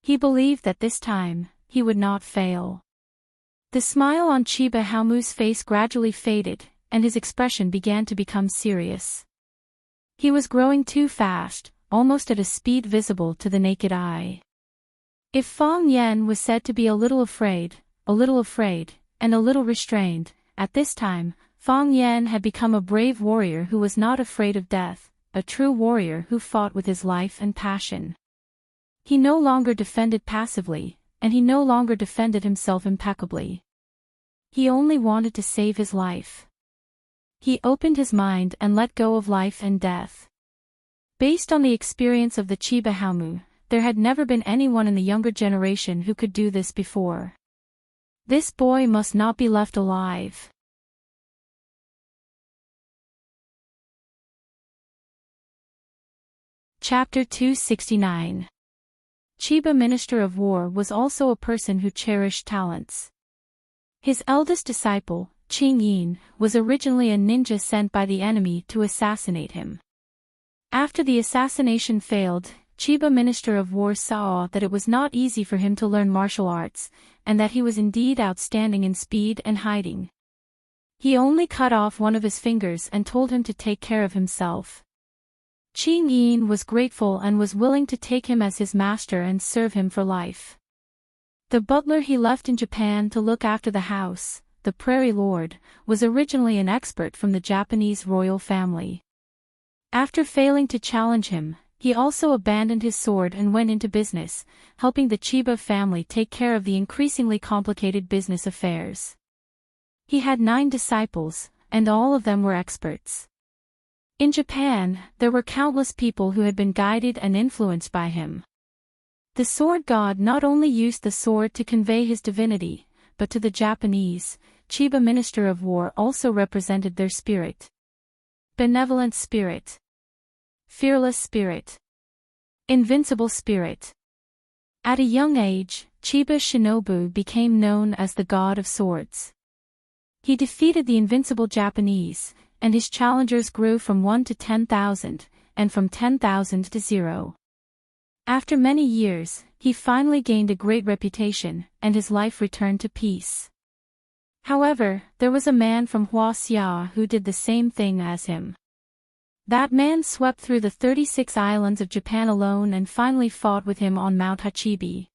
He believed that this time, he would not fail. The smile on Chiba Haomu's face gradually faded, and his expression began to become serious. He was growing too fast, almost at a speed visible to the naked eye. If Fong Yan was said to be a little afraid, and a little restrained, at this time, Fong Yan had become a brave warrior who was not afraid of death, a true warrior who fought with his life and passion. He no longer defended passively, and he no longer defended himself impeccably. He only wanted to save his life. He opened his mind and let go of life and death. Based on the experience of the Chiba Haomu, there had never been anyone in the younger generation who could do this before. This boy must not be left alive. Chapter 269. Chiba Minister of War was also a person who cherished talents. His eldest disciple, Qing Yin, was originally a ninja sent by the enemy to assassinate him. After the assassination failed, Chiba Minister of War saw that it was not easy for him to learn martial arts, and that he was indeed outstanding in speed and hiding. He only cut off one of his fingers and told him to take care of himself. Qing Yin was grateful and was willing to take him as his master and serve him for life. The butler he left in Japan to look after the house, the Prairie Lord, was originally an expert from the Japanese royal family. After failing to challenge him, he also abandoned his sword and went into business, helping the Chiba family take care of the increasingly complicated business affairs. He had 9 disciples, and all of them were experts. In Japan, there were countless people who had been guided and influenced by him. The sword god not only used the sword to convey his divinity, but to the Japanese, Chiba Minister of War also represented their spirit. Benevolent spirit. Fearless spirit. Invincible spirit. At a young age, Chiba Shinobu became known as the God of Swords. He defeated the invincible Japanese, and his challengers grew from 1 to 10,000, and from 10,000 to 0. After many years, he finally gained a great reputation, and his life returned to peace. However, there was a man from Huaxia who did the same thing as him. That man swept through the 36 islands of Japan alone and finally fought with him on Mount Hachibi.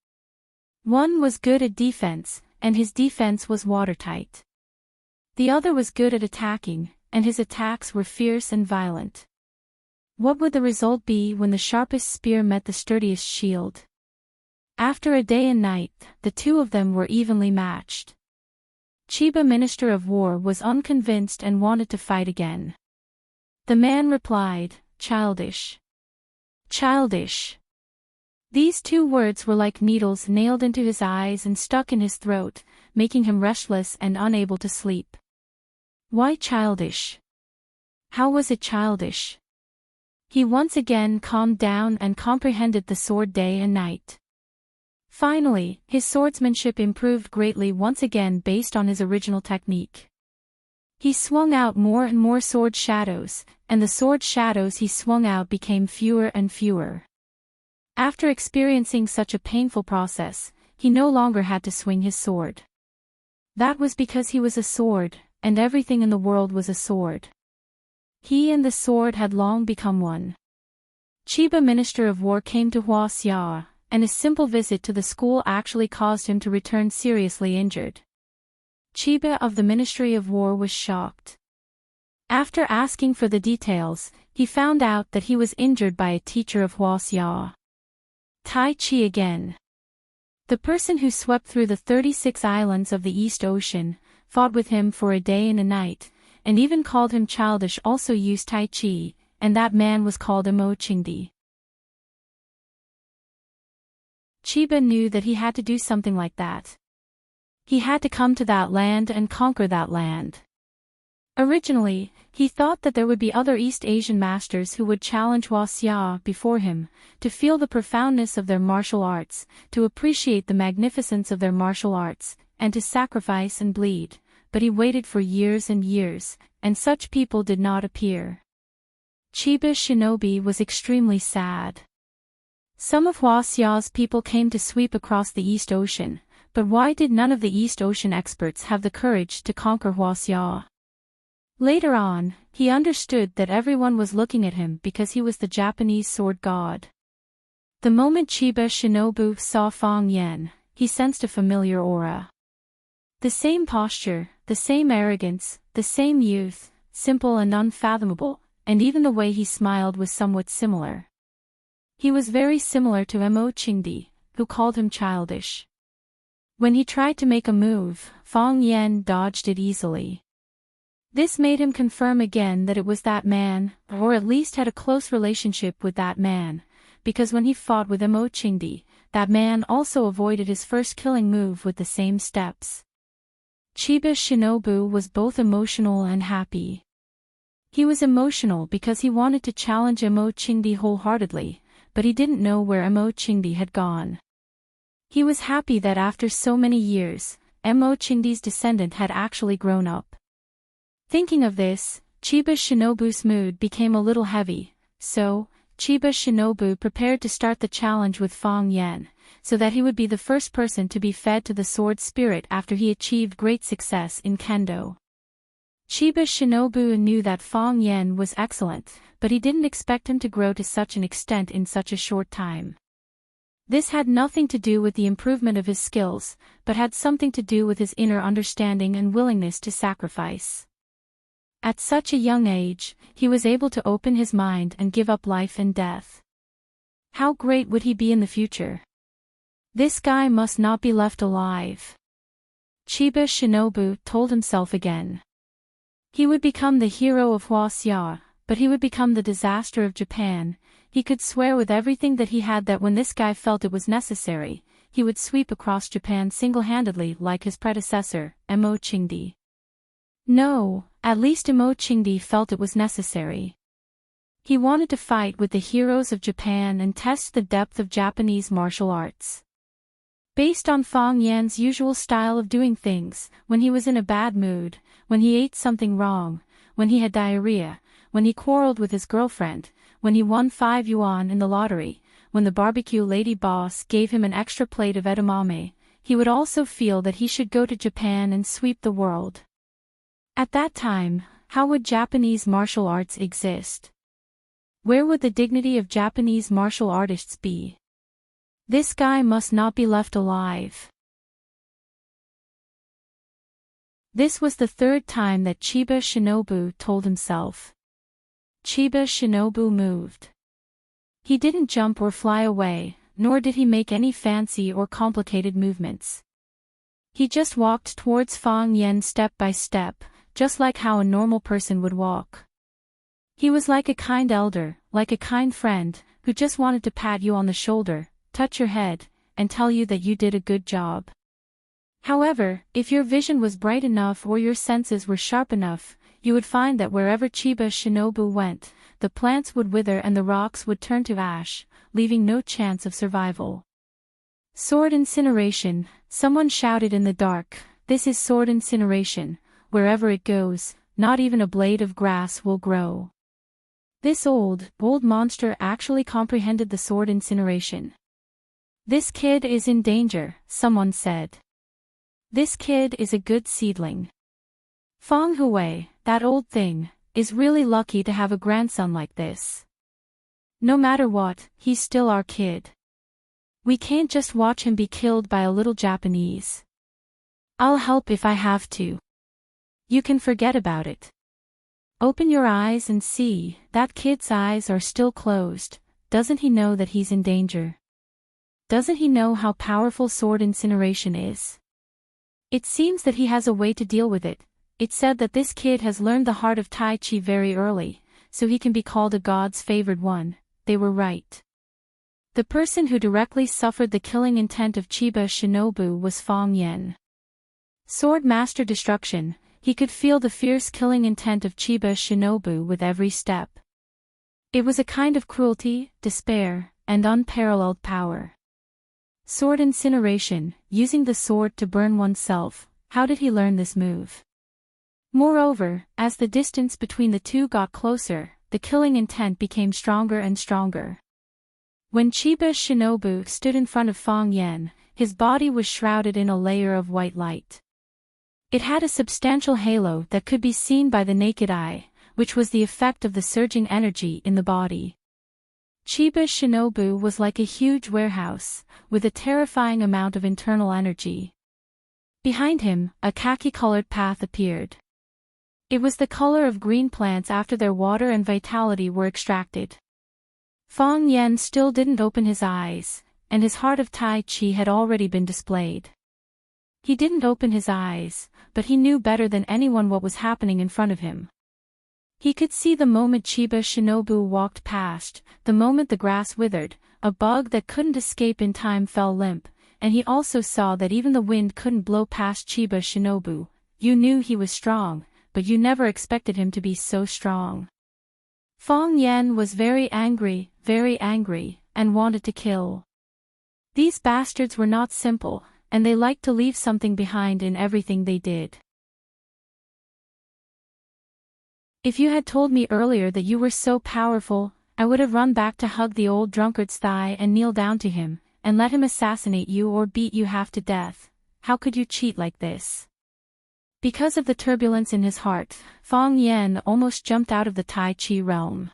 One was good at defense, and his defense was watertight. The other was good at attacking, and his attacks were fierce and violent. What would the result be when the sharpest spear met the sturdiest shield? After a day and night, the two of them were evenly matched. Chiba Minister of War was unconvinced and wanted to fight again. The man replied, "Childish. Childish." These 2 words were like needles nailed into his eyes and stuck in his throat, making him restless and unable to sleep. Why childish? How was it childish? He once again calmed down and comprehended the sword day and night. Finally, his swordsmanship improved greatly once again based on his original technique. He swung out more and more sword shadows, and the sword shadows he swung out became fewer and fewer. After experiencing such a painful process, he no longer had to swing his sword. That was because he was a sword, and everything in the world was a sword. He and the sword had long become one. Chiba, Minister of War, came to Huaxia, and a simple visit to the school actually caused him to return seriously injured. Chiba of the Ministry of War was shocked. After asking for the details, he found out that he was injured by a teacher of Huaxia. Tai Chi again. The person who swept through the 36 islands of the East Ocean, fought with him for a day and a night, and even called him childish, also used Tai Chi, and that man was called Emochingdi. Chiba knew that he had to do something like that. He had to come to that land and conquer that land. Originally, he thought that there would be other East Asian masters who would challenge Huaxia before him, to feel the profoundness of their martial arts, to appreciate the magnificence of their martial arts, and to sacrifice and bleed, but he waited for years and years, and such people did not appear. Chiba Shinobi was extremely sad. Some of Huaxia's people came to sweep across the East Ocean, but why did none of the East Ocean experts have the courage to conquer Huaxia? Later on, he understood that everyone was looking at him because he was the Japanese sword god. The moment Chiba Shinobu saw Fang Yen, he sensed a familiar aura. The same posture, the same arrogance, the same youth, simple and unfathomable, and even the way he smiled was somewhat similar. He was very similar to Emochingdi, who called him childish. When he tried to make a move, Fang Yen dodged it easily. This made him confirm again that it was that man, or at least had a close relationship with that man, because when he fought with Emochingdi, that man also avoided his first killing move with the same steps. Chiba Shinobu was both emotional and happy. He was emotional because he wanted to challenge Emochingdi wholeheartedly, but he didn't know where Emochingdi had gone. He was happy that after so many years, Emochingdi's descendant had actually grown up. Thinking of this, Chiba Shinobu's mood became a little heavy, so, Chiba Shinobu prepared to start the challenge with Fang Yen, so that he would be the first person to be fed to the sword spirit after he achieved great success in Kendo. Chiba Shinobu knew that Fang Yen was excellent, but he didn't expect him to grow to such an extent in such a short time. This had nothing to do with the improvement of his skills, but had something to do with his inner understanding and willingness to sacrifice. At such a young age, he was able to open his mind and give up life and death. How great would he be in the future? This guy must not be left alive. Chiba Shinobu told himself again. He would become the hero of Huaxia, but he would become the disaster of Japan. He could swear with everything that he had that when this guy felt it was necessary, he would sweep across Japan single-handedly like his predecessor, Emochingdi. No, at least Emochingdi felt it was necessary. He wanted to fight with the heroes of Japan and test the depth of Japanese martial arts. Based on Fang Yan's usual style of doing things, when he was in a bad mood, when he ate something wrong, when he had diarrhea, when he quarreled with his girlfriend, when he won 5 yuan in the lottery, when the barbecue lady boss gave him an extra plate of edamame, he would also feel that he should go to Japan and sweep the world. At that time, how would Japanese martial arts exist? Where would the dignity of Japanese martial artists be? This guy must not be left alive. This was the third time that Chiba Shinobu told himself. Chiba Shinobu moved. He didn't jump or fly away, nor did he make any fancy or complicated movements. He just walked towards Fang Yen step by step, just like how a normal person would walk. He was like a kind elder, like a kind friend, who just wanted to pat you on the shoulder, touch your head, and tell you that you did a good job. However, if your vision was bright enough or your senses were sharp enough, you would find that wherever Chiba Shinobu went, the plants would wither and the rocks would turn to ash, leaving no chance of survival. Sword incineration, someone shouted in the dark, this is sword incineration, wherever it goes, not even a blade of grass will grow. This old monster actually comprehended the sword incineration. This kid is in danger, someone said. This kid is a good seedling. Feng Hui, that old thing, is really lucky to have a grandson like this. No matter what, he's still our kid. We can't just watch him be killed by a little Japanese. I'll help if I have to. You can forget about it. Open your eyes and see, that kid's eyes are still closed. Doesn't he know that he's in danger? Doesn't he know how powerful sword incineration is? It seems that he has a way to deal with it. It's said that this kid has learned the heart of Tai Chi very early, so he can be called a god's favored one. They were right. The person who directly suffered the killing intent of Chiba Shinobu was Feng Yan. Sword master destruction, he could feel the fierce killing intent of Chiba Shinobu with every step. It was a kind of cruelty, despair, and unparalleled power. Sword incineration, using the sword to burn oneself. How did he learn this move? Moreover, as the distance between the two got closer, the killing intent became stronger and stronger. When Chiba Shinobu stood in front of Feng Yan, his body was shrouded in a layer of white light. It had a substantial halo that could be seen by the naked eye, which was the effect of the surging energy in the body. Chiba Shinobu was like a huge warehouse, with a terrifying amount of internal energy. Behind him, a khaki-colored path appeared. It was the color of green plants after their water and vitality were extracted. Feng Yan still didn't open his eyes, and his heart of Tai Chi had already been displayed. He didn't open his eyes, but he knew better than anyone what was happening in front of him. He could see the moment Chiba Shinobu walked past, the moment the grass withered, a bug that couldn't escape in time fell limp, and he also saw that even the wind couldn't blow past Chiba Shinobu. You knew he was strong, but you never expected him to be so strong. Feng Yan was very angry, and wanted to kill. These bastards were not simple, and they liked to leave something behind in everything they did. If you had told me earlier that you were so powerful, I would have run back to hug the old drunkard's thigh and kneel down to him, and let him assassinate you or beat you half to death. How could you cheat like this? Because of the turbulence in his heart, Feng Yan almost jumped out of the Tai Chi realm.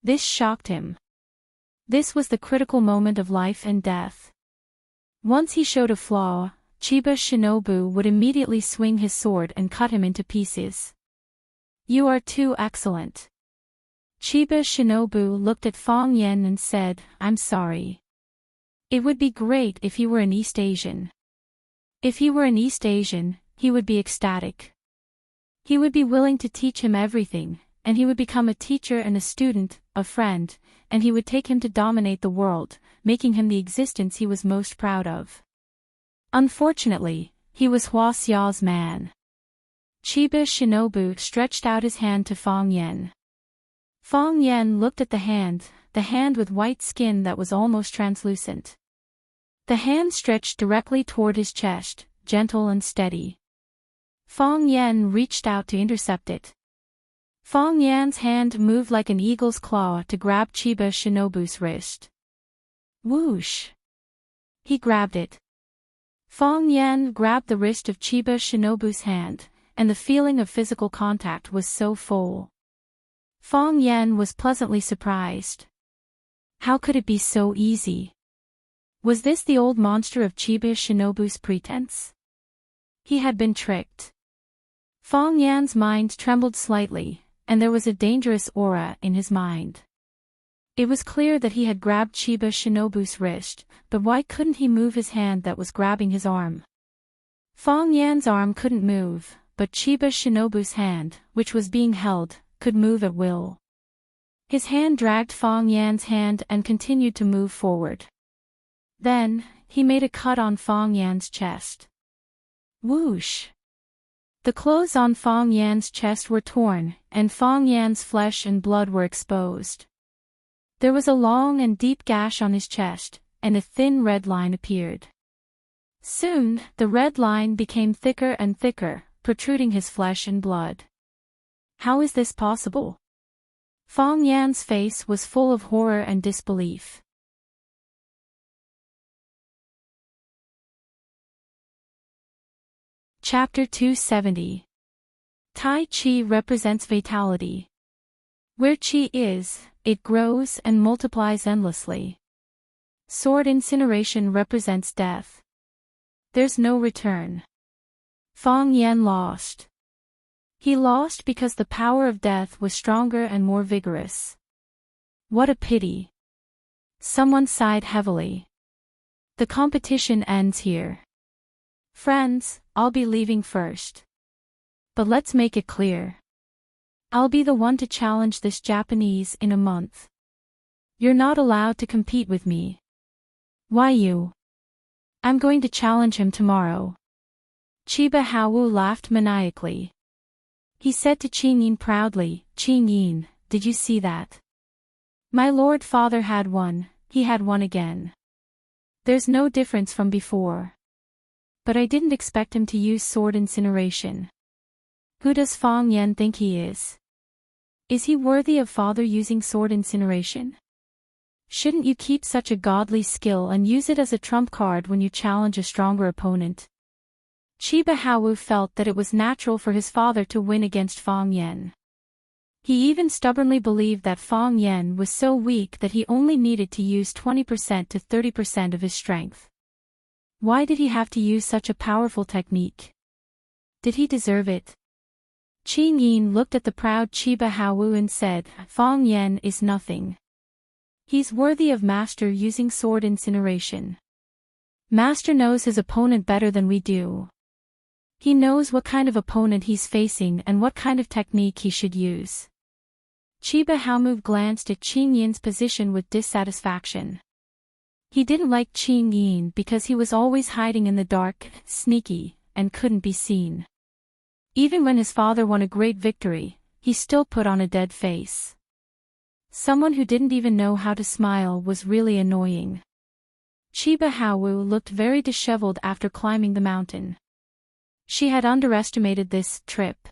This shocked him. This was the critical moment of life and death. Once he showed a flaw, Chiba Shinobu would immediately swing his sword and cut him into pieces. You are too excellent. Chiba Shinobu looked at Feng Yan and said, I'm sorry. It would be great if he were an East Asian. If he were an East Asian, he would be ecstatic. He would be willing to teach him everything, and he would become a teacher and a student, a friend, and he would take him to dominate the world, making him the existence he was most proud of. Unfortunately, he was Hua Xiao's man. Chiba Shinobu stretched out his hand to Feng Yan. Feng Yan looked at the hand with white skin that was almost translucent. The hand stretched directly toward his chest, gentle and steady. Feng Yan reached out to intercept it. Feng Yan's hand moved like an eagle's claw to grab Chiba Shinobu's wrist. Whoosh! He grabbed it. Feng Yan grabbed the wrist of Chiba Shinobu's hand, and the feeling of physical contact was so full. Feng Yan was pleasantly surprised. How could it be so easy? Was this the old monster of Chiba Shinobu's pretense? He had been tricked. Feng Yan's mind trembled slightly, and there was a dangerous aura in his mind. It was clear that he had grabbed Chiba Shinobu's wrist, but why couldn't he move his hand that was grabbing his arm? Feng Yan's arm couldn't move, but Chiba Shinobu's hand, which was being held, could move at will. His hand dragged Feng Yan's hand and continued to move forward. Then, he made a cut on Feng Yan's chest. Whoosh! The clothes on Feng Yan's chest were torn, and Feng Yan's flesh and blood were exposed. There was a long and deep gash on his chest, and a thin red line appeared. Soon, the red line became thicker and thicker, protruding his flesh and blood. How is this possible? Fong Yan's face was full of horror and disbelief. Chapter 270. Tai Chi represents vitality. Where Qi is, it grows and multiplies endlessly. Sword incineration represents death. There's no return. Fong Yan lost. He lost because the power of death was stronger and more vigorous. What a pity. Someone sighed heavily. The competition ends here. Friends, I'll be leaving first. But let's make it clear. I'll be the one to challenge this Japanese in a month. You're not allowed to compete with me. Why you? I'm going to challenge him tomorrow. Chiba Haowu laughed maniacally. He said to Qing Yin proudly, Qing Yin, did you see that? My lord father had one, he had one again. There's no difference from before. But I didn't expect him to use sword incineration. Who does Fong Yan think he is? Is he worthy of father using sword incineration? Shouldn't you keep such a godly skill and use it as a trump card when you challenge a stronger opponent? Chiba Haowu felt that it was natural for his father to win against Fong Yan. He even stubbornly believed that Fong Yan was so weak that he only needed to use 20% to 30% of his strength. Why did he have to use such a powerful technique? Did he deserve it? Qing Yin looked at the proud Chiba Haowu and said, Fong Yan is nothing. He's worthy of Master using sword incineration. Master knows his opponent better than we do. He knows what kind of opponent he's facing and what kind of technique he should use. Chiba Haowu glanced at Qing Yin's position with dissatisfaction. He didn't like Qing Yin because he was always hiding in the dark, sneaky, and couldn't be seen. Even when his father won a great victory, he still put on a dead face. Someone who didn't even know how to smile was really annoying. Chiba Haowu looked very disheveled after climbing the mountain. She had underestimated this trip.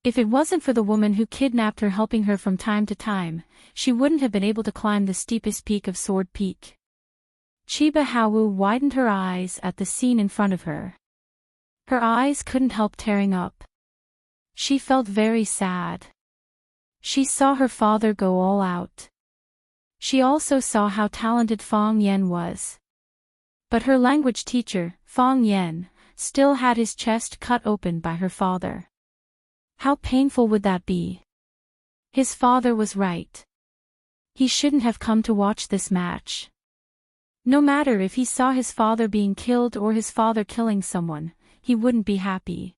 If it wasn't for the woman who kidnapped her helping her from time to time, she wouldn't have been able to climb the steepest peak of Sword Peak. Chiba Haowu widened her eyes at the scene in front of her. Her eyes couldn't help tearing up. She felt very sad. She saw her father go all out. She also saw how talented Fong Yan was. But her language teacher, Fong Yan, still had his chest cut open by her father. How painful would that be? His father was right. He shouldn't have come to watch this match. No matter if he saw his father being killed or his father killing someone, he wouldn't be happy.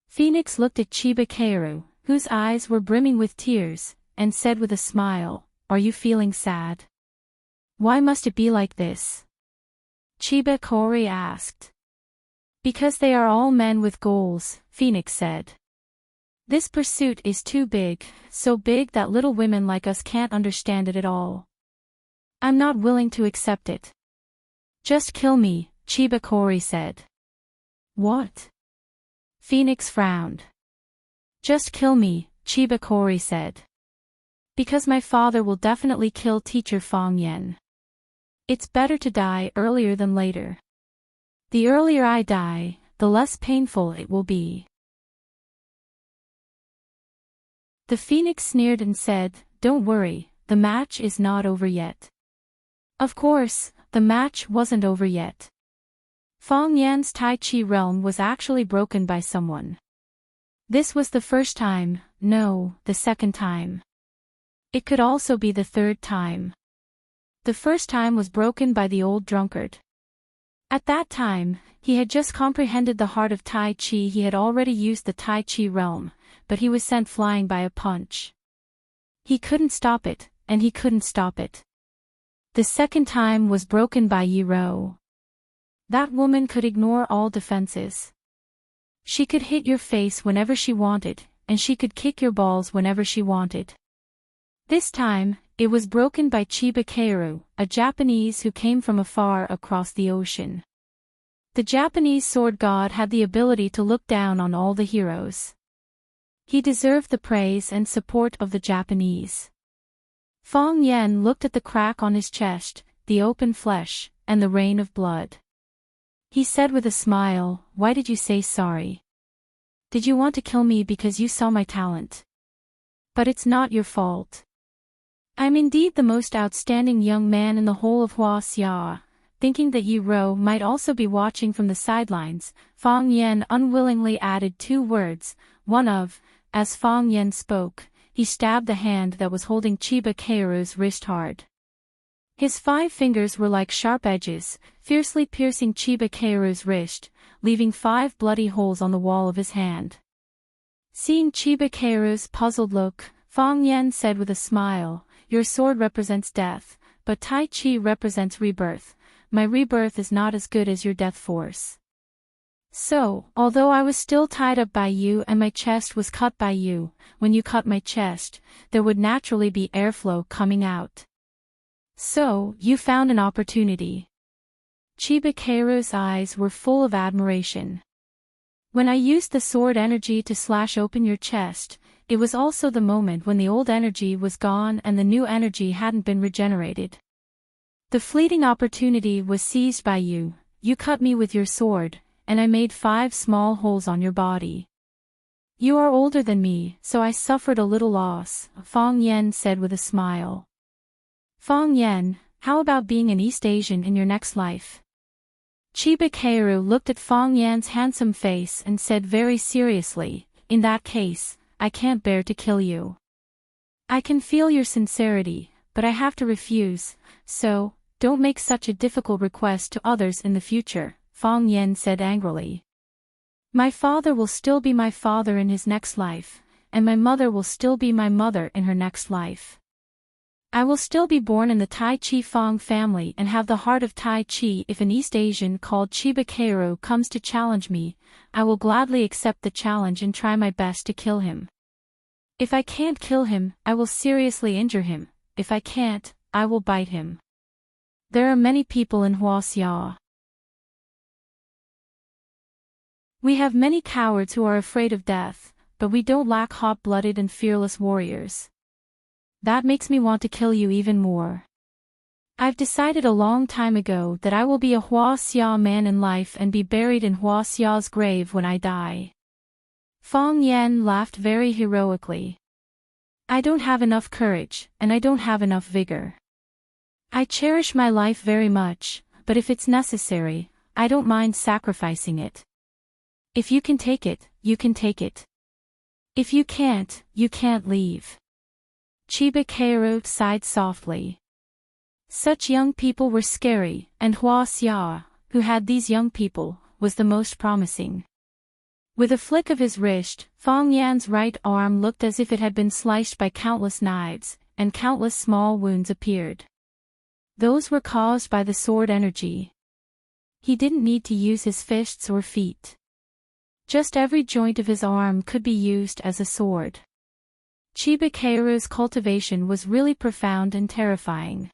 Phoenix looked at Chiba Kaoru, whose eyes were brimming with tears, and said with a smile, Are you feeling sad? Why must it be like this? Chiba Kaoru asked. Because they are all men with goals, Phoenix said. This pursuit is too big, so big that little women like us can't understand it at all. I'm not willing to accept it. Just kill me, Chiba Kaoru said. What? Phoenix frowned. Just kill me, Chiba Kaoru said. Because my father will definitely kill teacher Fong Yan. It's better to die earlier than later. The earlier I die, the less painful it will be. The Phoenix sneered and said, Don't worry, the match is not over yet. Of course, the match wasn't over yet. Fong Yan's Tai Chi realm was actually broken by someone. This was the first time, no, the second time. It could also be the third time. The first time was broken by the old drunkard. At that time, he had just comprehended the heart of Tai Chi. He had already used the Tai Chi realm, but he was sent flying by a punch. He couldn't stop it, and he couldn't stop it. The second time was broken by Yi Ro. That woman could ignore all defenses. She could hit your face whenever she wanted, and she could kick your balls whenever she wanted. This time, it was broken by Chiba Kaoru, a Japanese who came from afar across the ocean. The Japanese sword god had the ability to look down on all the heroes. He deserved the praise and support of the Japanese. Fong Yan looked at the crack on his chest, the open flesh, and the rain of blood. He said with a smile, "Why did you say sorry? Did you want to kill me because you saw my talent? But it's not your fault. I'm indeed the most outstanding young man in the whole of Huaxia." Thinking that Yi Ro might also be watching from the sidelines, Fong Yan unwillingly added 2 words, one of, as Fong Yan spoke, he stabbed the hand that was holding Chiba Keiru's wrist hard. His 5 fingers were like sharp edges, fiercely piercing Chiba Keiru's wrist, leaving 5 bloody holes on the wall of his hand. Seeing Chiba Keiru's puzzled look, Fong Yan said with a smile, "Your sword represents death, but Tai Chi represents rebirth. My rebirth is not as good as your death force. So, although I was still tied up by you and my chest was cut by you, when you cut my chest, there would naturally be airflow coming out. So, you found an opportunity." Chiba Keiru's eyes were full of admiration. "When I used the sword energy to slash open your chest, it was also the moment when the old energy was gone and the new energy hadn't been regenerated. The fleeting opportunity was seized by you, you cut me with your sword, and I made 5 small holes on your body. You are older than me, so I suffered a little loss," Fong Yan said with a smile. "Fong Yan, how about being an East Asian in your next life?" Chiba Keiru looked at Fong Yan's handsome face and said very seriously, "In that case, I can't bear to kill you. I can feel your sincerity, but I have to refuse, so, don't make such a difficult request to others in the future," Fong Yan said angrily. "My father will still be my father in his next life, and my mother will still be my mother in her next life. I will still be born in the Tai Chi Fong family and have the heart of Tai Chi. If an East Asian called Chiba Keiru comes to challenge me, I will gladly accept the challenge and try my best to kill him. If I can't kill him, I will seriously injure him. If I can't, I will bite him. There are many people in Huaxia. We have many cowards who are afraid of death, but we don't lack hot-blooded and fearless warriors. That makes me want to kill you even more. I've decided a long time ago that I will be a Huaxia man in life and be buried in Huaxia's grave when I die." Fong Yan laughed very heroically. "I don't have enough courage, and I don't have enough vigor. I cherish my life very much, but if it's necessary, I don't mind sacrificing it. If you can take it, you can take it. If you can't leave." Chiba Keiru sighed softly. Such young people were scary, and Huaxia, who had these young people, was the most promising. With a flick of his wrist, Fong Yan's right arm looked as if it had been sliced by countless knives, and countless small wounds appeared. Those were caused by the sword energy. He didn't need to use his fists or feet. Just every joint of his arm could be used as a sword. Chiba Keiru's cultivation was really profound and terrifying.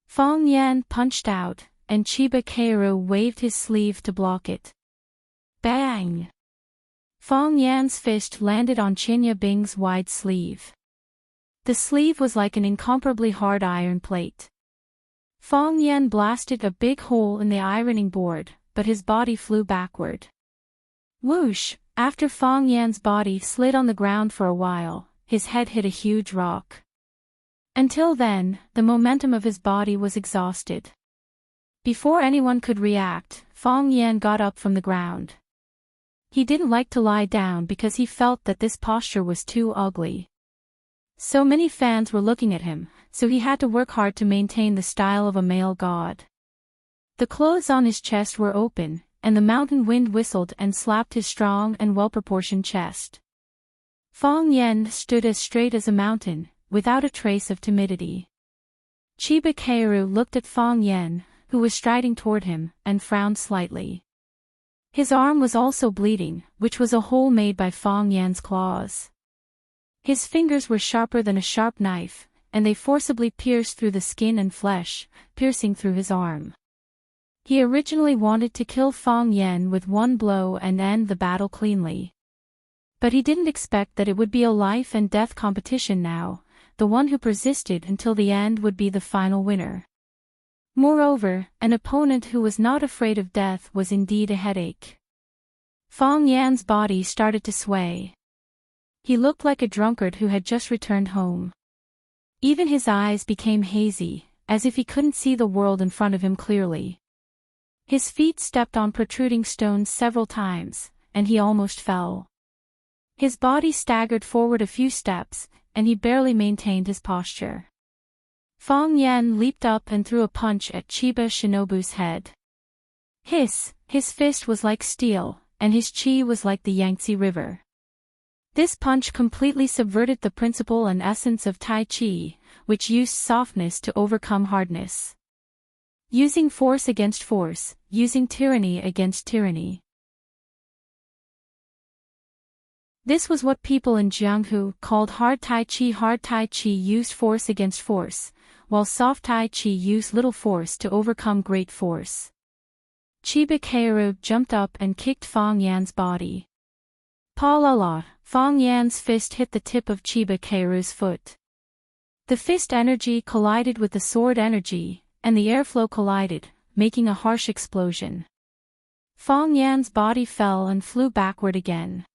Fong Yan punched out, and Chiba Keiru waved his sleeve to block it. Bang! Fong Yan's fist landed on Chinya Bing's wide sleeve. The sleeve was like an incomparably hard iron plate. Fong Yan blasted a big hole in the ironing board, but his body flew backward. Whoosh! After Fong Yan's body slid on the ground for a while, his head hit a huge rock. Until then, the momentum of his body was exhausted. Before anyone could react, Fong Yan got up from the ground. He didn't like to lie down because he felt that this posture was too ugly. So many fans were looking at him, so he had to work hard to maintain the style of a male god. The clothes on his chest were open, and the mountain wind whistled and slapped his strong and well-proportioned chest. Fong Yan stood as straight as a mountain, without a trace of timidity. Chiba Keiru looked at Fong Yan, who was striding toward him, and frowned slightly. His arm was also bleeding, which was a hole made by Fong Yan's claws. His fingers were sharper than a sharp knife, and they forcibly pierced through the skin and flesh, piercing through his arm. He originally wanted to kill Fong Yan with one blow and end the battle cleanly. But he didn't expect that it would be a life and death competition now. The one who persisted until the end would be the final winner. Moreover, an opponent who was not afraid of death was indeed a headache. Fong Yan's body started to sway. He looked like a drunkard who had just returned home. Even his eyes became hazy, as if he couldn't see the world in front of him clearly. His feet stepped on protruding stones several times, and he almost fell. His body staggered forward a few steps, and he barely maintained his posture. Fong Yan leaped up and threw a punch at Chiba Shinobu's head. His fist was like steel, and his chi was like the Yangtze River. This punch completely subverted the principle and essence of Tai Chi, which used softness to overcome hardness. Using force against force, using tyranny against tyranny. This was what people in Jianghu called hard Tai Chi. Hard Tai Chi used force against force, while soft Tai Chi used little force to overcome great force. Chiba Kaoru jumped up and kicked Fong Yan's body. Pa la la, Fong Yan's fist hit the tip of Chiba Kaoru's foot. The fist energy collided with the sword energy, and the airflow collided, making a harsh explosion. Fong Yan's body fell and flew backward again.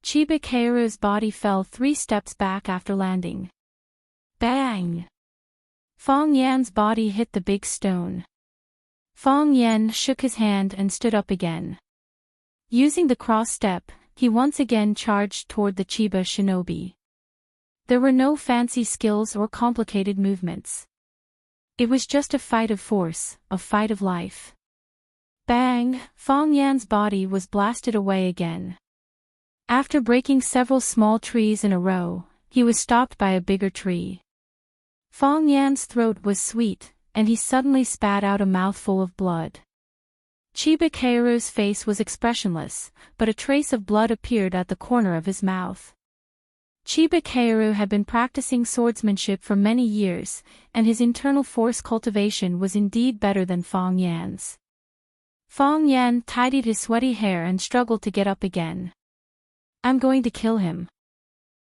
Chiba Kaoru's body fell 3 steps back after landing. Bang! Fong Yan's body hit the big stone. Fong Yan shook his hand and stood up again. Using the cross step, he once again charged toward the Chiba shinobi. There were no fancy skills or complicated movements. It was just a fight of force, a fight of life. Bang! Fong Yan's body was blasted away again. After breaking several small trees in a row, he was stopped by a bigger tree. Fong Yan's throat was sweet, and he suddenly spat out a mouthful of blood. Chiba Kaoru's face was expressionless, but a trace of blood appeared at the corner of his mouth. Chiba Kaoru had been practicing swordsmanship for many years, and his internal force cultivation was indeed better than Fong Yan's. Fong Yan tidied his sweaty hair and struggled to get up again. I'm going to kill him.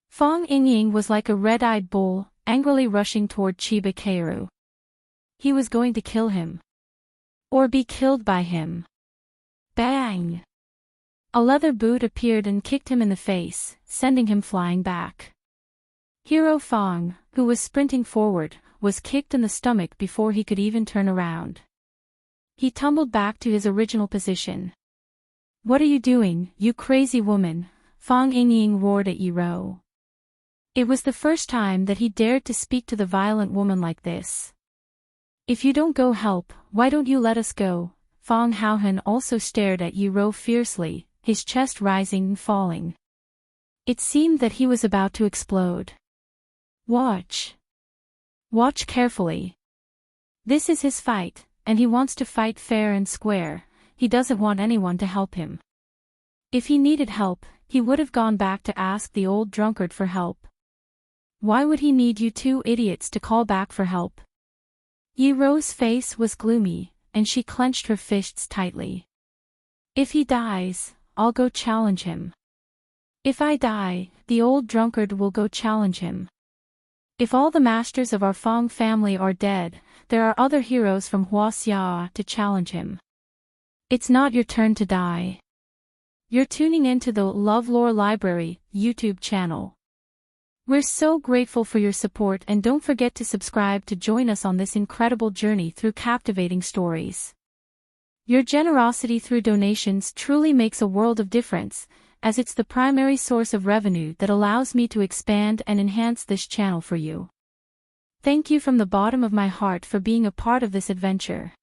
Fong Yingying was like a red-eyed bull, angrily rushing toward Chiba Kaoru. He was going to kill him. Or be killed by him. Bang! A leather boot appeared and kicked him in the face, sending him flying back. Hero Fong, who was sprinting forward, was kicked in the stomach before he could even turn around. He tumbled back to his original position. What are you doing, you crazy woman? Fong Yingying roared at Hero. It was the first time that he dared to speak to the violent woman like this. If you don't go help, why don't you let us go? Fong Haohan also stared at Hero fiercely, his chest rising and falling. It seemed that he was about to explode. Watch. Watch carefully. This is his fight, and he wants to fight fair and square. He doesn't want anyone to help him. If he needed help, he would have gone back to ask the old drunkard for help. Why would he need you 2 idiots to call back for help? Yiro's face was gloomy, and she clenched her fists tightly. If he dies, I'll go challenge him. If I die, the old drunkard will go challenge him. If all the masters of our Fong family are dead, there are other heroes from Huaxia to challenge him. It's not your turn to die. You're tuning into the LoveLore Library YouTube channel. We're so grateful for your support, and don't forget to subscribe to join us on this incredible journey through captivating stories. Your generosity through donations truly makes a world of difference, as it's the primary source of revenue that allows me to expand and enhance this channel for you. Thank you from the bottom of my heart for being a part of this adventure.